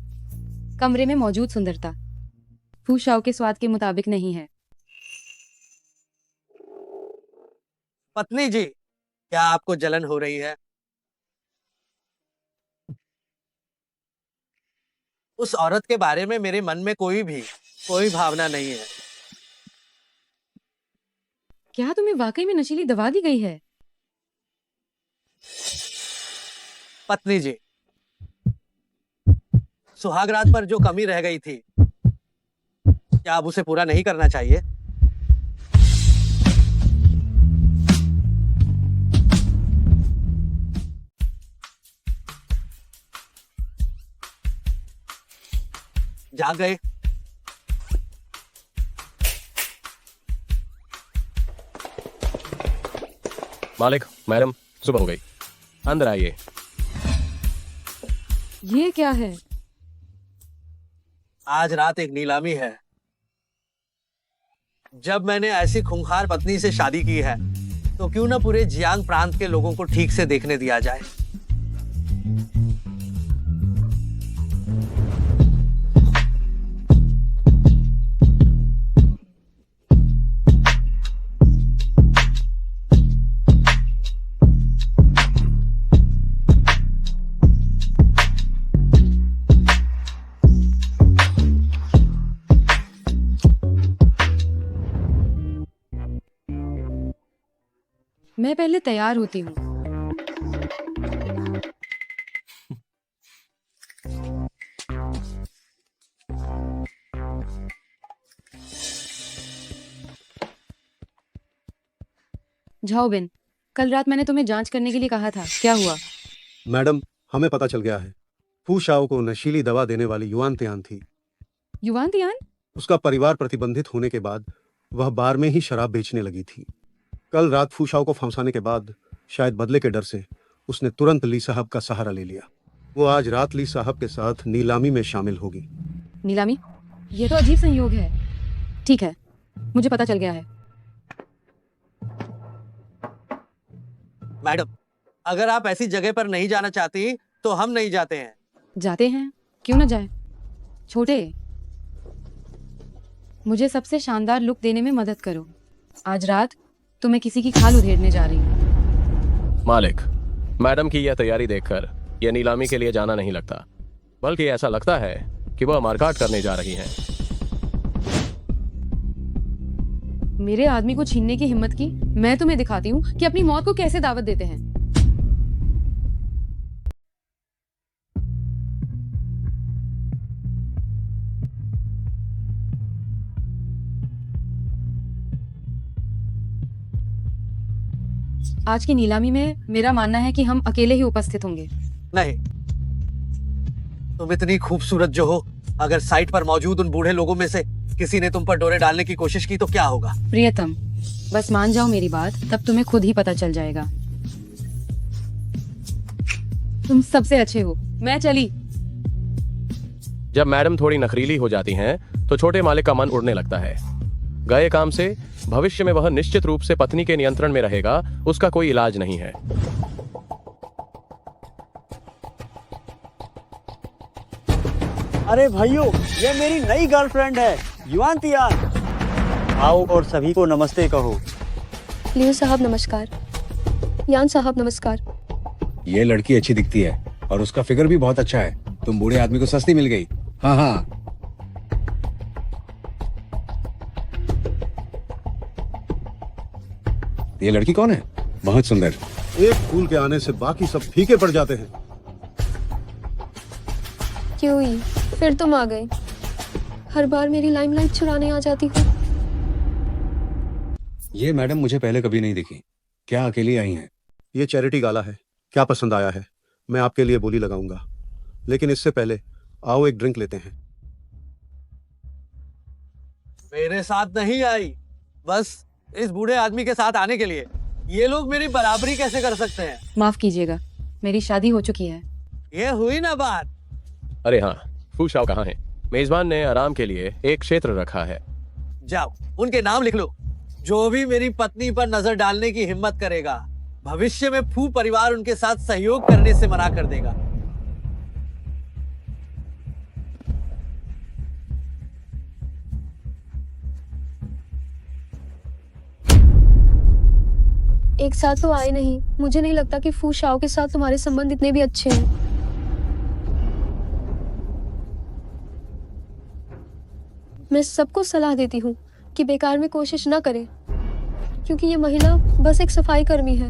कमरे में मौजूद सुंदरता फू शाओ के स्वाद के मुताबिक नहीं है। पत्नी जी, क्या आपको जलन हो रही है? उस औरत के बारे में मेरे मन में कोई भावना नहीं है। क्या तुम्हें वाकई में नशीली दवा दी गई है? पत्नी जी, सुहागरात पर जो कमी रह गई थी, क्या अब उसे पूरा नहीं करना चाहिए? जाग गए? मालिक, मैडम, सुबह हो गई, अंदर आइए। ये क्या है? आज रात एक नीलामी है। जब मैंने ऐसी खूंखार पत्नी से शादी की है, तो क्यों ना पूरे जियांग प्रांत के लोगों को ठीक से देखने दिया जाए। मैं पहले तैयार होती हूँ। जाओ बिन, कल रात मैंने तुम्हें जांच करने के लिए कहा था, क्या हुआ? मैडम, हमें पता चल गया है फू शाओ को नशीली दवा देने वाली युआन तियान थी। युवान तियान? उसका परिवार प्रतिबंधित होने के बाद वह बार में ही शराब बेचने लगी थी। कल रात फू शाओ को फंसाने के बाद शायद बदले के डर से उसने तुरंत ली साहब का सहारा ले लिया। वो आज रात ली साहब के साथ नीलामी में शामिल होगी। नीलामी? ये तो अजीब संयोग है। ठीक है, मुझे पता चल गया है। मैडम, अगर आप ऐसी जगह पर नहीं जाना चाहती तो हम नहीं जाते हैं। जाते हैं, क्यों ना जाए। छोटे, मुझे सबसे शानदार लुक देने में मदद करो। आज रात तो मैं किसी की खाल उधेड़ने जा रही हूँ। मालिक, मैडम की यह तैयारी देखकर यह नीलामी के लिए जाना नहीं लगता, बल्कि ऐसा लगता है कि वह मारकाट करने जा रही हैं। मेरे आदमी को छीनने की हिम्मत की, मैं तुम्हें दिखाती हूँ कि अपनी मौत को कैसे दावत देते हैं। आज की नीलामी में मेरा मानना है कि हम अकेले ही उपस्थित होंगे। नहीं, तुम इतनी खूबसूरत जो हो, अगर साइट पर मौजूद उन बूढ़े लोगों में से किसी ने तुम पर डोरे डालने की कोशिश की तो क्या होगा? प्रियतम, बस मान जाओ मेरी बात, तब तुम्हें खुद ही पता चल जाएगा। तुम सबसे अच्छे हो। मैं चली। जब मैडम थोड़ी नखरीली हो जाती हैं, तो छोटे मालिक का मन उड़ने लगता है। गए काम से भविष्य में वह निश्चित रूप से पत्नी के नियंत्रण में रहेगा, उसका कोई इलाज नहीं है। अरे भाइयों, ये मेरी नई गर्लफ्रेंड है, युआन तियान। आओ और सभी को नमस्ते कहो। लियो साहब नमस्कार। यान साहब नमस्कार। ये लड़की अच्छी दिखती है और उसका फिगर भी बहुत अच्छा है। तुम बूढ़े आदमी को सस्ती मिल गई। हाँ हाँ, ये लड़की कौन है? बहुत सुंदर। एक फूल के आने से बाकी सब फीके पड़ जाते हैं। क्यों ही फिर तुम आ गए। हर बार मेरी लाइमलाइट चुराने आ जाती हो। ये मैडम मुझे पहले कभी नहीं दिखी। क्या अकेली आई हैं? ये चैरिटी गाला है। क्या पसंद आया है मैं आपके लिए बोली लगाऊंगा, लेकिन इससे पहले आओ एक ड्रिंक लेते हैं। मेरे साथ नहीं आई, बस इस बूढ़े आदमी के साथ आने के लिए। ये लोग मेरी बराबरी कैसे कर सकते हैं? माफ कीजिएगा, मेरी शादी हो चुकी है। ये हुई ना बात। अरे हाँ, फू शाओ कहाँ है? मेजबान ने आराम के लिए एक क्षेत्र रखा है। जाओ, उनके नाम लिख लो। जो भी मेरी पत्नी पर नजर डालने की हिम्मत करेगा, भविष्य में फू परिवार उनके साथ सहयोग करने से मना कर देगा। एक साथ तो आए नहीं। मुझे नहीं लगता कि फू शाओ के साथ तुम्हारे संबंध इतने भी अच्छे हैं। मैं सबको सलाह देती हूँ कि बेकार में कोशिश ना करें, क्योंकि ये महिला बस एक सफाई कर्मी है।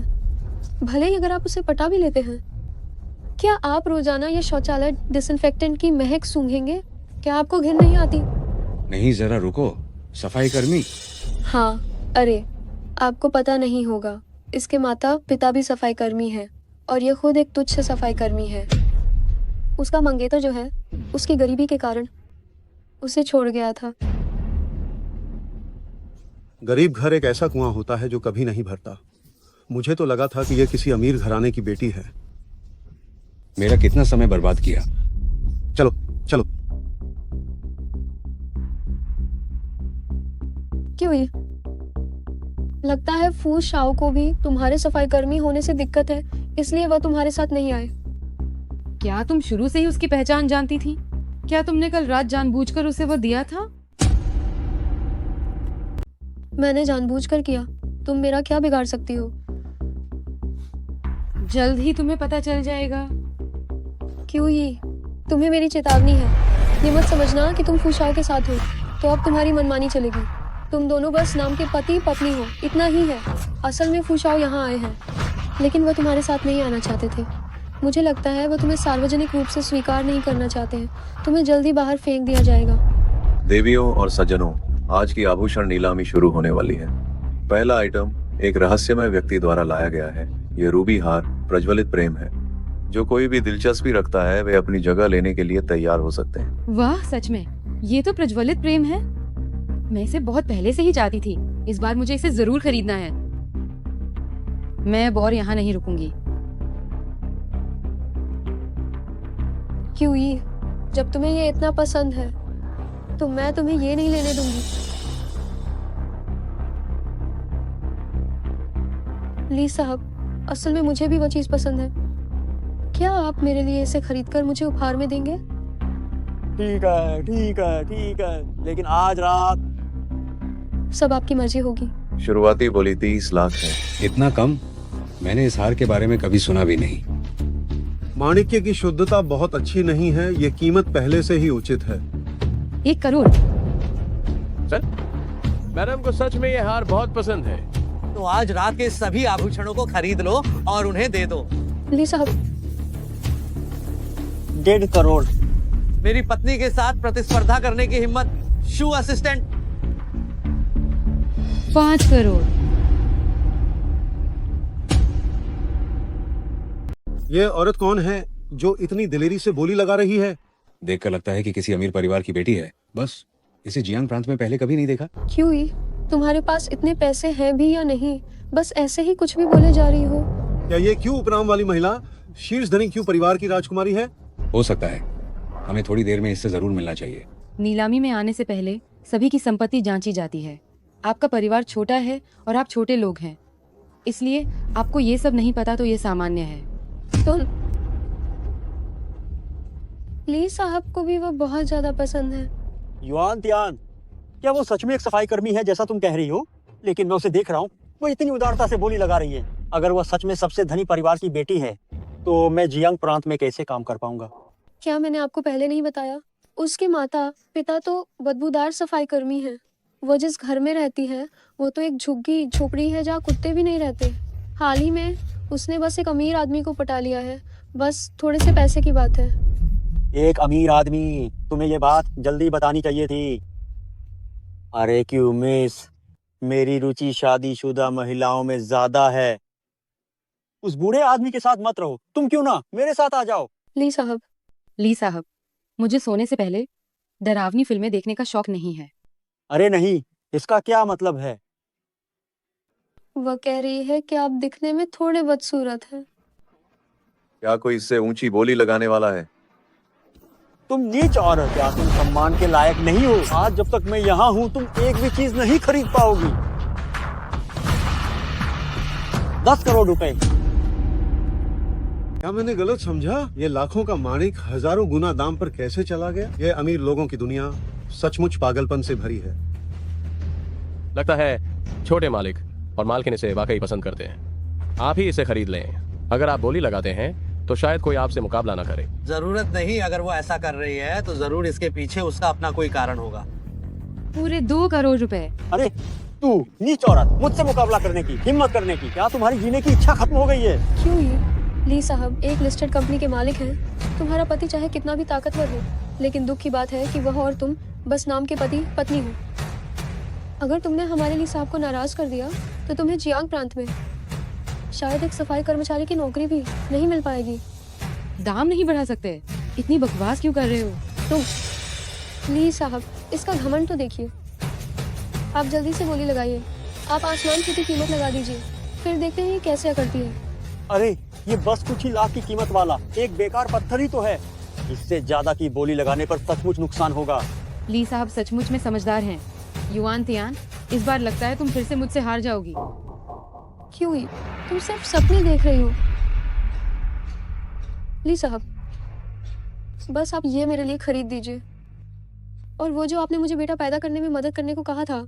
भले ही अगर आप उसे पटा भी लेते हैं, क्या आप रोजाना ये शौचालय डिसइंफेक्टेंट की महक सूंघेंगे? क्या आपको घिन नहीं आती? नहीं, जरा रुको। सफाई कर्मी? हाँ, अरे आपको पता नहीं होगा, इसके माता पिता भी सफाई कर्मी है और ये खुद एक तुच्छ सफाई कर्मी है। उसका मंगेतर जो है, उसकी गरीबी के कारण उसे छोड़ गया था। गरीब घर एक ऐसा कुआं होता है जो कभी नहीं भरता। मुझे तो लगा था कि यह किसी अमीर घराने की बेटी है। मेरा कितना समय बर्बाद किया। चलो चलो। क्यों ये लगता है फू शाओ को भी तुम्हारे सफाई कर्मी होने से दिक्कत है, इसलिए वह तुम्हारे साथ नहीं आए। क्या तुम शुरू से ही उसकी पहचान जानती थी? क्या तुमने कल रात जानबूझकर उसे वो दिया था? मैंने जानबूझकर किया। तुम मेरा क्या बिगाड़ सकती हो? जल्द ही तुम्हें पता चल जाएगा। क्यों ही तुम्हें मेरी चेतावनी है। ये मत समझना कि तुम फू शाओ के साथ हो तो अब तुम्हारी मनमानी चलेगी। तुम दोनों बस नाम के पति पत्नी हो, इतना ही है। असल में फू शाओ यहाँ आए हैं, लेकिन वह तुम्हारे साथ नहीं आना चाहते थे। मुझे लगता है वह तुम्हें सार्वजनिक रूप से स्वीकार नहीं करना चाहते हैं। तुम्हें जल्दी बाहर फेंक दिया जाएगा। देवियों और सज्जनों, आज की आभूषण नीलामी शुरू होने वाली है। पहला आइटम एक रहस्यमय व्यक्ति द्वारा लाया गया है। ये रूबी हार प्रज्वलित प्रेम है। जो कोई भी दिलचस्पी रखता है वे अपनी जगह लेने के लिए तैयार हो सकते हैं। वाह, सच में ये तो प्रज्वलित प्रेम है। मैं इसे बहुत पहले से ही चाहती थी। इस बार मुझे इसे जरूर खरीदना है। मैं अब और यहाँ नहीं रुकूंगी। क्यों ही? जब तुम्हें ये इतना पसंद है तो मैं तुम्हें ये नहीं लेने दूंगी। ली साहब, असल में मुझे भी वो चीज पसंद है। क्या आप मेरे लिए इसे खरीदकर मुझे उपहार में देंगे? ठीक है ठीक है ठीक है, लेकिन आज रात सब आपकी मर्जी होगी। शुरुआती बोली 30 लाख है। इतना कम? मैंने इस हार के बारे में कभी सुना भी नहीं। माणिक्य की शुद्धता बहुत अच्छी नहीं है, ये कीमत पहले से ही उचित है। 1 करोड़। सर, मैडम को सच में ये हार बहुत पसंद है। तो आज रात के सभी आभूषणों को खरीद लो और उन्हें दे दो। ली साहब, 1.5 करोड़। मेरी पत्नी के साथ प्रतिस्पर्धा करने की हिम्मत। शू असिस्टेंट। 5 करोड़। ये औरत कौन है जो इतनी दिलेरी से बोली लगा रही है? देखकर लगता है कि किसी अमीर परिवार की बेटी है। बस इसे जियांग प्रांत में पहले कभी नहीं देखा। क्यों ही? तुम्हारे पास इतने पैसे हैं भी या नहीं? बस ऐसे ही कुछ भी बोले जा रही हो। क्या ये क्यों उपनाम वाली महिला शीर्षधनी क्यों परिवार की राजकुमारी है? हो सकता है। हमें थोड़ी देर में इससे जरूर मिलना चाहिए। नीलामी में आने से पहले सभी की संपत्ति जांची जाती है। आपका परिवार छोटा है और आप छोटे लोग हैं, इसलिए आपको ये सब नहीं पता तो ये सामान्य है। तो ली साहब को भी वो बहुत ज्यादा पसंद है। युआन तियान, क्या वो सच में एक सफाई कर्मी है जैसा तुम कह रही हो? लेकिन मैं उसे देख रहा हूँ, वो इतनी उदारता से बोली लगा रही है। अगर वह सच में सबसे धनी परिवार की बेटी है तो मैं जियांग प्रांत में कैसे काम कर पाऊंगा? क्या मैंने आपको पहले नहीं बताया? उसके माता पिता तो बदबूदार सफाई कर्मी हैं। वो जिस घर में रहती है वो तो एक झुग्गी झोपड़ी है जहाँ कुत्ते भी नहीं रहते। हाल ही में उसने बस एक अमीर आदमी को पटा लिया है। बस थोड़े से पैसे की बात है। एक अमीर आदमी? तुम्हें ये बात जल्दी बतानी चाहिए थी। अरे क्यों मिस, मेरी रुचि शादीशुदा महिलाओं में ज्यादा है। उस बूढ़े आदमी के साथ मत रहो। तुम क्यों ना मेरे साथ आ जाओ। ली साहब, मुझे सोने से पहले डरावनी फिल्में देखने का शौक नहीं है। अरे नहीं, इसका क्या मतलब है? वह कह रही है कि आप दिखने में थोड़े बदसूरत हैं। क्या कोई इससे ऊंची बोली लगाने वाला है? तुम नीच औरत, क्या तुम सम्मान के लायक नहीं हो? आज जब तक मैं यहाँ हूँ तुम एक भी चीज नहीं खरीद पाओगी। 10 करोड़ रुपए। क्या मैंने गलत समझा? ये लाखों का माणिक हजारों गुना दाम पर कैसे चला गया? ये अमीर लोगों की दुनिया सचमुच पागलपन से भरी है। लगता है छोटे मालिक और मालकिन इसे वाकई पसंद करते हैं। आप ही इसे खरीद लें। अगर आप बोली लगाते हैं तो शायद कोई आपसे मुकाबला ना करे। जरूरत नहीं। अगर वो ऐसा कर रही है तो जरूर इसके पीछे उसका अपना कोई कारण होगा। पूरे 2 करोड़ रुपए। अरे तू नीच औरत, मुझसे मुकाबला करने की हिम्मत करने की, क्या तुम्हारी जीने की इच्छा खत्म हो गई है? क्यों ये? ली साहब एक लिस्टेड कंपनी के मालिक हैं। तुम्हारा पति चाहे कितना भी ताकतवर हो, लेकिन दुख की बात है कि वह और तुम बस नाम के पति पत्नी हो। अगर तुमने हमारे ली साहब को नाराज कर दिया तो तुम्हें जियांग प्रांत में शायद एक सफाई कर्मचारी की नौकरी भी नहीं मिल पाएगी। दाम नहीं बढ़ा सकते? इतनी बकवास क्यों कर रहे हो तुम? ली साहब इसका घमंड तो देखिए। आप जल्दी से बोली लगाइए। आप आसमान की कीमत लगा दीजिए, फिर देखते हैं ये कैसे करती है। अरे ये बस कुछ ही लाख की कीमत वाला एक बेकार पत्थर ही तो है। इससे ज्यादा की बोली लगाने पर सचमुच नुकसान होगा। ली साहब सचमुच में समझदार हैं। युआन तियान, इस बार लगता है तुम फिर से मुझसे हार जाओगी। क्यों ही? तुम सिर्फ सपने देख रही हो। ली साहब बस आप ये मेरे लिए खरीद दीजिए, और वो जो आपने मुझे बेटा पैदा करने में मदद करने को कहा था,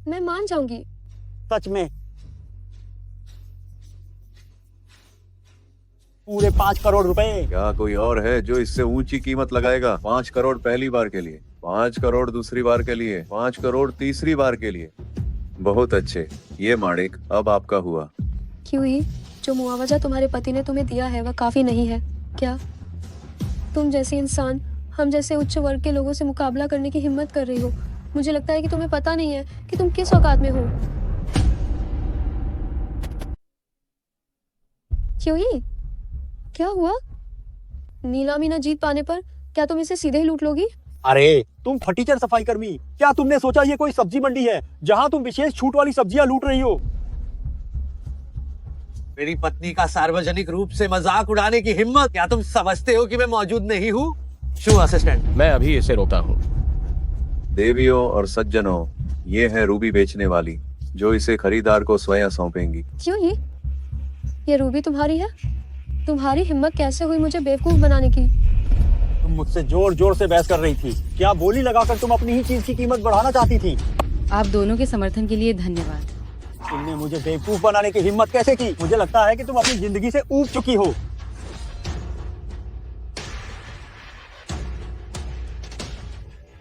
मैं मान जाऊंगी। सच में? पूरे 5 करोड़ रुपए। क्या कोई और है जो इससे ऊंची कीमत लगाएगा? 5 करोड़ पहली बार के लिए, 5 करोड़ दूसरी बार के लिए, 5 करोड़ तीसरी बार के लिए। बहुत अच्छे। ये माणिक अब आपका हुआ। क्यों ही? जो मुआवजा तुम्हारे पति ने तुम्हें दिया है वह काफी नहीं है क्या? तुम जैसे इंसान हम जैसे उच्च वर्ग के लोगों से मुकाबला करने की हिम्मत कर रही हो। मुझे लगता है कि तुम्हें पता नहीं है कि तुम किस औकात में हो। क्यों ही? क्या हुआ? नीलामी न जीत पाने पर क्या तुम इसे सीधे ही लूट लोगी? अरे तुम फटीचर सफाई कर्मी, क्या तुमने सोचा ये कोई सब्जी मंडी है जहां तुम विशेष छूट वाली सब्जियां लूट रही हो? मेरी पत्नी का सार्वजनिक रूप से मजाक उड़ाने की हिम्मत! क्या तुम समझते हो कि मैं मौजूद नहीं हूँ? शू असिस्टेंट, मैं अभी इसे रोकता हूँ। देवियों और सज्जनों, ये है रूबी बेचने वाली, जो इसे खरीदार को स्वयं सौंपेंगी। क्यों ये रूबी तुम्हारी है? तुम्हारी हिम्मत कैसे हुई मुझे बेवकूफ बनाने की? तुम मुझसे जोर जोर से बहस कर रही थी। क्या बोली लगाकर तुम अपनी ही चीज की कीमत बढ़ाना चाहती थी? आप दोनों के समर्थन के लिए धन्यवाद। तुमने मुझे बेवकूफ बनाने की हिम्मत कैसे की? मुझे लगता है कि तुम अपनी जिंदगी से ऊब चुकी हो।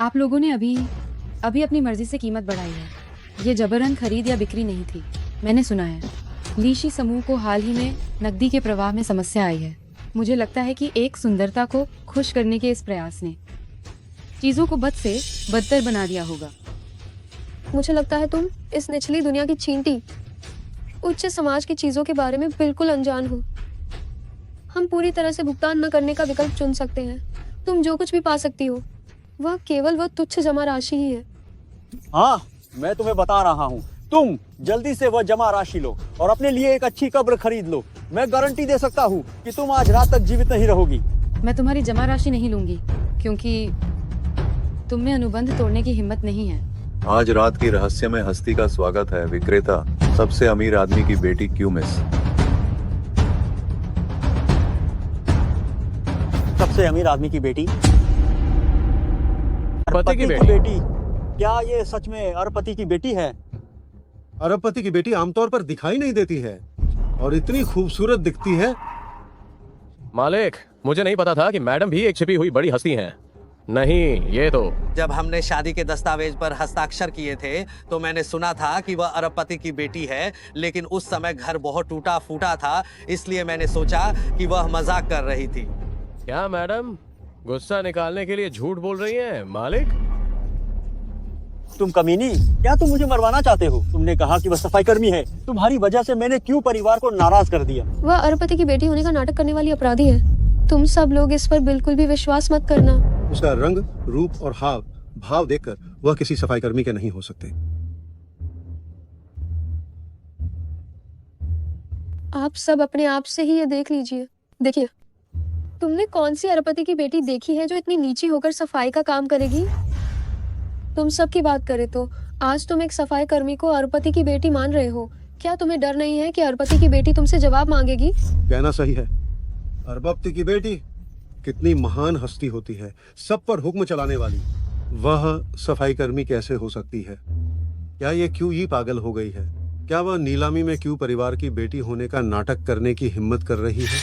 आप लोगों ने अभी अपनी मर्जी से कीमत बढ़ाई है। ये जबरन खरीद या बिक्री नहीं थी। मैंने सुना है लीशी समूह को हाल ही में नकदी के प्रवाह में समस्या आई है। मुझे लगता है कि एक सुंदरता को खुश करने के इस प्रयास ने चीजों को बद से बदतर बना दिया होगा। मुझे लगता है तुम इस निचली दुनिया की चींटी उच्च समाज की चीजों के बारे में बिल्कुल अनजान हो। हम पूरी तरह से भुगतान न करने का विकल्प चुन सकते हैं। तुम जो कुछ भी पा सकती हो वह केवल वह तुच्छ जमा राशि ही है। हाँ, मैं तुम्हें बता रहा हूँ, तुम जल्दी से वह जमा राशि लो और अपने लिए एक अच्छी कब्र खरीद लो। मैं गारंटी दे सकता हूँ कि तुम आज रात तक जीवित नहीं रहोगी। मैं तुम्हारी जमा राशि नहीं लूंगी क्योंकि तुम में अनुबंध तोड़ने की हिम्मत नहीं है। आज रात की रहस्यमय हस्ती का स्वागत है, विक्रेता, सबसे अमीर आदमी की बेटी क्यूमिस। सबसे अमीर आदमी की बेटी? अरबपति की बेटी? क्या ये सच में अरबपति की बेटी है? अरबपति की बेटी आमतौर पर दिखाई नहीं देती है और इतनी खूबसूरत दिखती है। मालिक, मुझे नहीं पता था कि मैडम भी एक छिपी हुई बड़ी हस्ती हैं। नहीं, ये तो जब हमने शादी के दस्तावेज पर हस्ताक्षर किए थे तो मैंने सुना था कि वह अरबपति की बेटी है, लेकिन उस समय घर बहुत टूटा फूटा था, इसलिए मैंने सोचा कि वह मजाक कर रही थी। क्या मैडम गुस्सा निकालने के लिए झूठ बोल रही हैं, मालिक? तुम कमीनी, क्या तुम मुझे मरवाना चाहते हो? तुमने कहा कि वह सफाई कर्मी है। तुम्हारी वजह से मैंने क्यों परिवार को नाराज कर दिया? वह अरबपति की बेटी होने का नाटक करने वाली अपराधी है। तुम सब लोग इस पर बिल्कुल भी विश्वास मत करना। उसका रंग, रूप और भाव देखकर वह किसी सफाई कर्मी के नहीं हो सकते। आप सब अपने आप से ही ये देख लीजिए। देखिए, तुमने कौन सी अरबपति की बेटी देखी है जो इतनी नीची होकर सफाई का काम करेगी? तुम सब की बात करें तो आज तुम एक सफाई कर्मी को अरबपति की बेटी मान रहे हो। क्या तुम्हें डर नहीं है कि अरबपति की बेटी तुमसे जवाब मांगेगी? कहना सही है। अरबपति की बेटी कितनी महान हस्ती होती है, सब पर हुक्म चलाने वाली। वह सफाई कर्मी कैसे हो सकती है? क्या ये क्यों ही पागल हो गई है? क्या वह नीलामी में क्यों परिवार की बेटी होने का नाटक करने की हिम्मत कर रही है?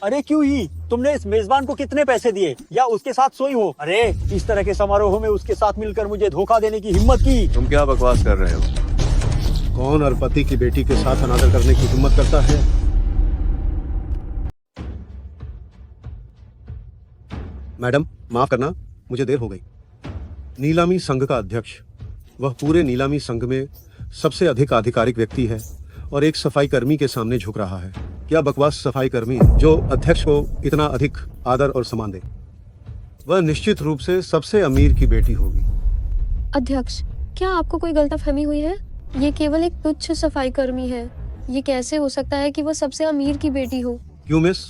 अरे क्यों ही, तुमने इस मेजबान को कितने पैसे दिए या उसके साथ सोई हो? अरे इस तरह के समारोह में उसके साथ मिलकर मुझे धोखा देने की हिम्मत की? तुम क्या बकवास कर रहे हो? कौन अरबपति की बेटी के साथ अनादर करने की हिम्मत करता है? मैडम, माफ करना, मुझे देर हो गई। नीलामी संघ का अध्यक्ष, वह पूरे नीलामी संघ में सबसे अधिक आधिकारिक व्यक्ति है और एक सफाई कर्मी के सामने झुक रहा है। क्या बकवास सफाई कर्मी जो अध्यक्ष को इतना अधिक आदर और सम्मान दे। वह निश्चित रूप से सबसे अमीर की बेटी होगी। अध्यक्ष, क्या आपको कोई गलतफहमी हुई है? ये केवल एक तुच्छ सफाई कर्मी है। ये कैसे हो सकता है कि वह सबसे अमीर की बेटी हो? क्यों मिस,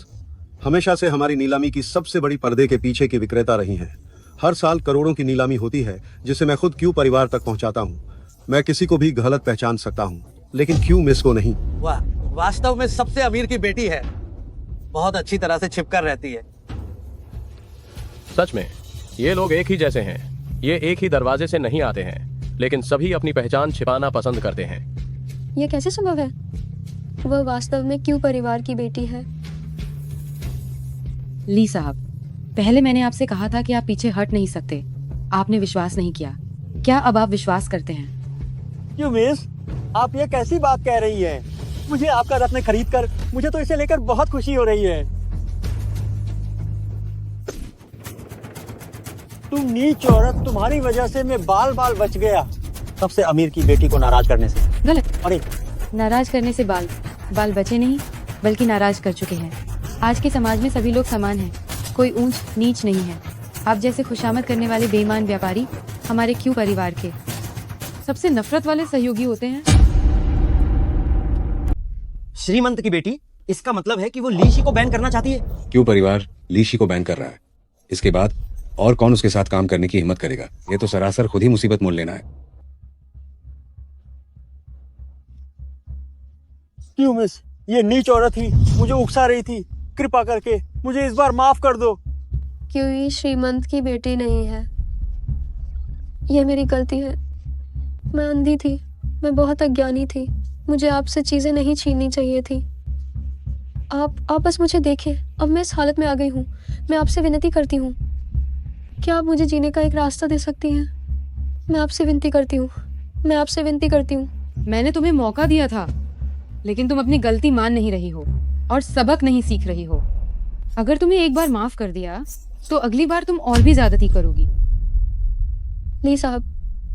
हमेशा से हमारी नीलामी की सबसे बड़ी पर्दे के पीछे की विक्रेता रही हैं। हर साल करोड़ों की नीलामी होती है जिसे मैं खुद क्यों परिवार तक पहुंचाता हूं। मैं किसी को भी गलत पहचान सकता हूं, लेकिन क्यों मिस को नहीं। वाह, वास्तव में सबसे अमीर की बेटी है। बहुत अच्छी तरह से छिपकर रहती है। सच में ये लोग एक ही जैसे हैं। ये एक ही दरवाजे से नहीं आते हैं, लेकिन सभी अपनी पहचान छिपाना पसंद करते हैं। ये कैसे संभव है? वह वास्तव में क्यों परिवार की बेटी है? ली साहब, पहले मैंने आपसे कहा था कि आप पीछे हट नहीं सकते। आपने विश्वास नहीं किया। क्या अब आप विश्वास करते हैं? क्यों मिस, आप ये कैसी बात कह रही हैं? मुझे आपका रत्न खरीद कर मुझे तो इसे लेकर बहुत खुशी हो रही है। तुम नीच औरत, तुम्हारी वजह से मैं बाल बाल बच गया। सबसे अमीर की बेटी को नाराज करने से। गलत। अरे नाराज करने से बाल बचे नहीं, बल्कि नाराज कर चुके हैं। आज के समाज में सभी लोग समान हैं, कोई ऊंच नीच नहीं है। आप जैसे खुशामद करने वाले बेईमान व्यापारी हमारे क्यों परिवार के सबसे नफरत वाले सहयोगी होते हैं। श्रीमंत की बेटी, इसका मतलब है कि वो लीशी को बैन करना चाहती है। क्यों परिवार लीशी को बैन कर रहा है? इसके बाद और कौन उसके साथ काम करने की हिम्मत करेगा? ये तो सरासर खुद ही मुसीबत मोल लेना है। क्यों मिस, ये नीच औरत ही मुझे उकसा रही थी। कृपा करके मुझे इस बार माफ कर दो। क्यों ये श्रीमंत की बेटी नहीं है। ये मेरी गलती है। मैं अंधी थी, मैं बहुत अज्ञानी थी। मुझे आपसे चीजें नहीं छीननी चाहिए थी। आप बस मुझे देखें, अब मैं इस हालत में आ गई हूँ। मैं आपसे विनती करती हूँ, क्या आप मुझे जीने का एक रास्ता दे सकती हैं? मैं आपसे विनती करती हूँ, मैं आपसे विनती करती हूँ। मैंने तुम्हें मौका दिया था, लेकिन तुम अपनी गलती मान नहीं रही हो और सबक नहीं सीख रही हो। अगर तुम्हें एक बार माफ कर दिया तो अगली बार तुम और भी ज्यादती करोगी। ली साहब,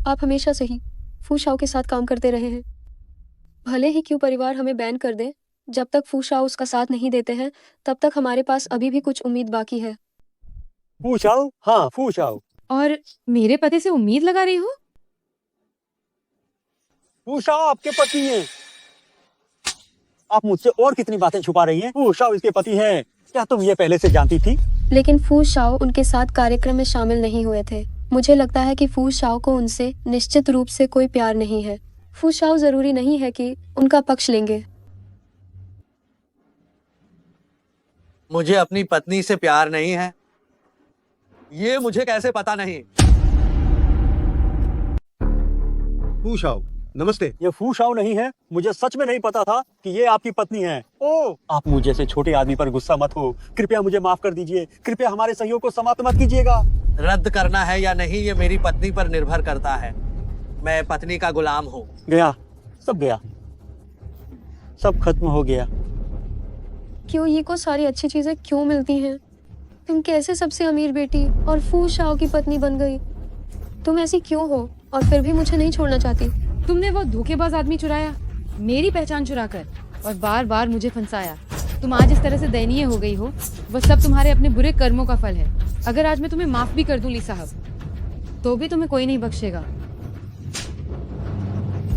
आप हमेशा से ही फूशाओ के साथ काम करते रहे हैं। भले ही क्यों परिवार हमें बैन कर दे, जब तक फूशाओ उसका साथ नहीं देते हैं तब तक हमारे पास अभी भी कुछ उम्मीद बाकी है। फूशाओ? हाँ, फूशाओ। और मेरे पति से उम्मीद लगा रही हो? फूशाओ आपके पति हैं। आप मुझसे और कितनी बातें छुपा रही हैं? फूशाओ इसके पति हैं। क्या तुम ये पहले से जानती थी? लेकिन फूशाओ उनके साथ कार्यक्रम में शामिल नहीं हुए थे। मुझे लगता है कि फूशाओ को उनसे निश्चित रूप से कोई प्यार नहीं है। फूशाओ जरूरी नहीं है कि उनका पक्ष लेंगे। मुझे अपनी पत्नी से प्यार नहीं है, ये मुझे कैसे पता नहीं? फूशाओ, नमस्ते। ये फूशाओ नहीं है। मुझे सच में नहीं पता था कि ये आपकी पत्नी है। ओ, आप मुझ जैसे छोटे आदमी पर गुस्सा मत हो। कृपया मुझे माफ कर दीजिए। कृपया हमारे सहयोग को समाप्त मत कीजिएगा। रद्द करना है या नहीं ये मेरी पत्नी पर निर्भर करता है। मैं पत्नी का गुलाम हूँ। गया, सब गया, सब खत्म हो गया। क्यों ये को सारी अच्छी चीजें क्यों मिलती हैं? तुम कैसे सबसे अमीर बेटी और फूशाओ की पत्नी बन गई? तुम ऐसी क्यों हो और फिर भी मुझे नहीं छोड़ना चाहती? तुमने वो धोखेबाज आदमी चुराया, मेरी पहचान चुराकर, और बार बार मुझे फंसाया। तुम आज इस तरह से दयनीय हो गई हो, वो सब तुम्हारे अपने बुरे कर्मों का फल है। अगर आज मैं तुम्हें माफ भी कर दूं ली साहब, तो भी तुम्हें कोई नहीं बख्शेगा।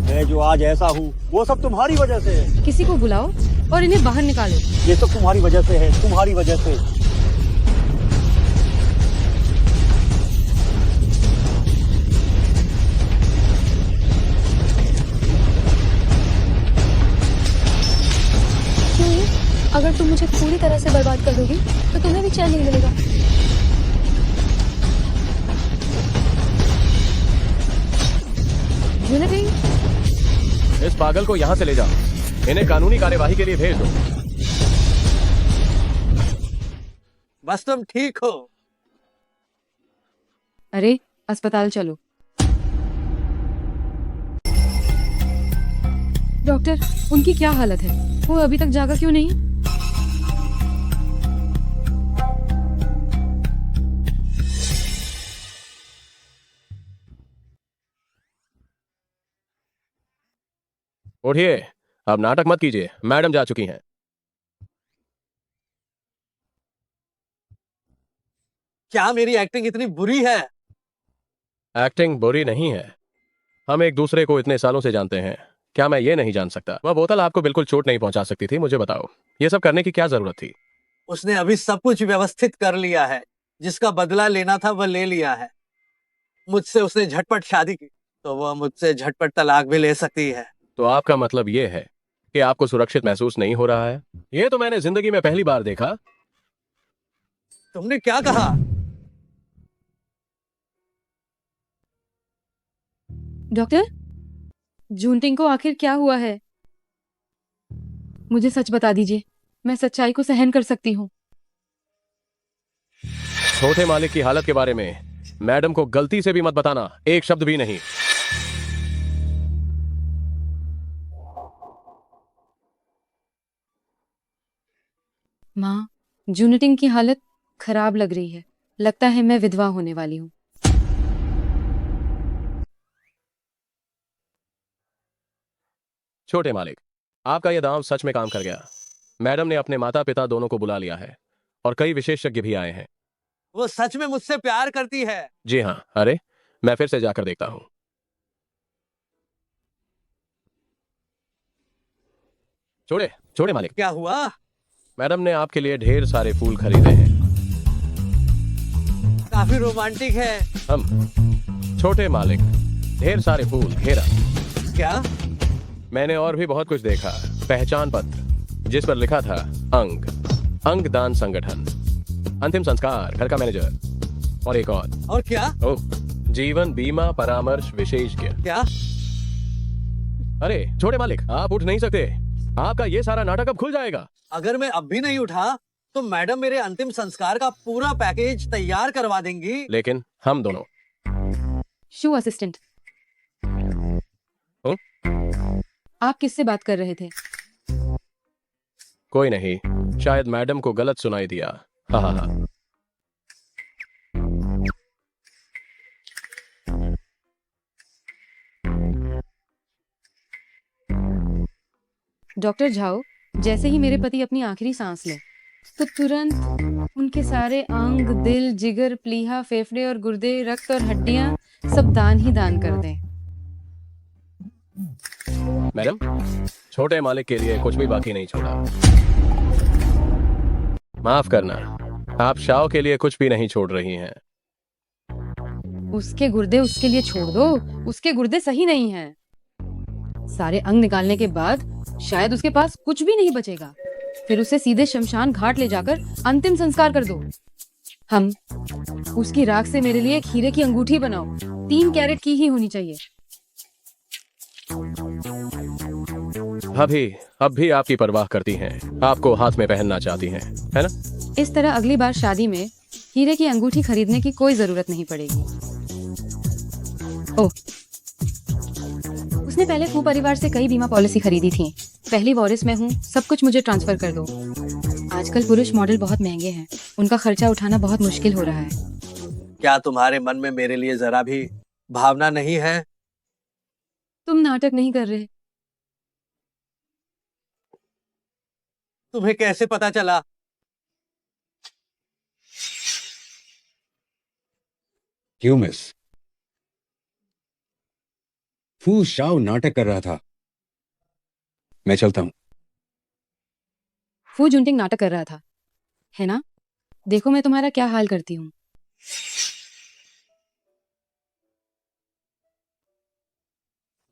मैं जो आज ऐसा हूँ वो सब तुम्हारी वजह से है। किसी को बुलाओ और इन्हें बाहर निकालो। ये सब तुम्हारी वजह से है, तुम्हारी वजह से। क्यों? अगर तुम मुझे पूरी तरह से बर्बाद कर दोगी तो तुम्हें भी चैन नहीं मिलेगा। इस पागल को यहाँ से ले जाओ, इन्हें कानूनी कार्यवाही के लिए भेज दो। बस तुम ठीक हो। अरे अस्पताल चलो। डॉक्टर, उनकी क्या हालत है? वो अभी तक जागा क्यों नहीं? उठिए, अब नाटक मत कीजिए, मैडम जा चुकी हैं। क्या मेरी एक्टिंग इतनी बुरी है? एक्टिंग बुरी नहीं है। हम एक दूसरे को इतने सालों से जानते हैं, क्या मैं ये नहीं जान सकता? वह बोतल आपको बिल्कुल चोट नहीं पहुंचा सकती थी। मुझे बताओ, ये सब करने की क्या जरूरत थी? उसने अभी सब कुछ व्यवस्थित कर लिया है। जिसका बदला लेना था वह ले लिया है। मुझसे उसने झटपट शादी की तो वह मुझसे झटपट तलाक भी ले सकती है। तो आपका मतलब ये है कि आपको सुरक्षित महसूस नहीं हो रहा है? ये तो मैंने जिंदगी में पहली बार देखा। तुमने क्या कहा? डॉक्टर, जूनटिंग को आखिर क्या हुआ है? मुझे सच बता दीजिए, मैं सच्चाई को सहन कर सकती हूँ। छोटे मालिक की हालत के बारे में मैडम को गलती से भी मत बताना, एक शब्द भी नहीं। माँ, जूनटिंग की हालत खराब लग रही है। लगता है मैं विधवा होने वाली हूँ। छोटे मालिक, आपका यह दांव सच में काम कर गया। मैडम ने अपने माता पिता दोनों को बुला लिया है और कई विशेषज्ञ भी आए हैं। वो सच में मुझसे प्यार करती है। जी हाँ, अरे मैं फिर से जाकर देखता हूँ। छोड़े छोड़े मालिक। क्या हुआ? मैडम ने आपके लिए ढेर सारे फूल खरीदे हैं। काफी रोमांटिक है। हम छोटे मालिक, ढेर सारे फूल, घेरा। क्या? मैंने और भी बहुत कुछ देखा। पहचान पत्र जिस पर लिखा था अंगदान संगठन, अंतिम संस्कार, घर का मैनेजर और एक और क्या? ओह, जीवन बीमा परामर्श विशेषज्ञ। क्या? अरे छोटे मालिक, आप उठ नहीं सकते। आपका ये सारा नाटक अब खुल जाएगा। अगर मैं अब भी नहीं उठा तो मैडम मेरे अंतिम संस्कार का पूरा पैकेज तैयार करवा देंगी। लेकिन हम दोनों। शू असिस्टेंट, आप किससे बात कर रहे थे? कोई नहीं, शायद मैडम को गलत सुनाई दिया। हा हा हा। डॉक्टर झाओ, जैसे ही मेरे पति अपनी आखिरी सांस लें तो तुरंत उनके सारे अंग, दिल, जिगर, प्लीहा, फेफड़े और गुर्दे, रक्त और हड्डियां सब दान ही दान कर दें। मैडम, छोटे मालिक के लिए कुछ भी बाकी नहीं छोड़ा। माफ करना, आप शाओ के लिए कुछ भी नहीं छोड़ रही हैं। उसके गुर्दे उसके लिए छोड़ दो, उसके गुर्दे सही नहीं हैं। सारे अंग निकालने के बाद शायद उसके पास कुछ भी नहीं बचेगा। फिर उसे सीधे शमशान घाट ले जाकर अंतिम संस्कार कर दो। हम उसकी राख से मेरे लिए एक हीरे की अंगूठी बनाओ, 3 कैरेट की ही होनी चाहिए। अब भी आपकी परवाह करती हैं, आपको हाथ में पहनना चाहती हैं, है ना? इस तरह अगली बार शादी में हीरे की अंगूठी खरीदने की कोई जरूरत नहीं पड़ेगी। ओह, उसने पहले फू परिवार से कई बीमा पॉलिसी खरीदी थी। पहली वॉरिस में हूँ, सब कुछ मुझे ट्रांसफर कर दो। आजकल पुरुष मॉडल बहुत महंगे हैं, उनका खर्चा उठाना बहुत मुश्किल हो रहा है। क्या तुम्हारे मन में मेरे लिए जरा भी भावना नहीं है? तुम नाटक नहीं कर रहे। तुम्हें कैसे पता चला? क्यों मिस? फू शाओ नाटक कर रहा था। मैं चलता हूं। फू जुनटिंग नाटक कर रहा था, है ना? देखो मैं तुम्हारा क्या हाल करती हूँ।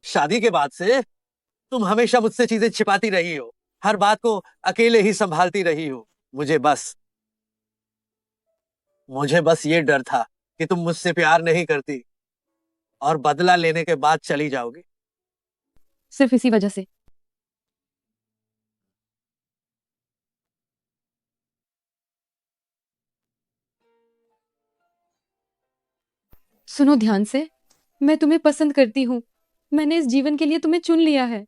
शादी के बाद से तुम हमेशा मुझसे चीजें छिपाती रही हो, हर बात को अकेले ही संभालती रही हो। मुझे बस ये डर था कि तुम मुझसे प्यार नहीं करती और बदला लेने के बाद चली जाओगी। सिर्फ इसी वजह से। सुनो ध्यान से, मैं तुम्हें पसंद करती हूँ। मैंने इस जीवन के लिए तुम्हें चुन लिया है।